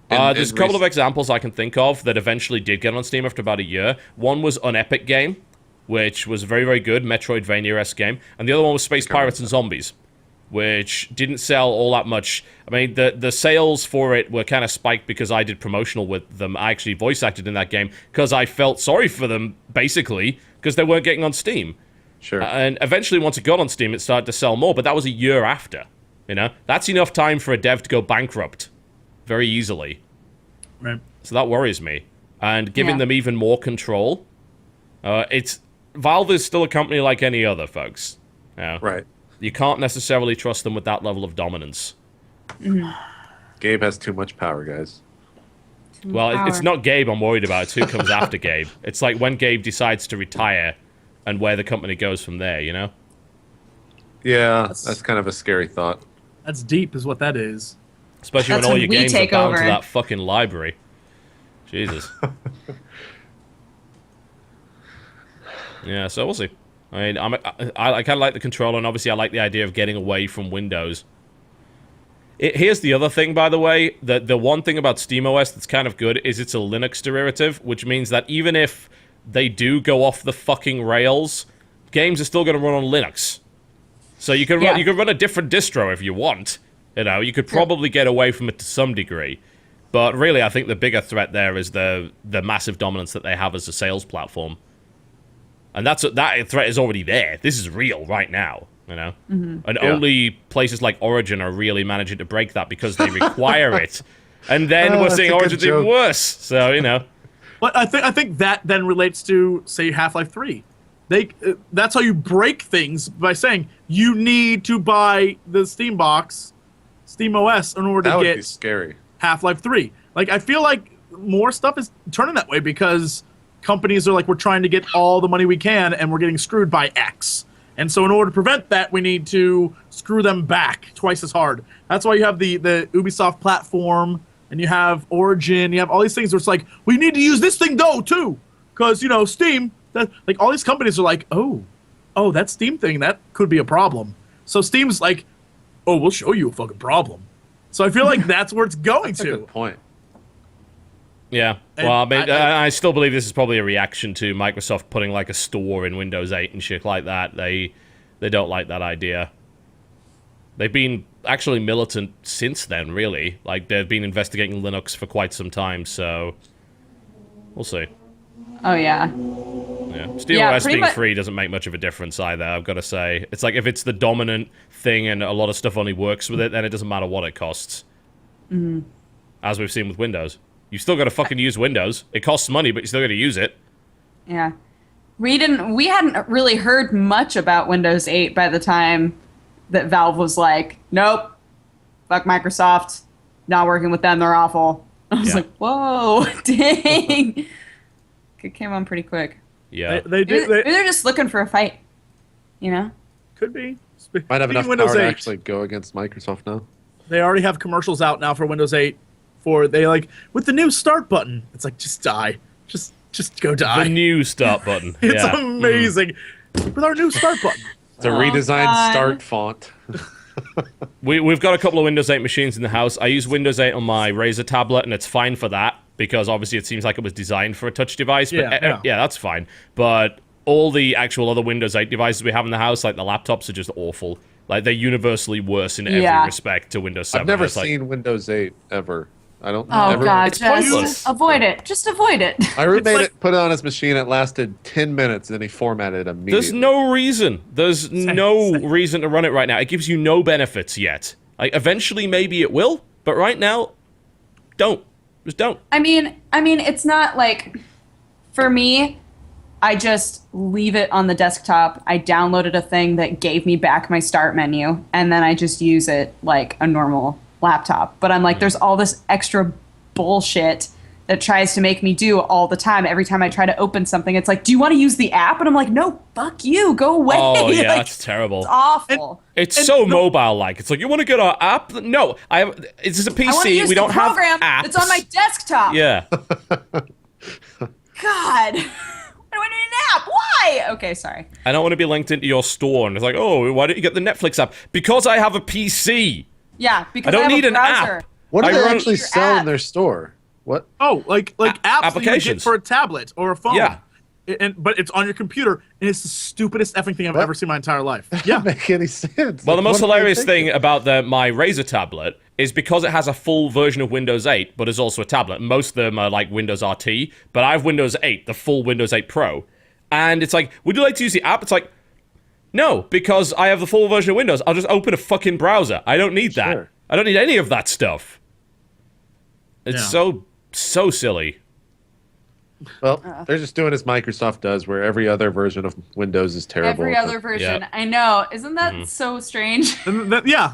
There's a couple of examples I can think of that eventually did get on Steam after about a year. One was an Epic game, which was very, very good, Metroidvania-esque game. And the other one was Space Pirates and Zombies, which didn't sell all that much. I mean, the sales for it were kind of spiked because I did promotional with them. I actually voice acted in that game because I felt sorry for them, basically, because they weren't getting on Steam. Sure. And eventually, once it got on Steam, it started to sell more, but that was a year after. You know? That's enough time for a dev to go bankrupt very easily. Right. So that worries me. And giving them even more control, Valve is still a company like any other, folks. Yeah. Right. You can't necessarily trust them with that level of dominance. Gabe has too much power, guys. Well, it's not Gabe I'm worried about. It's who comes after Gabe. It's like when Gabe decides to retire and where the company goes from there, you know? Yeah, that's kind of a scary thought. That's deep is what that is. Especially That's when all when your we games are take bound to over. that fucking library. Jesus. Yeah, so we'll see. I mean, I kind of like the controller, and obviously I like the idea of getting away from Windows. Here's the other thing, by the way. The one thing about SteamOS that's kind of good is it's a Linux derivative, which means that even if they do go off the fucking rails, games are still going to run on Linux. So you can run a different distro if you want. You know, you could probably get away from it to some degree. But really, I think the bigger threat there is the massive dominance that they have as a sales platform. And that threat is already there. This is real right now, you know? And only places like Origin are really managing to break that because they require it. And then we're seeing Origin's even worse. So, you know. But I think that then relates to, say, Half-Life 3. That's how you break things, by saying you need to buy the Steam box, SteamOS, in order to get scary. Half-Life 3. Like, I feel like more stuff is turning that way because companies are like, we're trying to get all the money we can and we're getting screwed by X. And so in order to prevent that, we need to screw them back twice as hard. That's why you have the Ubisoft platform and you have Origin, you have all these things where it's like, we need to use this thing though, too. Because, you know, Steam, like all these companies are like, oh, that Steam thing, that could be a problem. So Steam's like, oh, we'll show you a fucking problem. So I feel like that's where it's going That's to. a good point. Yeah. And Well, I mean, I still believe this is probably a reaction to Microsoft putting like a store in Windows 8 and shit like that. They don't like that idea. They've been actually militant since then, really. Like, they've been investigating Linux for quite some time, so we'll see. Oh, yeah. Yeah. SteamOS being free doesn't make much of a difference either, I've got to say. It's like, if it's the dominant thing and a lot of stuff only works with it, then it doesn't matter what it costs. As we've seen with Windows. You've still got to fucking use Windows. It costs money, but you still got to use it. Yeah. We hadn't really heard much about Windows 8 by the time that Valve was like, nope, fuck Microsoft, not working with them, they're awful. I was like, whoa, dang. It came on pretty quick. Yeah. They do. Maybe they're just looking for a fight, you know? Could be. Might have enough Speaking of power to actually go against Microsoft now. They already have commercials out now for Windows 8. With the new start button. It's like, just die. Just go die. The new start button. It's yeah. amazing. With our new start button. It's a redesigned God. start font. We've got a couple of Windows 8 machines in the house. I use Windows 8 on my Razer tablet, and it's fine for that, because obviously it seems like it was designed for a touch device. But Yeah. that's fine. But all the actual other Windows 8 devices we have in the house, like the laptops, are just awful. Like, they're universally worse in every respect to Windows 7. I've never It's like, seen Windows 8 ever. I don't. Oh, never, God, It's pointless. just avoid it. Just avoid it. My roommate like- put it on his machine. It lasted 10 minutes, and then he formatted it immediately. There's no reason. There's no reason to run it right now. It gives you no benefits yet. Like, eventually, maybe it will, but right now, don't. Just don't. I mean, it's not like, for me, I just leave it on the desktop. I downloaded a thing that gave me back my start menu, and then I just use it like a normal laptop. But I'm like, there's all this extra bullshit that tries to make me do all the time. Every time I try to open something, it's like, do you want to use the app? And I'm like, no, fuck you, go away. Oh, yeah, Like, that's terrible. it's awful. It's so mobile-like. It's like, you want to get our app? No, it's just a I want to PC. use We the don't have program apps. that's on my desktop. Yeah. God. Why do I need an app? Why? Okay, sorry. I don't want to be linked into your store, and it's like, oh, why don't you get the Netflix app? Because I have a PC. Yeah, because I don't have need a an browser. app. What do I they run- actually Your sell in app. their store? What? Oh, like apps that you would applications. get for a tablet or a phone. Yeah. But it's on your computer, and it's the stupidest effing thing I've What? ever seen in my entire life. Yeah, Yeah. make any sense. Well, the Like, most what are they hilarious thinking? thing about my Razer tablet is because it has a full version of Windows 8, but is also a tablet. Most of them are like Windows RT, but I have Windows 8, the full Windows 8 Pro. And it's like, would you like to use the app? It's like, no, because I have the full version of Windows. I'll just open a fucking browser. I don't need that. Sure. I don't need any of that stuff. It's Yeah. so silly. Well, they're just doing as Microsoft does, where every other version of Windows is terrible. Every other version. Yeah. I know. Isn't that Mm-hmm. so strange? Then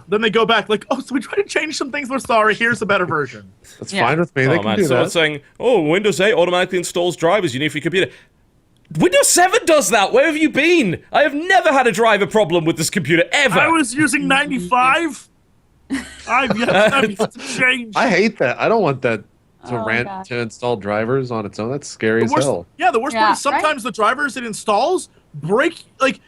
they go back like, oh, so we tried to change some things. We're sorry. Here's a better version. That's Yeah. fine with me. They Oh can man, do someone's that. saying, oh, Windows 8 automatically installs drivers you need for your computer. Windows 7 does that. Where have you been? I have never had a driver problem with this computer ever. I was using 95. I've yet to change. I hate that. I don't want that to Oh, rant God. to install drivers on its own. That's scary as hell. The worst Yeah, part is sometimes the drivers it installs break, like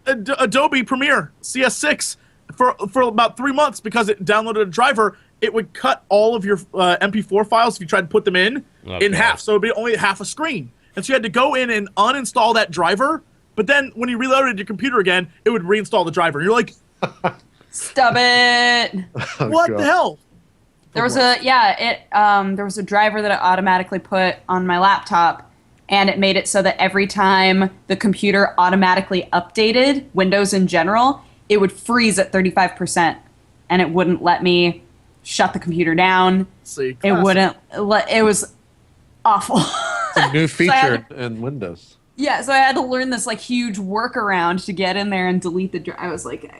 Adobe Premiere CS6 for about 3 months because it downloaded a driver. It would cut all of your MP4 files if you tried to put them in Okay. half, so it'd be only half a screen. And so you had to go in and uninstall that driver. But then when you reloaded your computer again, it would reinstall the driver. You're like, Stub it. Oh, what God. the hell? There was there was a driver that I automatically put on my laptop, and it made it so that every time the computer automatically updated Windows in general, it would freeze at 35%, and it wouldn't let me shut the computer down. See, It wouldn't let. It was awful. It's a new I feature had- in Windows. Yeah, so I had to learn this like huge workaround to get in there and delete the. I was like,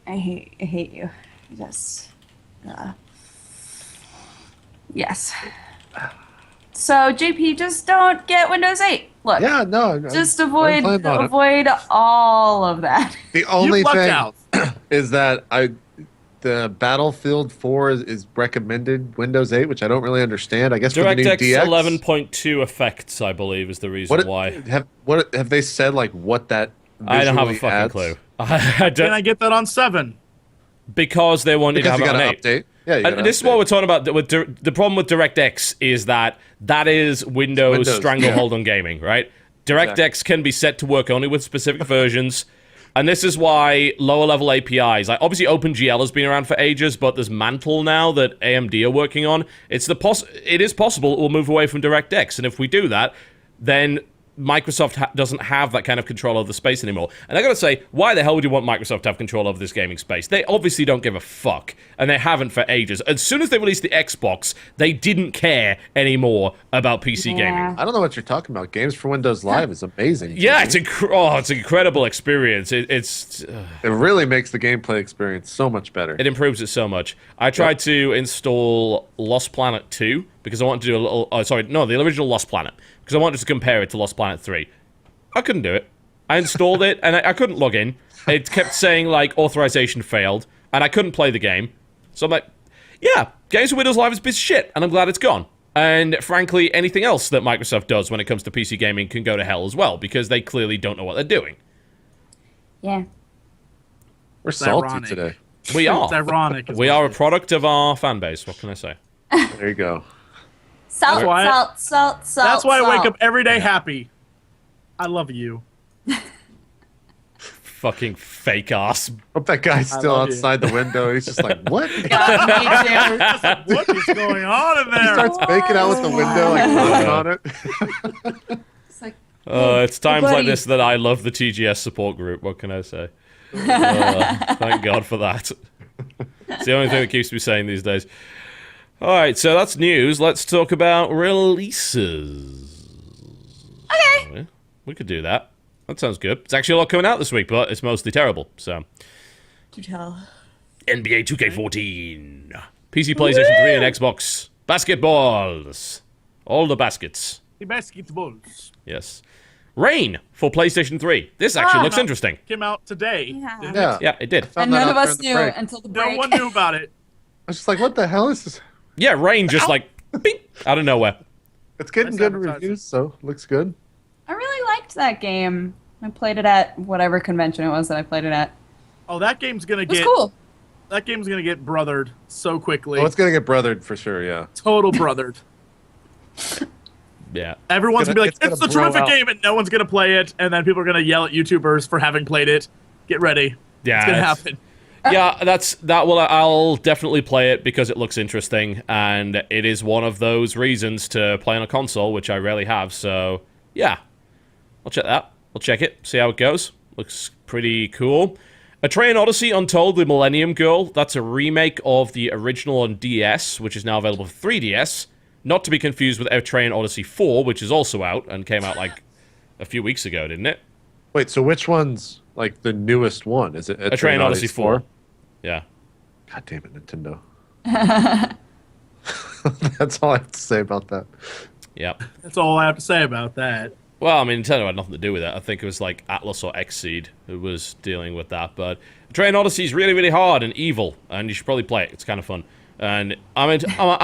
I hate you. Just, yes. So JP, just don't get Windows 8. Look, Yeah, no. just I'm avoid fine on it. avoid all of that. The only you lucked thing out. is that the Battlefield 4 is recommended Windows 8, which I don't really understand. I guess for the new DirectX DX. 11.2 effects, I believe, is the reason why. What have they said? Like what that? I don't have a visually fucking adds? clue. I Can I don't, get that on 7? because they wanted Because to you have got it on to 8. update. Yeah, you And gotta this is update. what we're talking about. The problem with DirectX is that is Windows, Windows, stranglehold on gaming, right? DirectX can be set to work only with specific versions. And this is why lower level APIs, like obviously OpenGL has been around for ages, but there's Mantle now that AMD are working on. It is possible it will move away from DirectX, and if we do that, then Microsoft doesn't have that kind of control over the space anymore. And I gotta say, why the hell would you want Microsoft to have control over this gaming space? They obviously don't give a fuck, and they haven't for ages. As soon as they released the Xbox, they didn't care anymore about PC gaming. I don't know what you're talking about. Games for Windows Live is amazing. Yeah, it's an incredible experience. It really makes the gameplay experience so much better. It improves it so much. I tried to install Lost Planet 2 because I wanted to do a little... the original Lost Planet. Because I wanted to compare it to Lost Planet 3. I couldn't do it. I installed it, and I couldn't log in. It kept saying, like, authorization failed, and I couldn't play the game. So I'm like, yeah, Games for Windows Live is a piece of shit, and I'm glad it's gone. And frankly, anything else that Microsoft does when it comes to PC gaming can go to hell as well, because they clearly don't know what they're doing. Yeah. We're salty ironic. today. We are. It's ironic. We are a product of our fan base. What can I say? There you go. Salt, That's why- salt, salt, salt. That's why I wake salt. up every day happy. I love you. Fucking fake ass. Hope that guy's still love you. outside the window. He's just like, what? He God, me too. What is going on in there? starts making out with the window, like looking on it. It's like, It's times like buddy. this that I love the TGS support group. What can I say? Thank God for that. It's the only thing that keeps me sane these days. Alright, so that's news. Let's talk about releases. okay. Yeah, we could do that. That sounds good. It's actually a lot coming out this week, but it's mostly terrible, so... Do tell. NBA 2K14. PC, PlayStation 3, and Xbox. Basketballs. All the baskets. The basketballs Yes. Rain for PlayStation 3. This actually looks interesting. came out today. Yeah. didn't Yeah. it? Yeah, it did. Found And that none out of us during the knew break. until the No break. one knew about it. I was just like, what the hell is this? Yeah, Rain just like, bing, out of nowhere. It's getting Nice good advertising. reviews, so looks good. I really liked that game. I played it at whatever convention it was that I played it at. Oh, that game's gonna It was get cool. that game's gonna get brothered so quickly. Oh, it's gonna get brothered for sure, yeah. Total brothered. Yeah. Everyone's gonna be like, It's gonna it's a bro terrific out. game, and no one's gonna play it, and then people are gonna yell at YouTubers for having played it. Get ready. Yeah, It's gonna it's- happen. Yeah, I'll definitely play it because it looks interesting, and it is one of those reasons to play on a console, which I rarely have, so yeah. I'll check that. I'll check it, see how it goes. Looks pretty cool. A Train Odyssey Untold, The Millennium Girl. That's a remake of the original on DS, which is now available for 3DS. Not to be confused with A Train Odyssey 4, which is also out and came out like a few weeks ago, didn't it? Wait, so which one's like the newest one? Is it A Train Odyssey 4. Yeah. God damn it, Nintendo. That's all I have to say about that. Yep. That's all I have to say about that. Well, I mean, Nintendo had nothing to do with it. I think it was like Atlas or Xseed who was dealing with that. But Train Odyssey is really, really hard and evil, and you should probably play it. It's kind of fun. And I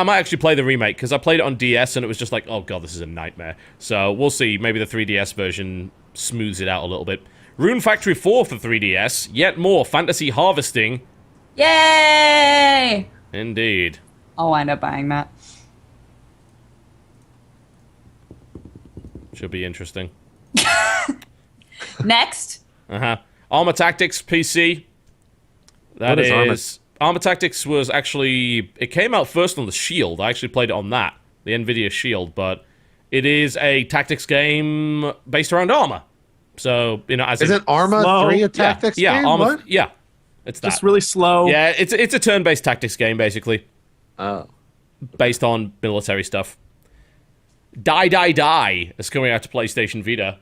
might actually play the remake because I played it on DS and it was just like, oh god, this is a nightmare. So we'll see. Maybe the 3DS version smooths it out a little bit. Rune Factory 4 for 3DS. Yet more fantasy harvesting. Yay! Indeed. I'll wind up buying that. Should be interesting. Next. Armor Tactics PC. That What is Armor? Armor Tactics was actually... It came out first on the Shield. I actually played it on that. The NVIDIA Shield. But it is a tactics game based around armor. So, you know, as Isn't Arma Slow. 3 a yeah, tactics yeah, game? Armor, What? yeah. It's that. Just really slow. Yeah, it's a turn-based tactics game, basically. Oh. Based on military stuff. Die is coming out to PlayStation Vita.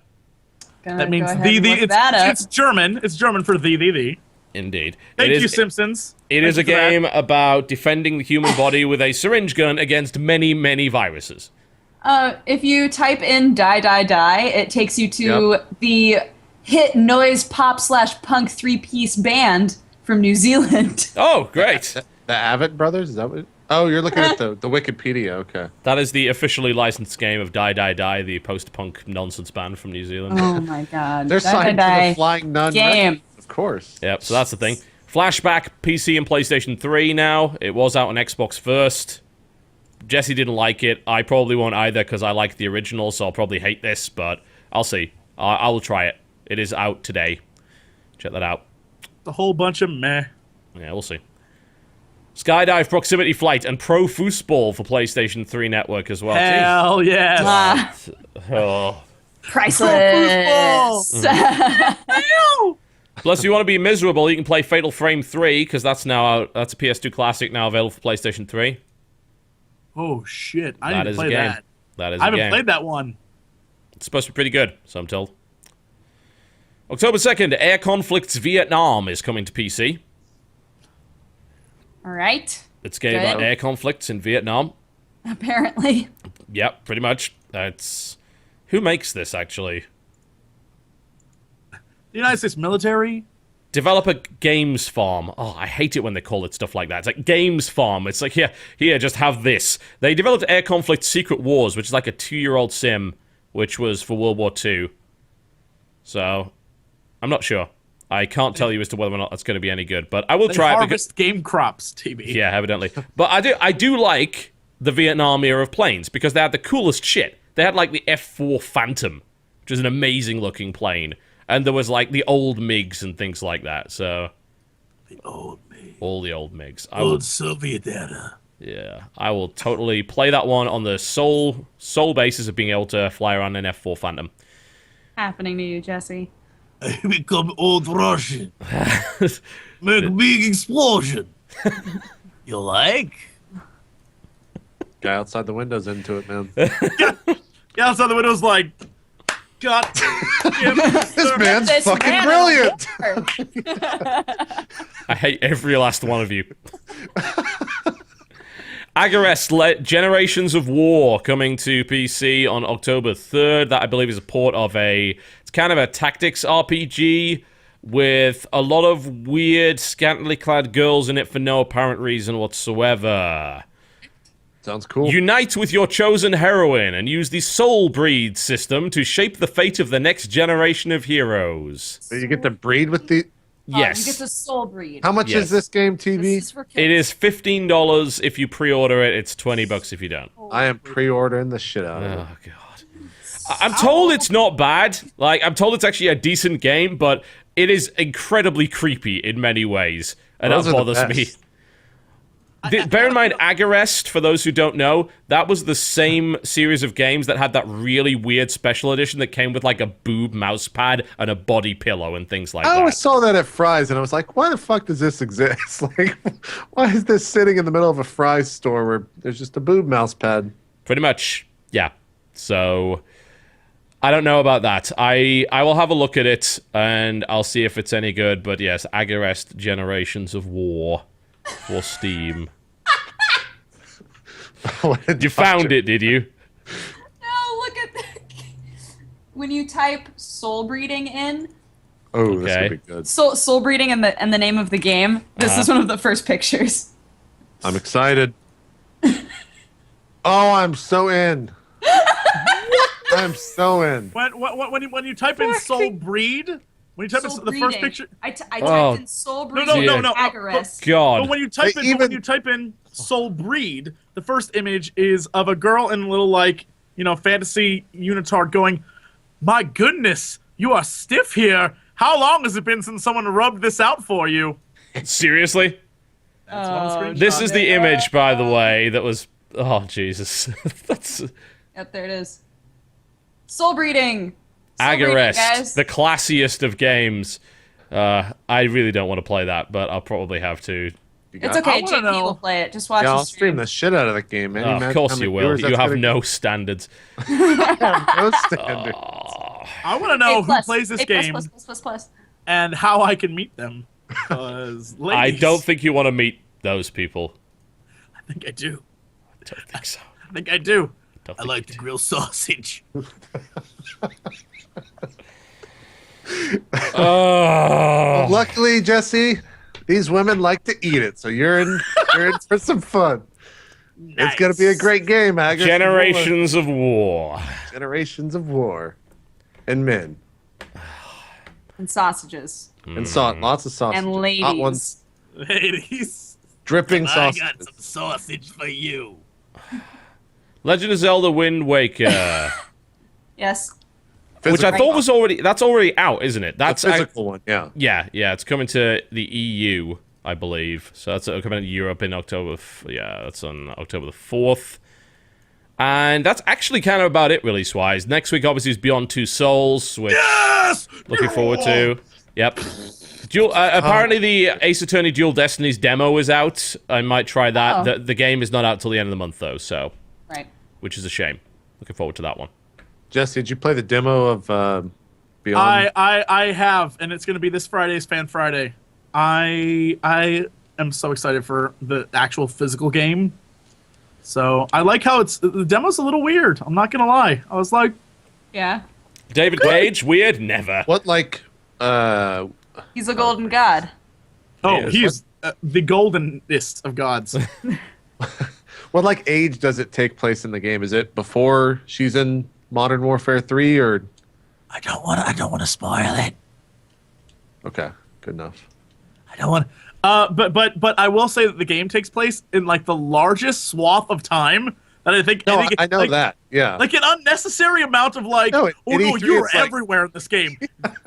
Gonna That means go ahead and look that up. it's German. It's German for the. Indeed. Thank It you, is- Simpsons. It Thank is a you for that. game about defending the human body with a syringe gun against many, many viruses. If you type in die, it takes you to the hit noise pop / punk 3-piece band from New Zealand. Oh, great. The Avett Brothers? Is that what? Oh, you're looking at the Wikipedia. Okay. That is the officially licensed game of Die, the post-punk nonsense band from New Zealand. Oh my god. They're signed to the Flying Nun game. Records, of course. Yep, so that's the thing. Flashback, PC and PlayStation 3 now. It was out on Xbox first. Jesse didn't like it. I probably won't either because I like the original, so I'll probably hate this, but I'll see. I will try it. It is out today. Check that out. A whole bunch of meh. Yeah, we'll see. Skydive Proximity Flight and Pro Foosball for PlayStation 3 Network as well. Jeez. Hell yes. Ah, Oh. Priceless. Plus, if you want to be miserable, you can play Fatal Frame 3, because that's now out. That's a PS2 classic now available for PlayStation 3. Oh shit! I That didn't is a play game. that. That is I a haven't game. played that one. It's supposed to be pretty good, so I'm told. October 2nd, Air Conflicts Vietnam is coming to PC. All right. It's a game Good. about air conflicts in Vietnam. Apparently. Yep, pretty much. It's... Who makes this, actually? The United States military. Developer Games Farm. Oh, I hate it when they call it stuff like that. It's like Games Farm. It's like, here, just have this. They developed Air Conflict Secret Wars, which is like a 2-year-old sim, which was for World War II. So, I'm not sure. I can't tell you as to whether or not that's going to be any good, but I will They try it. harvest game crops, TB. Yeah, evidently. But I do like the Vietnam era of planes, because they had the coolest shit. They had, like, the F-4 Phantom, which is an amazing-looking plane. And there was, like, the old MiGs and things like that, so... The old me. All the old MiGs. Old Soviet era. Yeah, I will totally play that one on the sole basis of being able to fly around an F-4 Phantom. Happening to you, Jesse. I become old Russian. Make a big explosion. You like? Guy outside the window's into it, man. Yeah, outside the window's like, God damn it, This sir. man's This fucking man brilliant. I hate every last one of you. Agarest Generations of War coming to PC on October 3rd. That, I believe, is a port of it's kind of a tactics RPG with a lot of weird, scantily clad girls in it for no apparent reason whatsoever. Sounds cool. Unite with your chosen heroine and use the Soul Breed system to shape the fate of the next generation of heroes. So you get to breed with the... Yes. You get to soul breed. How much Yes. is this game, TV? This is for kids. It is $15 if you pre-order it. It's $20 if you don't. I am pre-ordering the shit out of it. Oh, God. I'm told it's not bad. Like, I'm told it's actually a decent game, but it is incredibly creepy in many ways. And Those that are the bothers me. best. Bear in mind, Agarest, for those who don't know, that was the same series of games that had that really weird special edition that came with, like, a boob mouse pad and a body pillow and things like I that. always saw that at Fry's, and I was like, why the fuck does this exist? Like, why is this sitting in the middle of a Fry's store where there's just a boob mouse pad? Pretty much, yeah. So, I don't know about that. I will have a look at it, and I'll see if it's any good. But yes, Agarest Generations of War for Steam. You found it, did you? No, look at that. When you type soul breeding in, Oh, this Okay. could be good. soul breeding and the name of the game, this is one of the first pictures. I'm excited. Oh, I'm so in. I'm so in. When you type in Soul Breed, when you type in Soul the first breeding. picture, I Oh. typed in soul no, breeding. no, Agarest. God. But when you type They in when you type in Soul Breed, the first image is of a girl in a little, like, fantasy unitard going, "My goodness, you are stiff here. How long has it been since someone rubbed this out for you?" Seriously? That's one of the screenshots. This is the image, by the way, that was... Oh, Jesus. That's... Yep, there it is. Soul breeding. Soul breeding, Agarest, guys. the classiest of games. I really don't want to play that, but I'll probably have to. It's I okay, wanna JP know- will play it. Just watch Yeah, the I'll stream the shit out of the game, man. Oh, of Imagine course how you many will. viewers You that's have gonna no standards. get. No standards. I want to know who plays this game plus. and how I can meet them. 'Cause I ladies, don't think you want to meet those people. I think I do. I don't think so. I think I do. Don't I think like you the grilled sausage. Oh, Luckily, Jesse, these women like to eat it, so you're in for some fun. It's gonna be a great game, Agus. Generations of War. Generations of war, and men, And sausages. and lots of sausages. And Hot ladies. ones, Ladies, dripping I sausages. got some sausage for you. Legend of Zelda Wind Waker. Yes. Which I Physical- thought was already... That's already out, isn't it? the That's physical one, yeah. Yeah, it's coming to the EU, I believe. So that's coming to Europe in October. Yeah, that's on October the 4th. And that's actually kind of about it release-wise. Next week, obviously, is Beyond Two Souls, which looking forward to. Yep. Apparently, the Ace Attorney Dual Destinies demo is out. I might try that. Oh. The game is not out till the end of the month, though, so... Right. Which is a shame. Looking forward to that one. Jesse, did you play the demo of Beyond? I have, and it's going to be this Friday's Fan Friday. I am so excited for the actual physical game. So I like how the demo's a little weird. I'm not gonna lie. I was like, Yeah. David Cage, weird? Never. What, like, He's a golden god. oh, Yes. he's the goldenest of gods. what, like, age does it take place in the game? Is it before she's in Modern Warfare 3, or... I don't want to spoil it. Okay, good enough. I don't want. But I will say that the game takes place in like the largest swath of time that I think. No, think I know like, that. Yeah. Like an unnecessary amount of like. No, oh no, E3 you were it's like- everywhere in this game.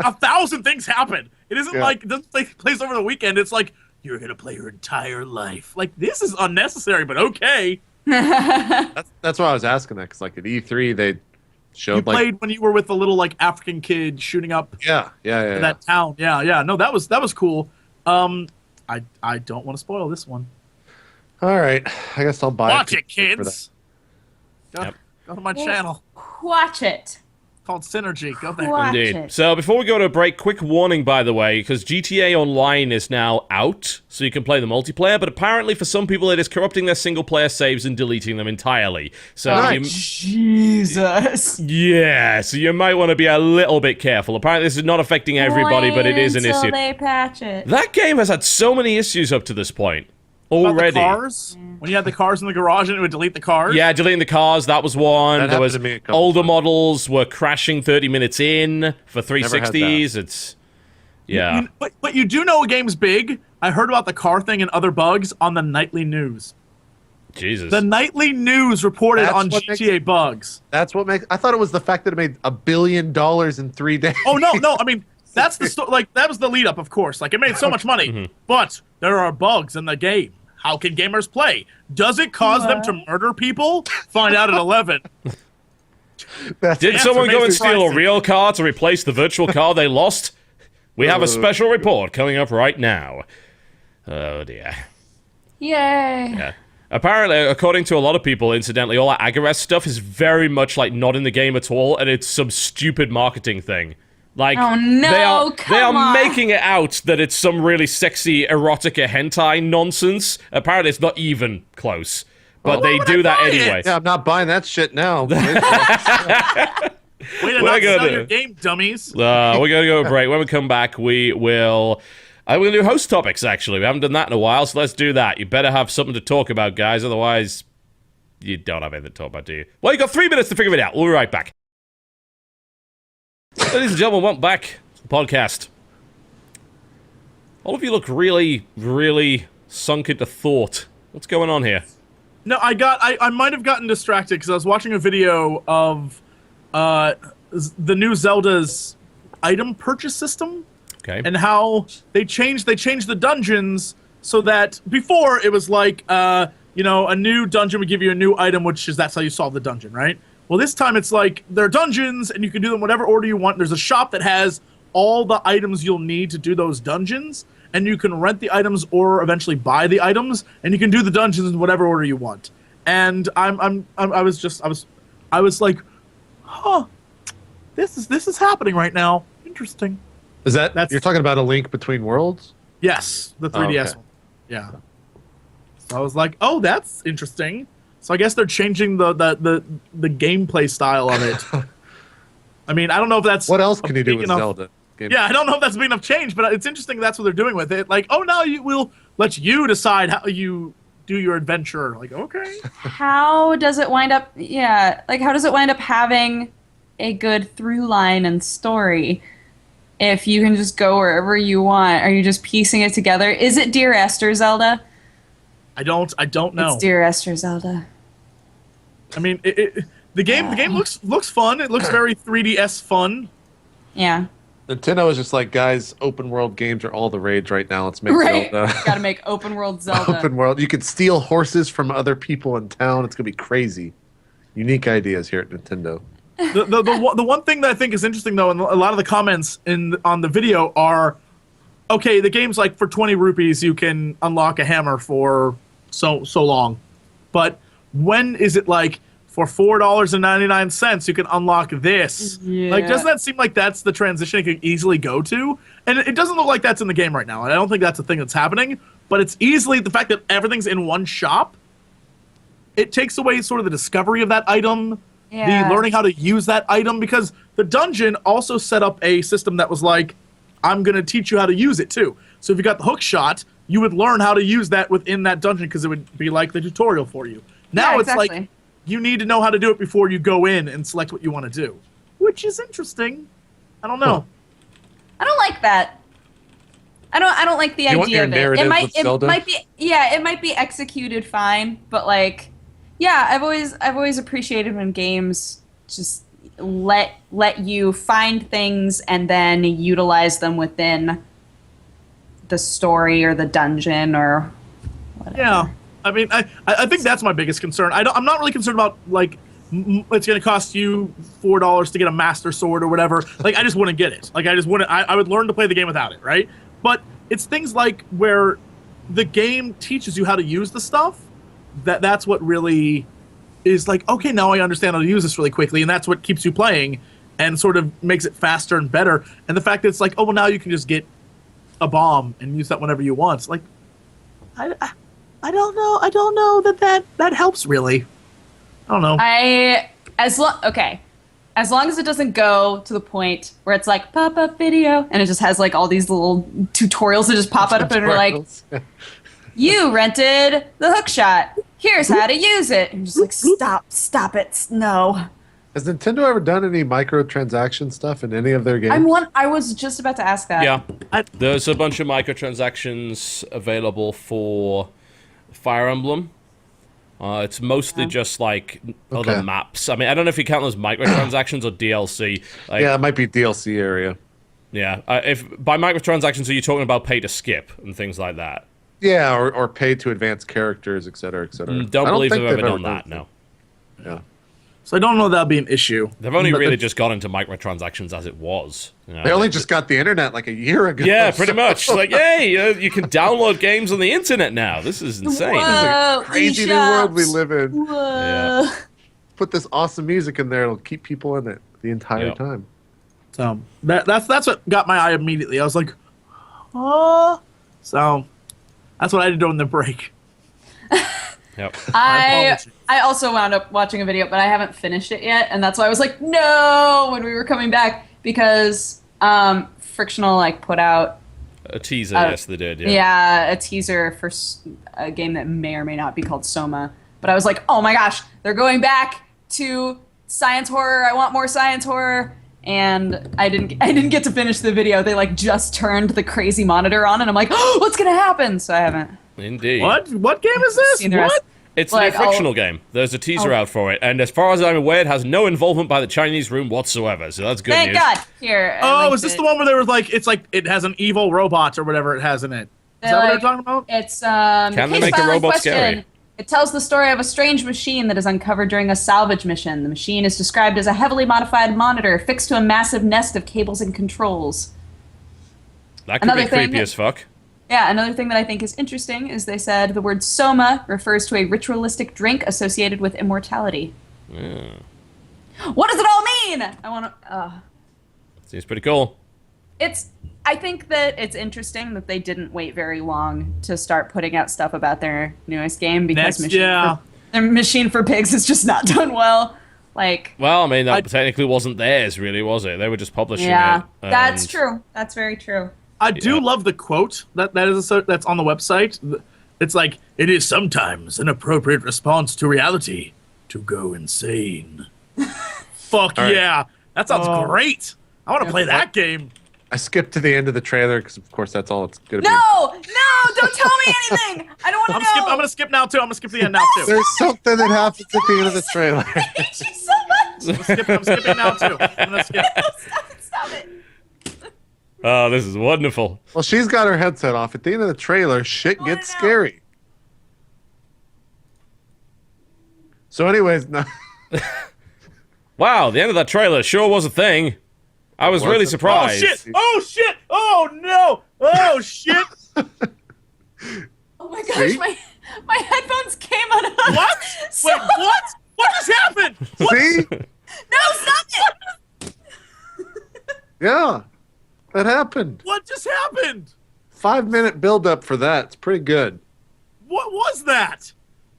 1,000 things happen. It isn't Yeah. like it doesn't take place over the weekend. It's like you're gonna play your entire life. Like this is unnecessary, but okay. That's why I was asking that, because, like, at E3, they showed, You like... played when you were with the little like African kid shooting up Yeah. that town. Yeah. No, that was cool. I don't want to spoil this one. All right. I guess I'll buy Watch it, for that. kids. Go, Yep. go to my channel Watch it. called Synergy. Go there. Watch Indeed. it. So before we go to a break, quick warning, by the way, because GTA Online is now out, so you can play the multiplayer, but apparently for some people it is corrupting their single-player saves and deleting them entirely. So Jesus. so you might want to be a little bit careful. Apparently this is not affecting everybody, but it is an Until issue. they patch it. That game has had so many issues up to this point. About Already. the cars? When you had the cars in the garage and it would delete the cars? Yeah, deleting the cars, that was one. That There happened was to me a couple older times. models were crashing 30 minutes in for Never had 360s. It's yeah. But you do know a game's big. I heard about the car thing and other bugs on the nightly news. Jesus. The nightly news reported That's on what GTA bugs. That's what makes... I thought it was the fact that it made $1 billion in 3 days. Oh no! I mean, that's the like that was the lead up, of course. Like it made so much money, but there are bugs in the game. How can gamers play? Does it cause them to murder people? Find out at 11. That's Did answer someone may go and surprise steal a you. real car to replace the virtual car they lost? We have a special report coming up right now. Oh dear. Yay. Yeah. Apparently, according to a lot of people, incidentally, all that Agarest stuff is very much like not in the game at all, and it's some stupid marketing thing. Like, Oh, no, they are come on. making it out that it's some really sexy erotica hentai nonsense. Apparently, it's not even close. But they do that buy it? anyway. Yeah, I'm not buying that shit now. Way to We're not gonna- sell your game, dummies. We're going to go to a break. When we come back, we're going to do host topics, actually. We haven't done that in a while, so let's do that. You better have something to talk about, guys. Otherwise, you don't have anything to talk about, do you? Well, you got 3 minutes to figure it out. We'll be right back. Ladies and gentlemen, welcome back to the podcast. All of you look really, really sunk into thought. What's going on here? No, I might have gotten distracted because I was watching a video of the new Zelda's item purchase system Okay. and how they changed the dungeons so that before it was like a new dungeon would give you a new item, that's how you solve the dungeon, right? Well, this time it's like there are dungeons and you can do them whatever order you want. There's a shop that has all the items you'll need to do those dungeons, and you can rent the items or eventually buy the items, and you can do the dungeons in whatever order you want. And I was like, huh, this is happening right now. Interesting. Is that... That's- You're talking about a Link Between Worlds? Yes, the 3DS okay. one. Yeah. So I was like, oh, that's interesting. So I guess they're changing the gameplay style of it. I mean, I don't know if that's What else can you do big with enough- Zelda? Game- Yeah, I don't know if that's big enough change, but it's interesting that's what they're doing with it. Like, oh, now we'll let you decide how you do your adventure. Like, okay. How does it wind up? Yeah, like how does it wind up having a good through line and story if you can just go wherever you want? Are you just piecing it together? Is it Dear Esther Zelda? I don't know. It's Dear Esther Zelda. I mean, the game looks fun. It looks very 3DS fun. Yeah. Nintendo is just like, guys, open world games are all the rage right now. Let's make Right. Zelda. Gotta make open world Zelda. Open world. You can steal horses from other people in town. It's gonna be crazy. unique ideas here at Nintendo. The one thing that I think is interesting though, and a lot of the comments on the video are, okay, the game's like for 20 rupees you can unlock a hammer for so long, but when is it like for $4.99 you can unlock this? Yeah. Like, doesn't that seem like that's the transition it could easily go to? And it doesn't look like that's in the game right now. And I don't think that's a thing that's happening. But it's easily the fact that everything's in one shop. It takes away sort of the discovery of that item, Yeah. the learning how to use that item, because the dungeon also set up a system that was like, I'm going to teach you how to use it too. So if you got the hook shot, you would learn how to use that within that dungeon because it would be like the tutorial for you. Now Yeah, it's like exactly. you need to know how to do it before you go in and select what you want to do, which is interesting. I don't know. I don't like that. I don't like the You want idea your of it. narrative It with Zelda? might be it might be executed fine, but like yeah, I've always appreciated when games just let you find things and then utilize them within the story or the dungeon or whatever. Yeah, I mean, I think that's my biggest concern. I'm not really concerned about like it's going to cost you $4 to get a master sword or whatever. Like, I just wouldn't get it. Like, I would learn to play the game without it, right? But it's things like where the game teaches you how to use the stuff. That's what really is like, okay, now I understand how to use this really quickly, and that's what keeps you playing and sort of makes it faster and better. And the fact that it's like, oh, well, now you can just get a bomb and use that whenever you want. It's like, I don't know. I don't know that helps really. I don't know. As long as it doesn't go to the point where it's like pop-up video and it just has like all these little tutorials that just pop up and are like, you rented the hook shot. Here's how to use it. And just like, stop it. No. Has Nintendo ever done any microtransaction stuff in any of their games? I was just about to ask that. Yeah, there's a bunch of microtransactions available for Fire Emblem. It's mostly just like other maps. I mean, I don't know if you count those microtransactions or DLC. Like, Yeah, it might be DLC area. yeah. If by microtransactions, are you talking about pay to skip and things like that? Yeah, or pay to advance characters, et cetera, et cetera. Don't I believe think they've ever done done that. No, Yeah. So I don't know that'll be an issue. they've only But really the- just got into microtransactions as it was. You know, They only just got the internet like a year ago. yeah, pretty much. Like, hey, you can download games on the internet now. This is insane. Whoa, Crazy new eShops. world we live in. Whoa. Yeah. Put this awesome music in there; it'll keep people in it the entire Yep. time. So that's what got my eye immediately. I was like, oh. So that's what I did during the break. Yep. I apologies. also wound up watching a video, but I haven't finished it yet, and that's why I was like, no, when we were coming back, because Frictional like put out A teaser, yes, they did. Yeah. yeah a teaser for a game that may or may not be called Soma. But I was like, oh my gosh, they're going back to science horror. I want more science horror. And I didn't get to finish the video. They like just turned the crazy monitor on, and I'm like, oh, what's gonna happen? So I haven't. Indeed. What game is this? seen the rest. What? It's Like, a frictional game. There's a teaser out for it, and as far as I'm aware, it has no involvement by the Chinese room whatsoever. So that's good Thank news. God. Here. I Oh, linked is this it. the one where there was like it has an evil robot or whatever it has in it? Is They're that what they're like- talking about? It's Can they case make the filing robot question. scary? It tells the story of a strange machine that is uncovered during a salvage mission. The machine is described as a heavily modified monitor fixed to a massive nest of cables and controls. That could Another be thing- creepy as fuck. Yeah, another thing that I think is interesting is they said the word soma refers to a ritualistic drink associated with immortality. What does it all mean? I want to. Seems pretty cool. I think that it's interesting that they didn't wait very long to start putting out stuff about their newest game because their Machine for Pigs has just not done well. Like, Well, I mean, that technically wasn't theirs, really, was it? They were just publishing yeah, it. that's and- true. That's very true. I do Yeah. love the quote that's on the website. It's like, it is sometimes an appropriate response to reality to go insane. Fuck right. yeah. That sounds great. I want to play that game. I skipped to the end of the trailer because, of course, that's all it's gonna be. No, don't tell me anything. I don't want to know. I'm going to skip now, too. I'm going to skip the end now, too. There's something that happens at the end of the trailer. I hate you so much. I'm skipping now, too. I'm going to skip. Stop it. Oh, this is wonderful. Well, she's got her headset off. At the end of the trailer, shit wanna gets know. scary. So, anyways, no, Wow, the end of that trailer sure was a thing. I was really Oh surprised. shit! Oh shit! Oh no! Oh shit! Oh my gosh, See? my headphones came unhooked. What? So- Wait, what? What just happened? What? See? No, stop it! Yeah, that happened. What just happened? 5-minute build-up for that. It's pretty good. What was that?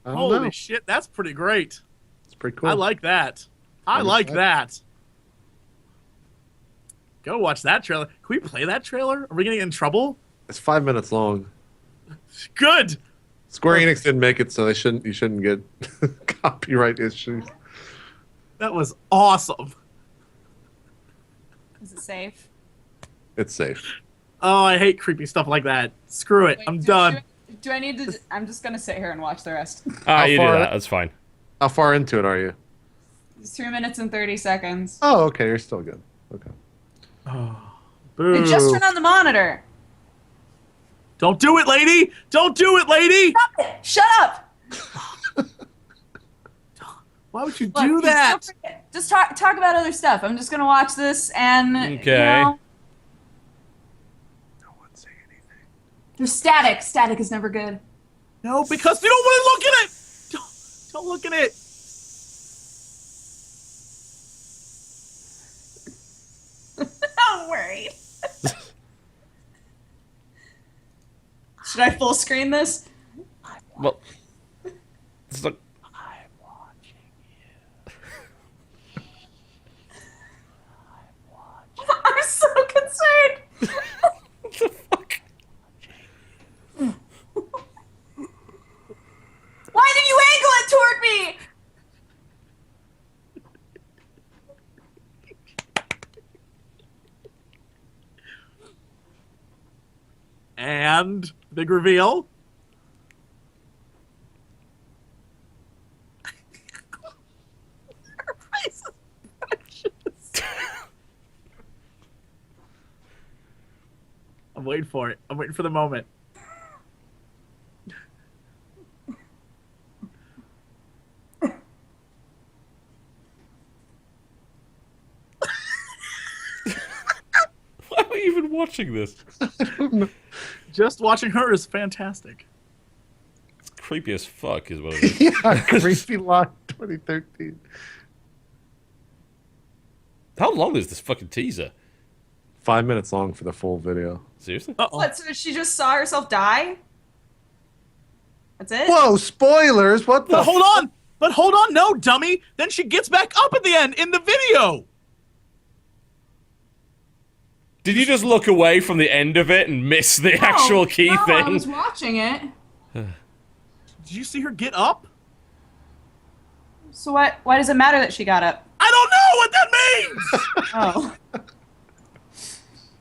I don't Holy know. shit! That's pretty great. It's pretty cool. I like that. I like that. Go watch that trailer. Can we play that trailer? Are we gonna get in trouble? It's 5 minutes long. Good. Square Enix didn't make it, so you shouldn't get copyright issues. That was awesome. Is it safe? It's safe. Oh, I hate creepy stuff like that. Screw it. Wait, I'm done. Do I need to? I'm just gonna sit here and watch the rest. Ah, you do far- that. That's fine. How far into it are you? It's 2 minutes and 30 seconds. Oh, okay. You're still good. Okay. Boo. I just turned on the monitor. Don't do it, lady! Don't do it, lady! Stop it! Shut up! Why would you Look, do that? don't forget- Just talk about other stuff. I'm just gonna watch this and Okay. you know, No one say anything. there's static. Static is never good. No, because you don't want to look at it! Don't look at it! I'm worried. Should I full screen this? Well, it's like, I'm so concerned. what the fuck? Why did you angle it toward me? And big reveal. Her face is precious. I'm waiting for it. I'm waiting for the moment. Why are we even watching this? Just watching her is fantastic. It's creepy as fuck, is what it is. Yeah, Creepy Lot 2013. How long is this fucking teaser? 5 minutes long for the full video. Seriously? Uh-oh. What? So she just saw herself die? That's it? Whoa, spoilers! What the? But hold on! But hold on, no, dummy! Then she gets back up at the end in the video! Did you just look away from the end of it and miss the actual key no, thing? I was watching it. Did you see her get up? So what? Why does it matter that she got up? I don't know what that means! Oh.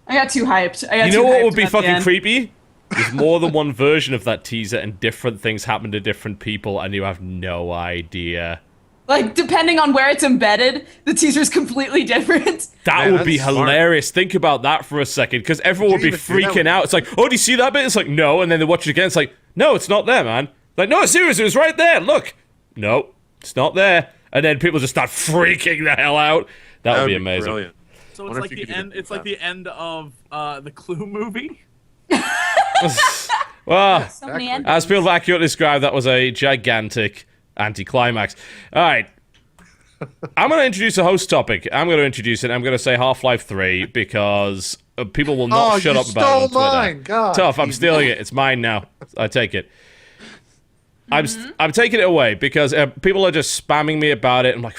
I got too hyped. You know what would be fucking creepy? There's more than one version of that teaser and different things happen to different people and you have no idea. Like, depending on where it's embedded, the teaser's completely different. That Man, would be that's smart. hilarious. Think about that for a second, because everyone would Did be you even do that? freaking out. It's like, oh, do you see that bit? It's like, no, and then they watch it again. It's like, no, it's not there, man. Like, no, seriously, it was right there. Look. No, it's not there. And then people just start freaking the hell out. That would be amazing. Brilliant. So it's Wonder like if you the could end. do It's like that. the end of the Clue movie. Well, So many Exactly. endings. as people accurately described, that was a gigantic anticlimax. All right. I'm going to introduce a host topic. I'm going to introduce it. I'm going to say Half-Life 3 because people will not Oh, shut you up about it on stole Twitter. mine. God. Tough, I'm stealing it. It's mine now. I take it. I'm taking it away because people are just spamming me about it. I'm like,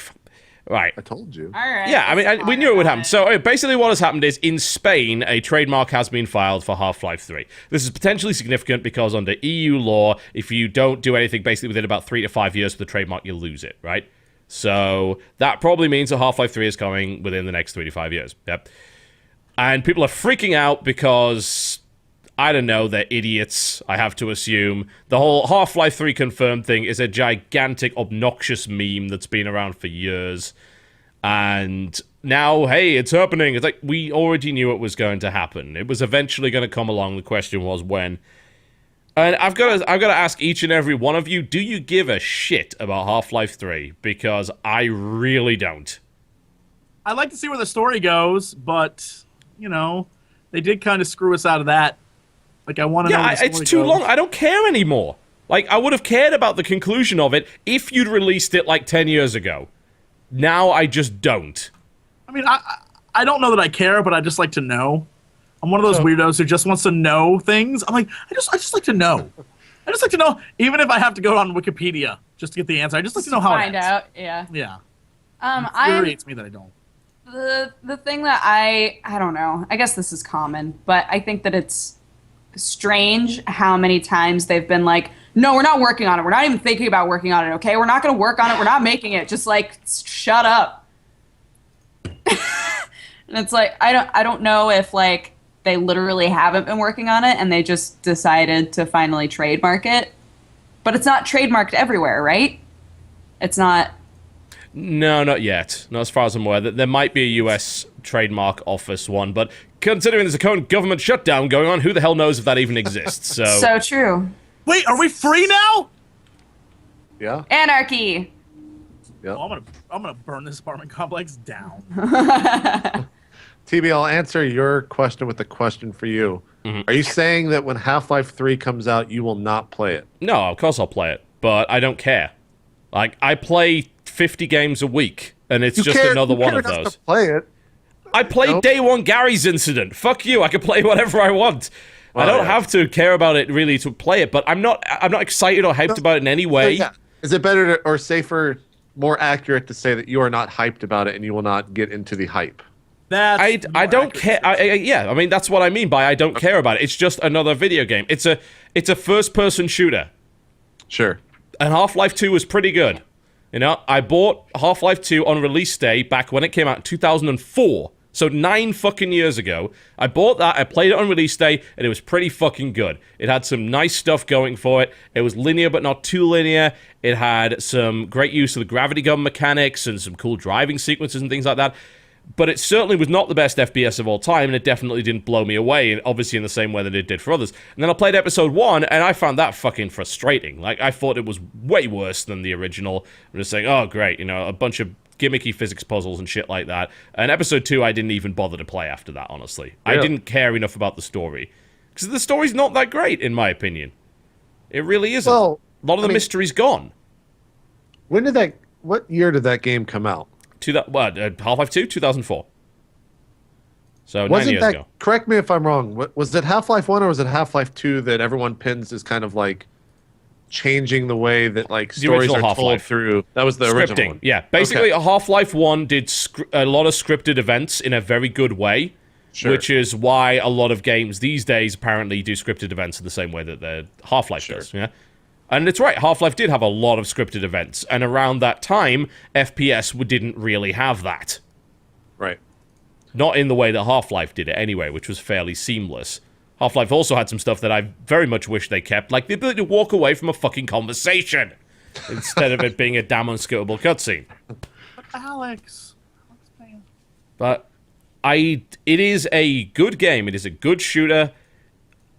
right. I told you. All right. Yeah, I mean, we knew it would happen. So basically what has happened is, in Spain, a trademark has been filed for Half-Life 3. This is potentially significant because under EU law, if you don't do anything basically within about 3 to 5 years for the trademark, you lose it, right? So that probably means that Half-Life 3 is coming within the next 3 to 5 years. Yep. And people are freaking out because, I don't know, they're idiots, I have to assume. The whole Half-Life 3 confirmed thing is a gigantic, obnoxious meme that's been around for years. And now, hey, it's happening. It's like, we already knew it was going to happen. It was eventually going to come along. The question was when. And I've got to ask each and every one of you, do you give a shit about Half-Life 3? Because I really don't. I'd like to see where the story goes, but, they did kind of screw us out of that. Like, I want to know where the story it's too goes. long. I don't care anymore. Like, I would have cared about the conclusion of it if you'd released it, 10 years ago. Now I just don't. I mean, I don't know that I care, but I just like to know. I'm one of those weirdos who just wants to know things. I'm like, I just like to know. I just like to know, even if I have to go on Wikipedia just to get the answer. I just like to know how it Find ends. out, yeah. Yeah. It Infuriates me that I don't. The thing that I don't know, I guess this is common, but I think that it's strange how many times they've been like, no, we're not working on it. We're not even thinking about working on it, okay? We're not going to work on it. We're not making it. Just shut up. And it's like, I don't know if they literally haven't been working on it and they just decided to finally trademark it. But it's not trademarked everywhere, right? It's not. No, not yet. Not as far as I'm aware. There might be a US trademark office one, but considering there's a current government shutdown going on, who the hell knows if that even exists? So true. Wait, are we free now? Yeah. Anarchy. Yeah. Oh, I'm gonna burn this apartment complex down. TB, I'll answer your question with a question for you. Are you saying that when Half-Life 3 comes out, you will not play it? No, of course I'll play it, but I don't care. I play 50 games a week, and it's just another one of those. To play it. I played Day One Gary's Incident. Fuck you, I can play whatever I want. I don't have to care about it really to play it, but I'm not excited or hyped about it in any way. So, yeah. Is it better or safer, more accurate to say that you are not hyped about it and you will not get into the hype? I don't care. I mean, that's what I mean by I don't care about it. It's just another video game. It's a first-person shooter. Sure. And Half-Life 2 was pretty good. I bought Half-Life 2 on release day back when it came out in 2004. So 9 fucking years ago. I bought that, I played it on release day, and it was pretty fucking good. It had some nice stuff going for it. It was linear, but not too linear. It had some great use of the gravity gun mechanics and some cool driving sequences and things like that. But it certainly was not the best FPS of all time, and it definitely didn't blow me away, and obviously in the same way that it did for others. And then I played episode 1, and I found that fucking frustrating. I thought it was way worse than the original. I'm just saying, oh, great, a bunch of gimmicky physics puzzles and shit like that. And episode 2, I didn't even bother to play after that, honestly. Yeah. I didn't care enough about the story. Because the story's not that great, in my opinion. It really isn't. Well, a lot of the mystery's gone. What year did that game come out? Half-Life 2, 2004. So 9 years ago. Correct me if I'm wrong. Was it Half-Life 1 or was it Half-Life 2 that everyone pins as kind of changing the way that stories are told through? That was the original one. Yeah, basically Half-Life 1 did a lot of scripted events in a very good way, which is why a lot of games these days apparently do scripted events in the same way that the Half-Life does. Yeah. And it's right, Half-Life did have a lot of scripted events, and around that time, FPS didn't really have that. Right. Not in the way that Half-Life did it anyway, which was fairly seamless. Half-Life also had some stuff that I very much wish they kept, like the ability to walk away from a fucking conversation, instead of it being a damn unskippable cutscene. Alex. But it is a good game, it is a good shooter.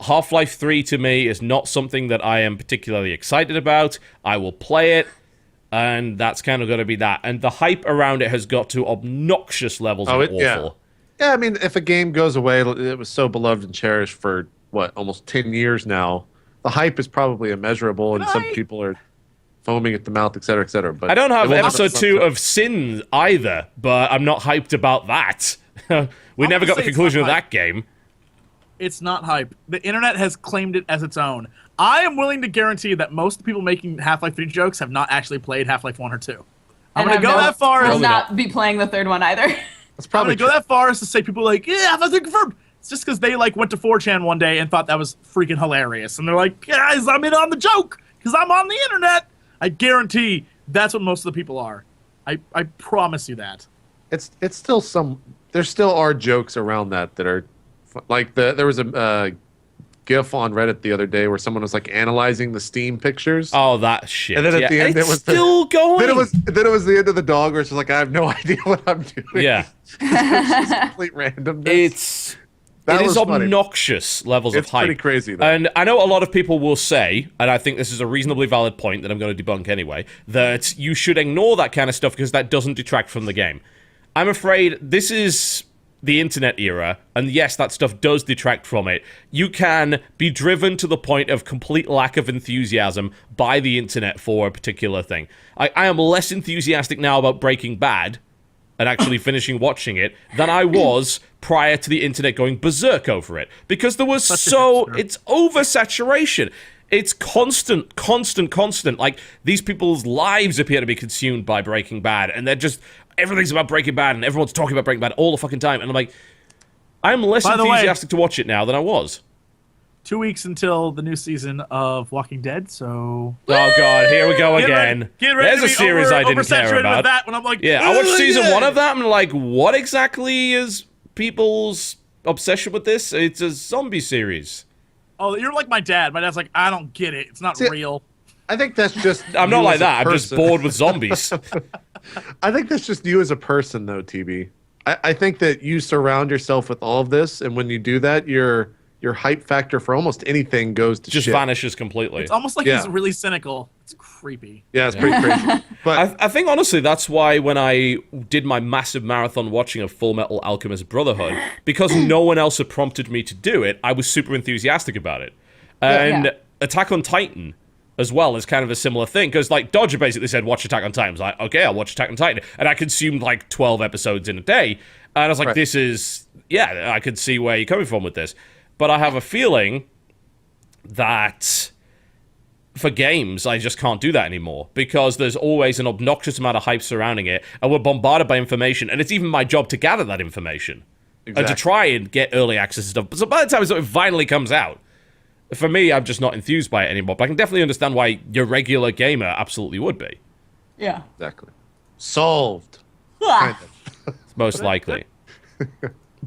Half-Life 3 to me is not something that I am particularly excited about. I will play it, and that's kind of going to be that. And the hype around it has got to obnoxious levels of awful. Yeah, I mean, if a game goes away, it was so beloved and cherished for, almost 10 years now. The hype is probably immeasurable, and some people are foaming at the mouth, et cetera, et cetera. But I don't have episode 2 of Sin either, but I'm not hyped about that. We never got the conclusion of that game. It's not hype. The internet has claimed it as its own. I am willing to guarantee that most people making Half-Life 3 jokes have not actually played Half-Life 1 or 2. I'm going to go that far. Will not be playing the third one either. That's probably I'm going to go that far as to say people Half-Life 3 confirmed. It's just because they went to 4chan one day and thought that was freaking hilarious. And they're like, guys, I'm in on the joke because I'm on the internet. I guarantee that's what most of the people are. I promise you that. It's still there still are jokes around that are there was a GIF on Reddit the other day where someone was analyzing the Steam pictures. Oh, that shit! And then at the end, it was still going. Then it was the end of the dog, where it's just I have no idea what I'm doing. Yeah, it's just complete randomness. That it is was funny. obnoxious levels It's of hype. pretty crazy, though. And I know a lot of people will say, and I think this is a reasonably valid point that I'm going to debunk anyway, that you should ignore that kind of stuff because that doesn't detract from the game. I'm afraid this is the internet era, and yes, that stuff does detract from it. You can be driven to the point of complete lack of enthusiasm by the internet for a particular thing. I am less enthusiastic now about Breaking Bad and actually finishing watching it than I was prior to the internet going berserk over it. Because there was it's oversaturation. It's constant. Like, these people's lives appear to be consumed by Breaking Bad, and they're just, everything's about Breaking Bad, and everyone's talking about Breaking Bad all the fucking time. And I'm like, I'm less enthusiastic to watch it now than I was. 2 weeks until the new season of Walking Dead, so... Oh god, here we go again. There's a series I didn't care about. With that when I'm like, yeah, I watched season 1 of that, and I'm like, what exactly is people's obsession with this? It's a zombie series. Oh, you're like my dad. My dad's like, I don't get it. It's not real. I think that's just. I'm not like that. I'm just bored with zombies. I think that's just you as a person, though, TB. I think that you surround yourself with all of this, and when you do that, your hype factor for almost anything goes to just shit. vanishes completely. It's almost like he's really cynical. It's creepy. Yeah, it's pretty crazy. But I think, honestly, that's why when I did my massive marathon watching of Full Metal Alchemist Brotherhood, because no one else had prompted me to do it, I was super enthusiastic about it. And Attack on Titan, as well, is kind of a similar thing, because, like, Dodger basically said, watch Attack on Titan. I was like, okay, I'll watch Attack on Titan. And I consumed, like, 12 episodes in a day. And I was like, this is... Yeah, I could see where you're coming from with this. But I have a feeling that for games, I just can't do that anymore because there's always an obnoxious amount of hype surrounding it, and we're bombarded by information, and it's even my job to gather that information and to try and get early access to stuff. So by the time it finally comes out, for me, I'm just not enthused by it anymore. But I can definitely understand why your regular gamer absolutely would be. Yeah. exactly. Solved. Ah. Kind of. Most likely.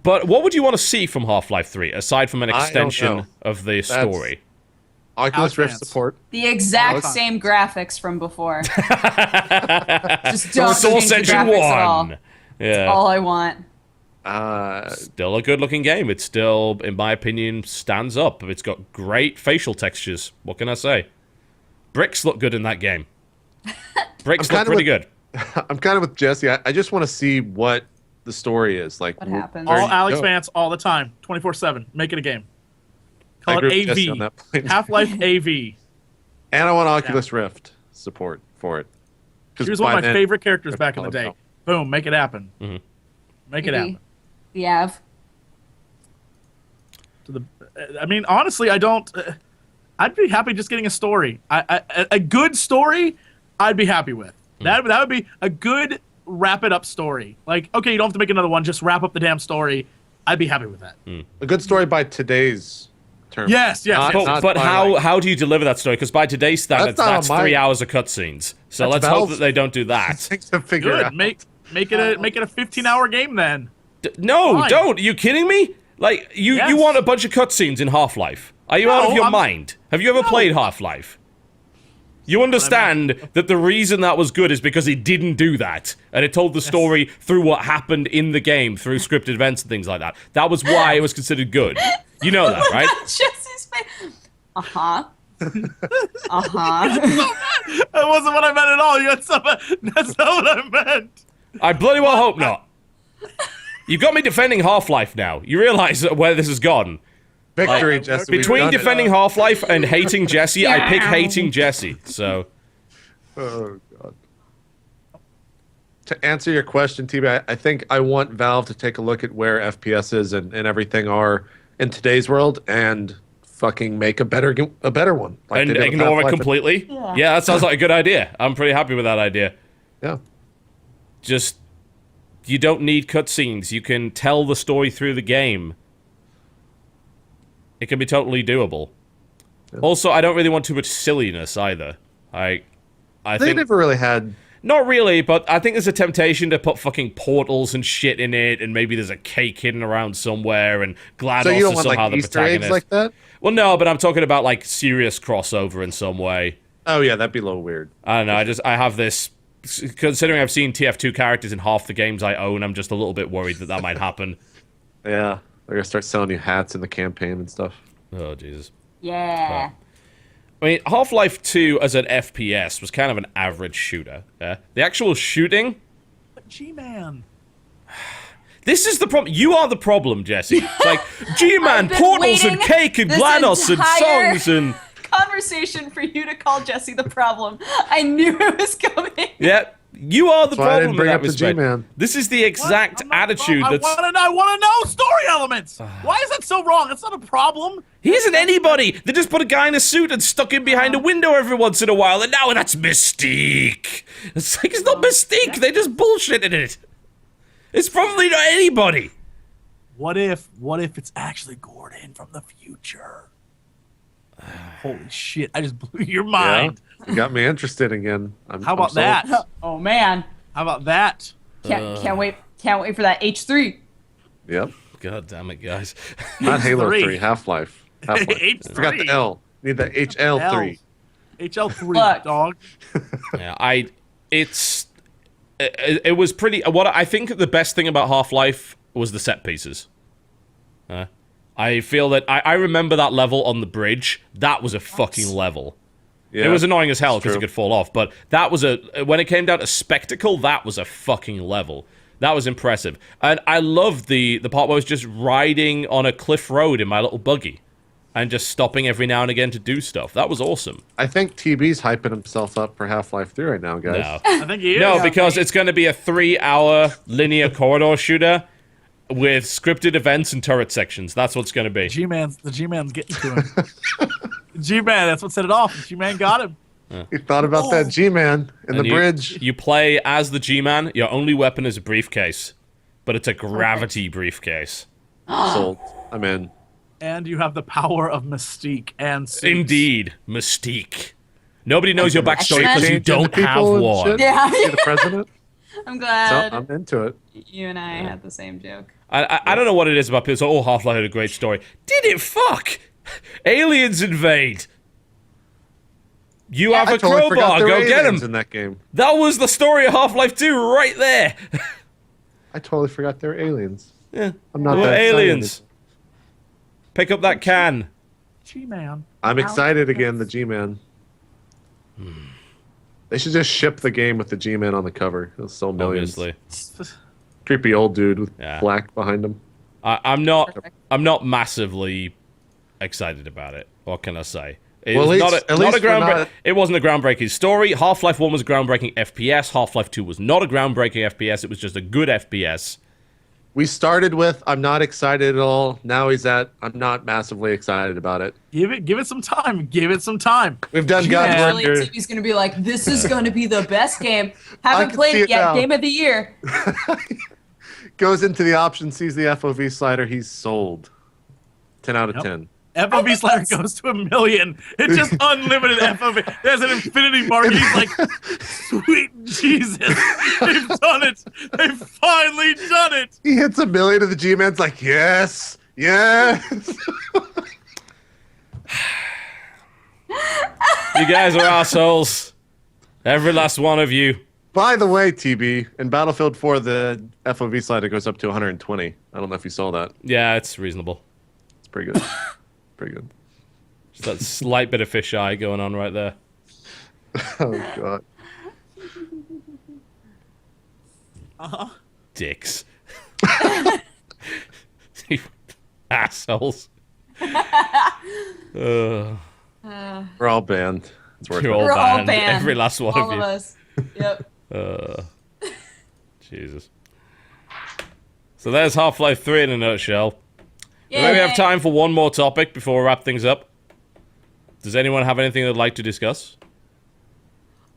But what would you want to see from Half-Life 3, aside from an I don't extension know. of the That's- story? Oculus Rift Fans. support. The exact Alex. same graphics from before. Just don't Source change the Engine graphics at all. 1! Yeah. All I want. Still a good-looking game. It still, in my opinion, stands up. It's got great facial textures. What can I say? Bricks look good in that game. Bricks look pretty good. I'm kind of with Jesse. I just want to see what the story is. Like, What happens? where All you Alex go. fans, all the time, 24/7. Make it a game. I Call agree with Jesse it on that AV. point. Half-Life AV. And I want Oculus Rift support for it. 'Cause He was by one of my then- favorite characters back in the day. Oh. Boom, make it happen. Mm-hmm. Make it happen. The Av. I mean, honestly, I don't. I'd be happy just getting a story. A good story, I'd be happy with. That would be a good wrap it up story. Like, okay, you don't have to make another one. Just wrap up the damn story. I'd be happy with that. A good story by today's terms. Yes, yes. Not- yes. not But by, how like- how do you deliver that story? Because by today's standards, not on that's my- 3 hours of cutscenes. So That's let's hope Valve's- that they don't do that. things to figure Good. out. Make it a 15-hour game then. No, Fine. don't. Are you kidding me? Like, you Yes. want a bunch of cutscenes in Half-Life. Are you out of No, your I'm- mind? Have you ever played Half-Life? You understand that the reason that was good is because it didn't do that. And it told the story through what happened in the game, through scripted events and things like that. That was why it was considered good. You know that, right? Jesse's face. Uh-huh. Uh-huh. That wasn't what I meant at all. That's not what I meant. I bloody well hope not. You got me defending Half-Life now. You realize where this has gone. Victory, Jesse. we've Between done it. defending Half-Life and hating Jesse, I pick hating Jesse. So, Oh, God. To answer your question, TB, I think I want Valve to take a look at where FPSs and everything are in today's world and fucking make a better one. Like and they did with ignore it Half-Life. completely. Yeah, that sounds like a good idea. I'm pretty happy with that idea. Yeah. Just, you don't need cutscenes. You can tell the story through the game. It can be totally doable. Also, I don't really want too much silliness either. I They think never really had. not really, but I think there's a temptation to put fucking portals and shit in it, and maybe there's a cake hidden around somewhere, and GLaDOS So you don't is want somehow like the Easter protagonist. eggs like that? Well, no, but I'm talking about like serious crossover in some way. Oh yeah, that'd be a little weird. I don't know. I have this. Considering I've seen TF2 characters in half the games I own, I'm just a little bit worried that might happen. Yeah. They're gonna start selling you hats in the campaign and stuff. Oh Jesus. Yeah. I mean, Half-Life 2 as an FPS was kind of an average shooter. The actual shooting. But G-Man. This is the problem. You are the problem, Jesse. It's like G-Man, I've been portals and waiting cake and this GLaDOS and entire songs and conversation for you to call Jesse the problem. I knew it was coming. yeah. You are the That's why I problem didn't in bring that up the respect. G-Man. This is the exact I'm not- attitude I that's. want to know story elements. Why is that so wrong? It's not a problem. He isn't anybody. They just put a guy in a suit and stuck him behind a window every once in a while, and now that's Mystique. It's like, it's not Mystique. They just bullshitted it. It's probably not anybody. What if it's actually Gordon from the future? Holy shit! I just blew your mind. Yeah, you got me interested again. How about that? Oh man. How about that? Can't wait for that H3. Yep. God damn it, guys. Not Halo H3. 3, Half-Life. H3. Forgot the L. Need the HL3. HL3, Look. dog. Yeah, it was pretty. What I think the best thing about Half-Life was the set pieces. I feel that I remember that level on the bridge. That was a fucking level. Yeah, It was annoying as hell it's because it true. could fall off, but that was when it came down to spectacle, that was a fucking level. That was impressive. And I loved the part where I was just riding on a cliff road in my little buggy and just stopping every now and again to do stuff. That was awesome. I think TB's hyping himself up for Half-Life 3 right now, guys. No. I think he is. No, because it's going to be a 3-hour linear corridor shooter with scripted events and turret sections. That's what's going to be. the G-Man's getting to him. G-Man, that's what set it off. G-Man got him. He thought about that G-Man in the And bridge. You play as the G-Man. Your only weapon is a briefcase, but it's a gravity briefcase. Sold. I'm in. And you have the power of Mystique and suits. Indeed, Mystique. Nobody knows your backstory because you Changing don't the have people and one. shit. Yeah. Be the president. I'm So glad I'm into it. you and I had the same joke. I don't know what it is about people. So, Half-Life had a great story. Did it fuck? Aliens invade. You have I a totally forgot crowbar. there were Go get aliens him. in that game. That was the story of Half-Life 2 right there. I totally forgot there were aliens. Yeah. I'm not There were that excited. aliens. Pick up that can. G-Man. I'm excited again, the G-Man. They should just ship the game with the G-Man on the cover. It'll sell millions. Obviously. Creepy old dude with Yeah. black behind him. I'm not massively excited about it. What can I say? It Well, was at least we're not- It wasn't a groundbreaking story. Half-Life 1 was a groundbreaking FPS. Half-Life 2 was not a groundbreaking FPS. It was just a good FPS. We started with I'm not excited at all. Now he's at I'm not massively excited about it. Give it some time. Give it some time. We've done God G-Man. Wonder. Really, TV's gonna be like, this is gonna be the best game. I Haven't can played see it it yet. now. Game of the year. Goes into the option, sees the FOV slider, he's sold. 10 out of 10. FOV slider goes to 1,000,000. It's just unlimited FOV. There's an infinity mark. He's like, sweet Jesus. They've done it. They've finally done it. He hits 1,000,000 and the G-Man's like, yes, yes. You guys are assholes. Every last one of you. By the way, TB, in Battlefield 4, the FOV slider goes up to 120. I don't know if you saw that. Yeah, it's reasonable. It's pretty good. Pretty good. Just that slight bit of fisheye going on right there. Oh, God. Dicks. You assholes. We're all banned. It's worth You're it. all We're all banned. banned. Every last one All of of you. us. Yep. Jesus. So there's Half-Life 3 in a nutshell. Maybe we have Yay. time for one more topic before we wrap things up. Does anyone have anything they'd like to discuss?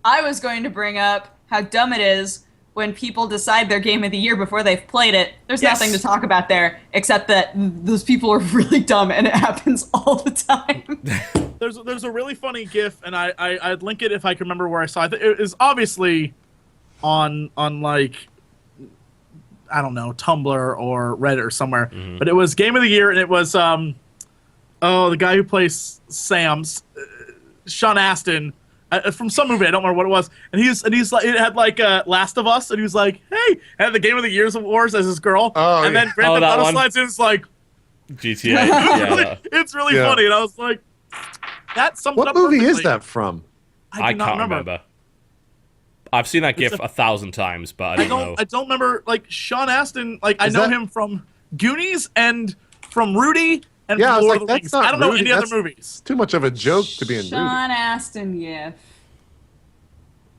I was going to bring up how dumb it is when people decide their game of the year before they've played it. There's Yes. nothing to talk about there except that those people are really dumb and it happens all the time. There's a really funny GIF, and I'd link it if I can remember where I saw it. It is obviously on like, I don't know, Tumblr or Reddit or somewhere. But it was Game of the Year, and it was the guy who plays Sam's, Sean Astin, from some movie. I don't remember what it was. And he's like, it had like Last of Us, and he was like, hey, and had the Game of the Year's awards as his girl. Oh, and then yeah. Grand Oh, Theft that Auto one. slides in, it's like, GTA. Yeah. It's really Yeah. funny, and I was like, that sums it What up movie is perfectly. that from? I do not can't remember. I've seen that It's GIF 1,000 times, but I don't know. I don't remember, like, Sean Astin, like, I Is know that- him from Goonies and from Rudy and Yeah, I from was Lord like, of the that's Rings. not I don't know Rudy, any other that's- movies. It's too much of a joke to be in Rudy. Sean Astin, yeah.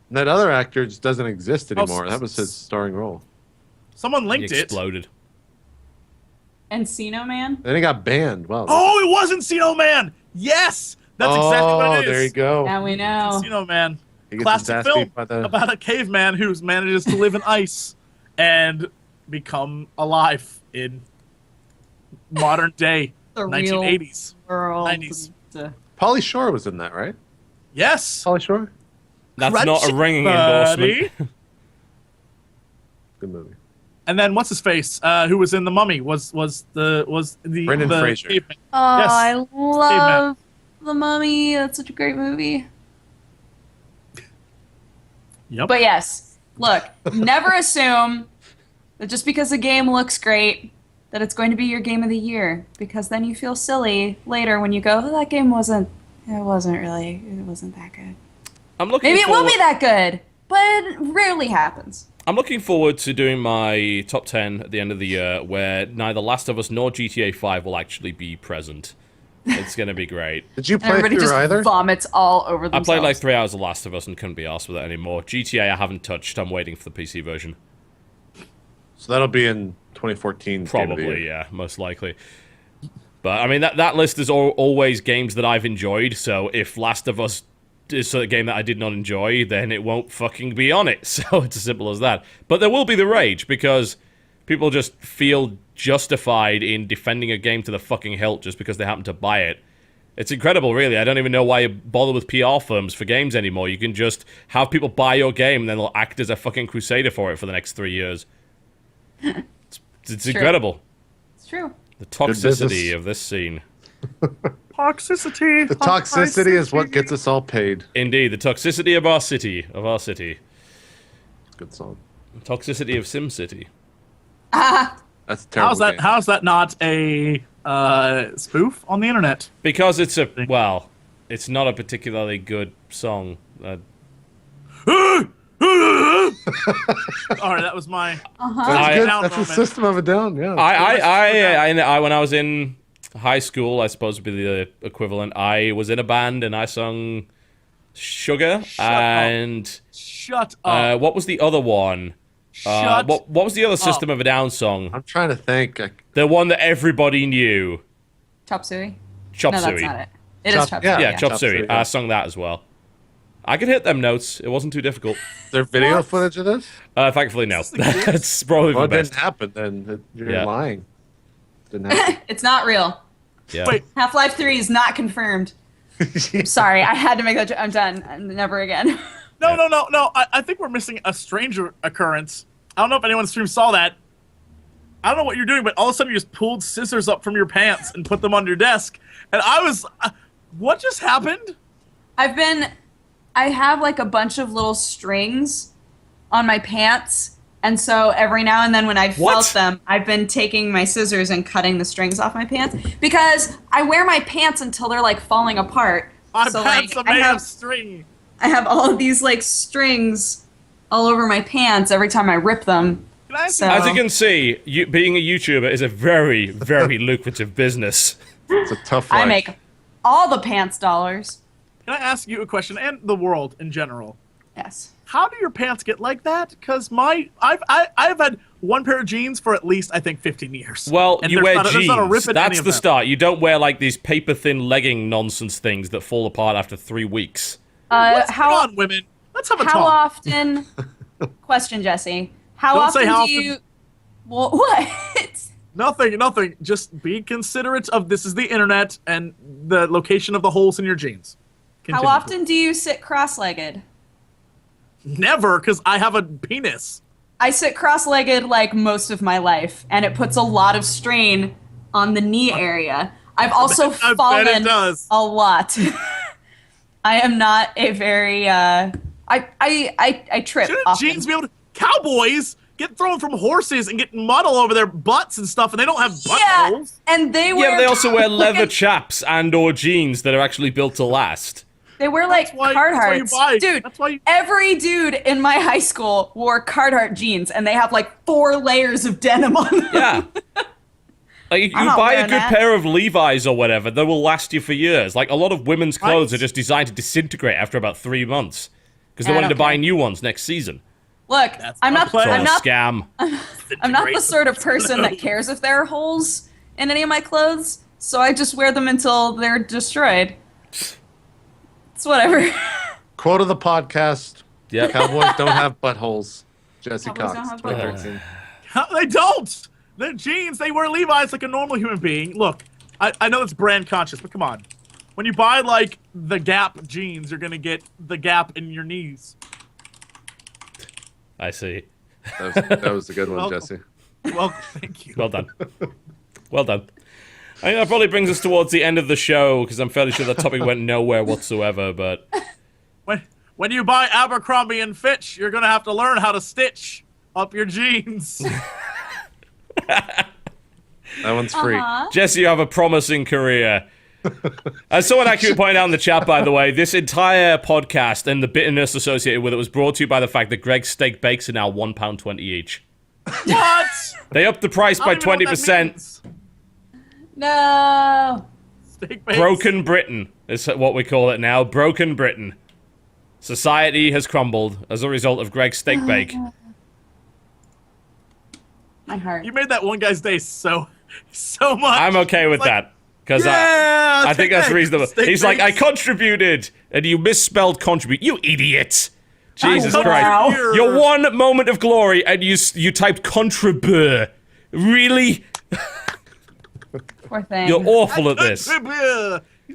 And that other actor just doesn't exist Oh, anymore. That was his starring role. Someone He linked it. exploded. Encino Man? Then he got banned. Wow. Oh, it was Encino Man! Yes! That's exactly what it is. There you go. Now we know. Encino Man. He gets his Classic ass film beat by the- about a caveman who manages to live in ice and become alive in modern day The real 1980s. world. 90s. Pauly Shore was in that, right? Yes. Pauly Shore? That's not a ringing Buddy. endorsement. Good movie. And then what's his face? Who was in The Mummy? Was the Brendan the Fraser. caveman. Oh, Yes. I love The Mummy. That's such a great movie. Yep. But yes, look, never assume that just because a game looks great that it's going to be your game of the year, because then you feel silly later when you go, oh, that game wasn't that good. I'm looking Maybe it will forward- be that good, but it rarely happens. I'm looking forward to doing my top 10 at the end of the year, where neither Last of Us nor GTA 5 will actually be present. It's going to be great. Did you And play everybody through just either? vomits all over I themselves. played like 3 hours of Last of Us and couldn't be arsed with it anymore. GTA I haven't touched. I'm waiting for the PC version. So that'll be in 2014. 's Game of the Probably, Year. yeah, most likely. But I mean, that list is always games that I've enjoyed. So if Last of Us is a game that I did not enjoy, then it won't fucking be on it. So it's as simple as that. But there will be the rage because people just feel justified in defending a game to the fucking hilt just because they happen to buy it. It's incredible, really. I don't even know why you bother with PR firms for games anymore. You can just have people buy your game and then they'll act as a fucking crusader for it for the next 3 years. It's incredible. It's true. The business. toxicity of this scene. Toxicity. The toxicity is what gets us all paid. Indeed, the toxicity of our city. Good song. Toxicity of SimCity. That's a terrible. How's that? game. How's that not a spoof on the internet? Because it's it's not a particularly good song. All right, that was my. That's good. Down That's a moment. System of a Down. Yeah. I when I was in high school, I suppose would be the equivalent. I was in a band and I sung Sugar and Shut up. what was the other one? Shut What was the other System of a Down song? I'm trying to think. The one that everybody knew. Chop Suey? Chop No, Suey. that's not it. It is Chop- Chop yeah. Suey. Yeah, Chop Chop Suey. Suey, yeah. I sung that as well. I could hit them notes. It wasn't too difficult. Is there video footage of this? Thankfully, no. That's probably Well, the it best. didn't happen. Then you're Yeah. lying. Didn't happen. It's not real. Yeah. Wait, Half-Life 3 is not confirmed. Sorry, I had to make that. I'm done. Never again. no. I think we're missing a stranger occurrence. I don't know if anyone on the stream saw that. I don't know what you're doing, but all of a sudden you just pulled scissors up from your pants and put them on your desk, and I was, what just happened? I have like a bunch of little strings on my pants, and so every now and then when I What? felt them, I've been taking my scissors and cutting the strings off my pants because I wear my pants until they're like falling apart. My So, pants like, are made of string. I have all of these like strings all over my pants every time I rip them. Can I ask So- you, As you can see, being a YouTuber is a very, very lucrative business. It's a tough life. I make all the pants dollars. can I ask you a question, and the world in general? Yes. How do your pants get like that? Because I've had one pair of jeans for at least I think 15 years. Well, And you there's wear not a- there's not a rip jeans. in any That's of the them. start. You don't wear like these paper-thin legging nonsense things that fall apart after 3 weeks. What's How going on, women? Let's have a how talk. often? Question, Jesse. How Don't often say how do you? Well, what? Nothing. Just be considerate of this is the internet and the location of the holes in your jeans. How Continue. often do you sit cross-legged? Never, because I have a penis. I sit cross-legged like most of my life, and it puts a lot of strain on the knee area. I've also I bet it fallen does. a lot. I am not a very I trip Shouldn't often. jeans be able to? Cowboys get thrown from horses and get mud all over their butts and stuff, and they don't have Yeah, buttholes. and they Yeah, wear. but they also wear leather chaps and/or jeans that are actually built to last. They wear like That's why you Carhartts. buy. Dude, That's why you- every dude in my high school wore Carhartt jeans, and they have like 4 layers of denim on them. Yeah. Like, you I'm not buy a wearing good that. pair of Levi's or whatever, they will last you for years. Like, a lot of women's clothes Right. are just designed to disintegrate after about 3 months. Because I they wanted to don't buy care. new ones next season. Look, That's I'm my not. plan. It's all I'm a not. scam. I'm not the sort of person that cares if there are holes in any of my clothes, so I just wear them until they're destroyed. It's whatever. Quote of the podcast: Yep. Cowboys don't have buttholes. Jesse Cowboys don't Cox, have 2013. They don't. They're jeans. They wear Levi's like a normal human being. Look, I know it's brand conscious, but come on. When you buy like the Gap jeans, you're gonna get the gap in your knees. I see. That was a good one, Well- Jesse. Well, thank you. Well done. Well done. I think that probably brings us towards the end of the show, because I'm fairly sure the topic went nowhere whatsoever, but... When you buy Abercrombie and Fitch, you're gonna have to learn how to stitch up your jeans. That one's free. Jesse, you have a promising career. As someone actually pointed out in the chat, by the way, this entire podcast and the bitterness associated with it was brought to you by the fact that Greg's steak bakes are now £1.20 each. What? They upped the price I by don't even know what that 20%. means. No. Steak bakes. Broken Britain is what we call it now. Broken Britain. Society has crumbled as a result of Greg's steak bake. My heart. You made that one guy's day so much. I'm okay with It's like, that. Because yeah, I think steak that's bakes, reasonable. steak He's like, I bakes. contributed, and you misspelled contribute. You idiot! Jesus Oh, Christ! wow. Your one moment of glory, and you typed contribur. Really? Poor thing. You're awful at this. He's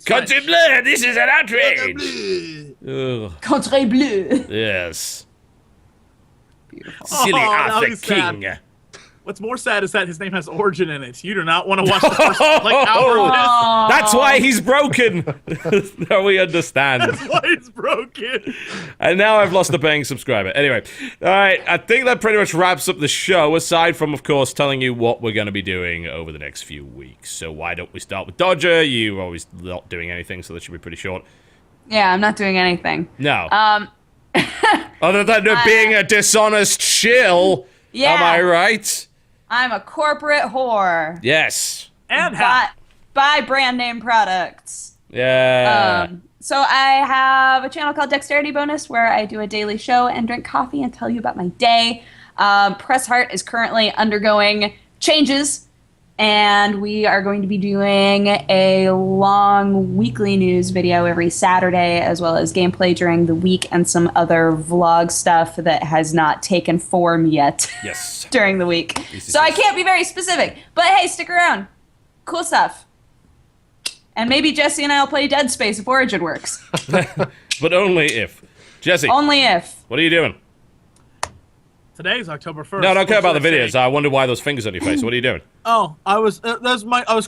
French. Contribleur, this is an outrage. Ugh, Contre bleu. yes. Beautiful. Silly now Arthur he's sad. King. What's more sad is that his name has origin in it. You do not want to watch the first like hour of this. That's why he's broken. Now we understand. That's why it's broken. And now I've lost a paying subscriber. Anyway, all right, I think that pretty much wraps up the show, aside from, of course, telling you what we're going to be doing over the next few weeks. So why don't we start with Dodger? You're always not doing anything, so that should be pretty short. Yeah, I'm not doing anything. No. Other than being a dishonest shill, Yeah. am I right? I'm a corporate whore. Yes. And how? Buy brand name products. Yeah. So I have a channel called Dexterity Bonus where I do a daily show and drink coffee and tell you about my day. Press Heart is currently undergoing changes, and we are going to be doing a long weekly news video every Saturday, as well as gameplay during the week and some other vlog stuff that has not taken form yet. Yes. During the week. So I can't be very specific. But hey, stick around. Cool stuff. And maybe Jesse and I will play Dead Space if Origin works. But only if. Jesse, Only if. what are you doing? Today's October 1st. No, I don't care What about the should I videos. say? I wonder why those fingers on your face. What are you doing? Oh, I was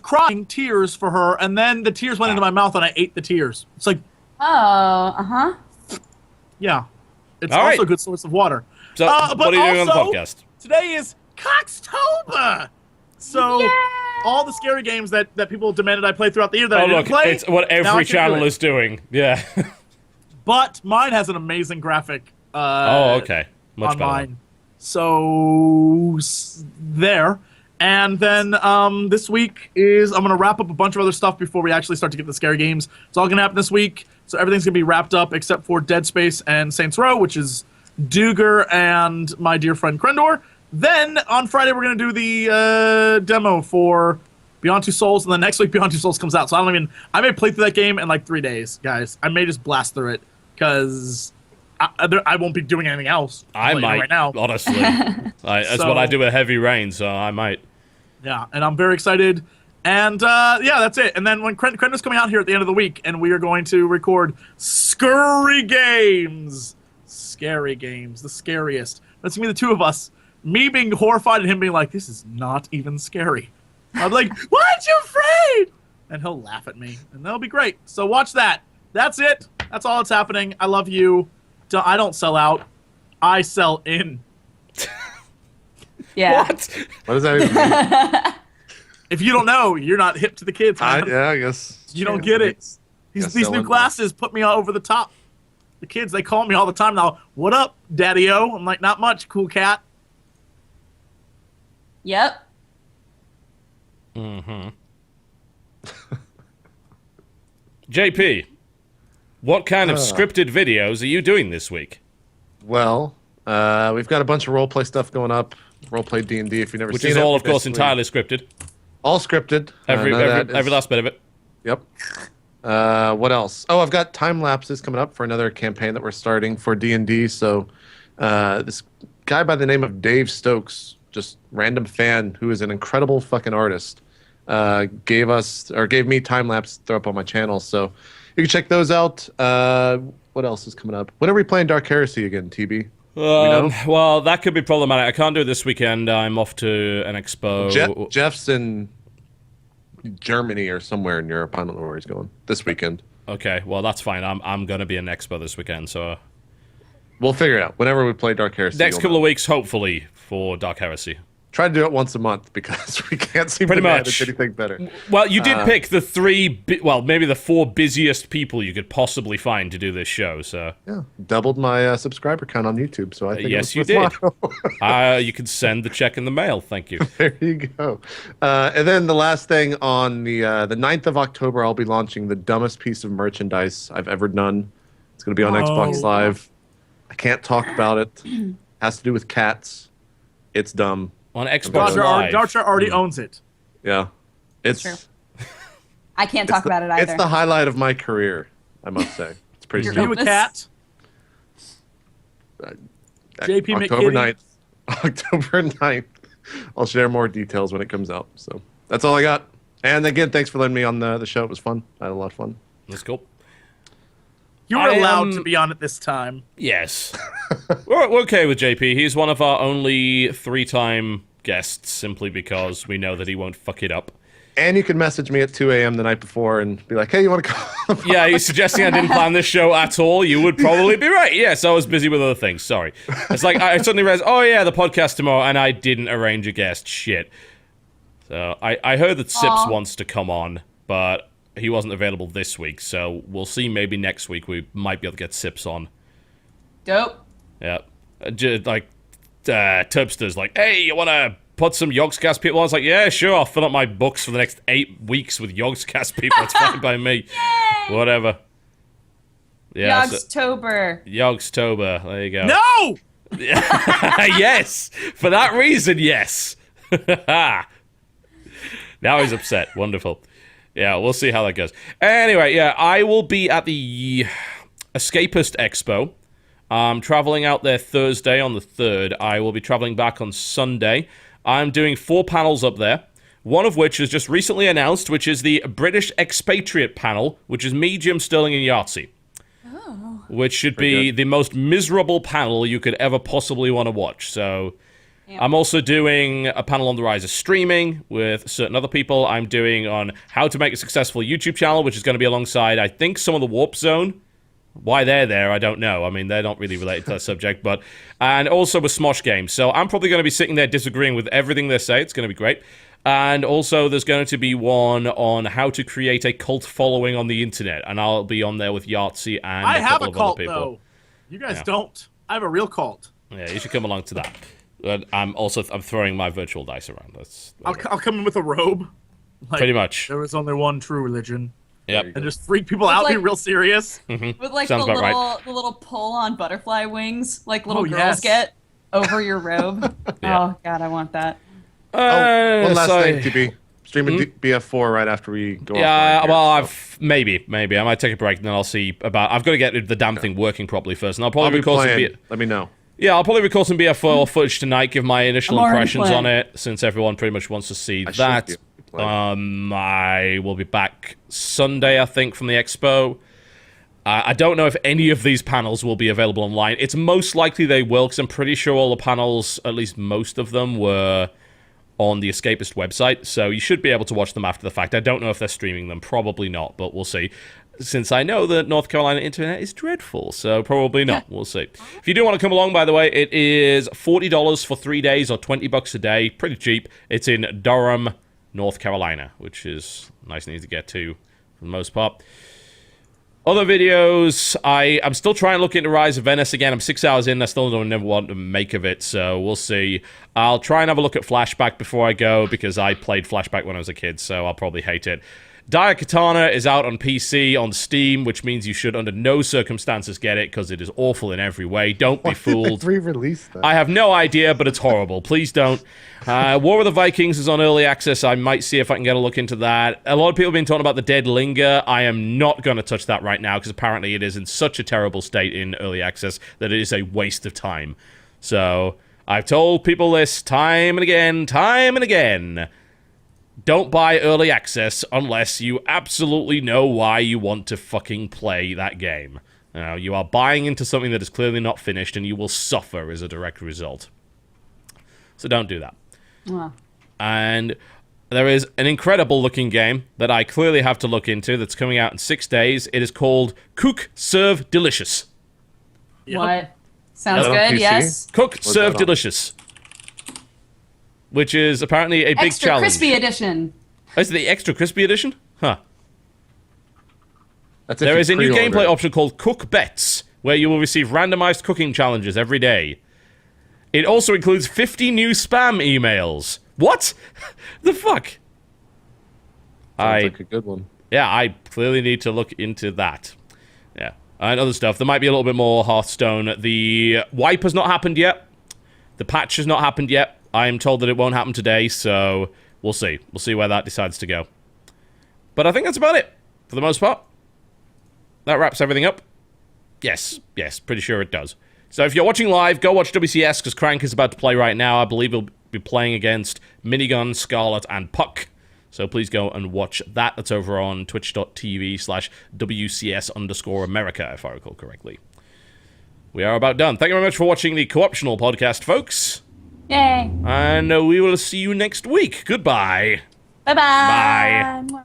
crying tears for her, and then the tears went into my mouth, and I ate the tears. It's like, Oh, uh-huh. yeah, it's All also right. a good source of water. So, But what are you doing on the also, podcast? Today is Coxtober, so all the scary games that people demanded I play throughout the year that I Oh, didn't look, play. it's what now I every can do channel it. is doing. Yeah. But mine has an amazing graphic. Oh, okay. Much on better. mine. So there. And then this week is I'm gonna wrap up a bunch of other stuff before we actually start to get the scary games. It's all gonna happen this week. So everything's gonna be wrapped up except for Dead Space and Saints Row, which is Duger and my dear friend Krendor. Then on Friday we're gonna do the demo for Beyond Two Souls, and then next week Beyond Two Souls comes out. So I may play through that game in like 3 days, guys. I may just blast through it because I won't be doing anything else. I I'll let you know might, right now. honestly. That's what I do with Heavy Rain, so I might. Yeah, and I'm very excited. And yeah, that's it. And then when Krenda's coming out here at the end of the week, and we are going to record Scurry Games. Scary games, the scariest. That's gonna be the two of us. Me being horrified and him being like, this is not even scary. I'm like, why aren't you afraid? And he'll laugh at me, and that'll be great. So watch that. That's it. That's all that's happening. I love you. I don't sell out. I sell in. Yeah. What? What does that even mean? If you don't know, you're not hip to the kids. Man. Yeah, I guess. You don't get it. Guess These so, new and- glasses put me all over the top. The kids, they call me all the time now. What up, Daddy-O? I'm like, not much, cool cat. Yep. JP, what kind of scripted videos are you doing this week? Well, we've got a bunch of roleplay stuff going up. Roleplay D&D, if you've never Which seen is it. all, of course, basically- entirely scripted. All scripted. Every none of that is- every last bit of it. Yep. What else? Oh, I've got time lapses coming up for another campaign that we're starting for D&D. So this guy by the name of Dave Stokes, just random fan who is an incredible fucking artist, gave me time lapse to throw up on my channel. So you can check those out. What else is coming up? When are we playing Dark Heresy again, TB? know? Well, that could be problematic. I can't do it this weekend. I'm off to an expo. Jeff's in Germany or somewhere in Europe. I don't know where he's going this weekend. Okay, well, that's fine. I'm going to be in expo this weekend, so... We'll figure it out. Whenever we play Dark Heresy. Next couple of weeks, hopefully, for Dark Heresy. Try to do it once a month because we can't seem Pretty to much. manage anything better. Well, you did pick the maybe the 4 busiest people you could possibly find to do this show, so... Yeah, doubled my subscriber count on YouTube, so I think yes, it was you did. worthwhile. You can send the check in the mail, thank you. There you go. And then the last thing, on the 9th of October, I'll be launching the dumbest piece of merchandise I've ever done. It's going to be on Xbox Live. I can't talk about it. Has to do with cats. It's dumb. On Xbox Roger Live. already owns it. Yeah. It's True. I can't talk about it either. It's the highlight of my career, I must say. It's pretty Are you a stupid. cat? JP October McKitty? 9th. October 9th. I'll share more details when it comes out. So that's all I got. And again, thanks for letting me on the show. It was fun. I had a lot of fun. That's cool. You were I allowed am- to be on it this time. Yes. we're okay with JP. He's one of our only 3-time guests, simply because we know that he won't fuck it up. And you can message me at 2 a.m. the night before and be like, hey, you want to call? Yeah, you're suggesting I didn't plan this show at all? You would probably be right. Yes, I was busy with other things. Sorry. It's like I suddenly realized, oh yeah, the podcast tomorrow, and I didn't arrange a guest. Shit. So I heard that Sips wants to come on, but he wasn't available this week, so we'll see. Maybe next week we might be able to get Sips on. Dope. Yeah. Tubster's like, hey, you want to put some Yogscast people on? I was like, yeah, sure, I'll fill up my books for the next 8 weeks with Yogscast people. It's fine by me. Whatever. Yeah. Yogstober. Yogstober. There you go. No! Yes! For that reason, yes. Now he's upset. Wonderful. Yeah, we'll see how that goes. Anyway, yeah, I will be at the Escapist Expo. I'm traveling out there Thursday on the 3rd. I will be traveling back on Sunday. I'm doing 4 panels up there, one of which is just recently announced, which is the British Expatriate panel, which is me, Jim Sterling, and Yahtzee. Which should be the most miserable panel you could ever possibly want to watch. So I'm also doing a panel on the rise of streaming with certain other people. I'm doing on how to make a successful YouTube channel, which is going to be alongside, I think, some of the Warp Zone. Why they're there, I don't know. I mean, they're not really related to that subject, but... And also with Smosh Games. So I'm probably going to be sitting there disagreeing with everything they say. It's going to be great. And also, there's going to be one on how to create a cult following on the internet. And I'll be on there with Yahtzee and I a have couple a of cult, other people. though. You guys Yeah. don't. I have a real cult. Yeah, you should come along to that. But I'm throwing my virtual dice around. That's I'll come in with a robe. Like, pretty much. There was only one true religion. Yep. And just freak people out, be like- real serious. With like Sounds the about right. little pull on butterfly wings, like little Oh, girls yes. get over your robe. Yeah. Oh god, I want that. One last so- thing, TB. Streaming BF4 right after we go Yeah, off. here, well, so. I've maybe I might take a break and then I'll see about. I've got to get the damn thing working properly first, and I'll I'll probably be record some. playing. Let me know. Yeah, I'll probably record some BF4 footage tonight. Give my initial I'm already impressions playing. on it, since everyone pretty much wants to see I should that. be playing. I will be back Sunday, I think, from the expo. I don't know if any of these panels will be available online. It's most likely they will, because I'm pretty sure all the panels, at least most of them, were on the Escapist website, so you should be able to watch them after the fact. I don't know if they're streaming them. Probably not, but we'll see. since I know that North Carolina internet is dreadful, so probably not. We'll see. If you do want to come along, by the way, it is $40 for 3 days or $20 a day. Pretty cheap. It's in Durham, North Carolina, which is nice and easy to get to for the most part. Other videos, I'm still trying to look into Rise of Venice again. I'm 6 hours in. I still don't know what to make of it, so we'll see. I'll try and have a look at Flashback before I go, because I played Flashback when I was a kid, so I'll probably hate it. Daikatana is out on PC, on Steam, which means you should under no circumstances get it, because it is awful in every way. Don't be fooled. Re-release that. I have no idea, but it's horrible. Please don't. War of the Vikings is on early access. I might see if I can get a look into that. A lot of people have been talking about The Dead Linger. I am not going to touch that right now, because apparently it is in such a terrible state in early access that it is a waste of time. So, I've told people this time and again. Don't buy early access unless you absolutely know why you want to fucking play that game. You are buying into something that is clearly not finished, and you will suffer as a direct result. So don't do that. Wow. And there is an incredible looking game that I clearly have to look into that's coming out in 6 days. It is called Cook, Serve, Delicious. Yep. What? Sounds Is that on good, PC? yes. Cook, Serve, that on? Delicious. Which is apparently a big Extra challenge. crispy edition. Oh, is it the extra crispy edition? Huh. That's if There you is a new pre-order gameplay it. option called Cook Bets, where you will receive randomized cooking challenges every day. It also includes 50 new spam emails. What? The fuck? Sounds like a good one. Yeah, I clearly need to look into that. Yeah. And other stuff. There might be a little bit more Hearthstone. The wipe has not happened yet. The patch has not happened yet. I am told that it won't happen today, so we'll see. We'll see where that decides to go. But I think that's about it, for the most part. That wraps everything up. Yes, pretty sure it does. So if you're watching live, go watch WCS, because Crank is about to play right now. I believe he'll be playing against Minigun, Scarlet, and Puck. So please go and watch that. That's over on twitch.tv/WCS_America, if I recall correctly. We are about done. Thank you very much for watching the Co-optional podcast, folks. Yay. And we will see you next week. Goodbye. Bye-bye. Bye. Bye.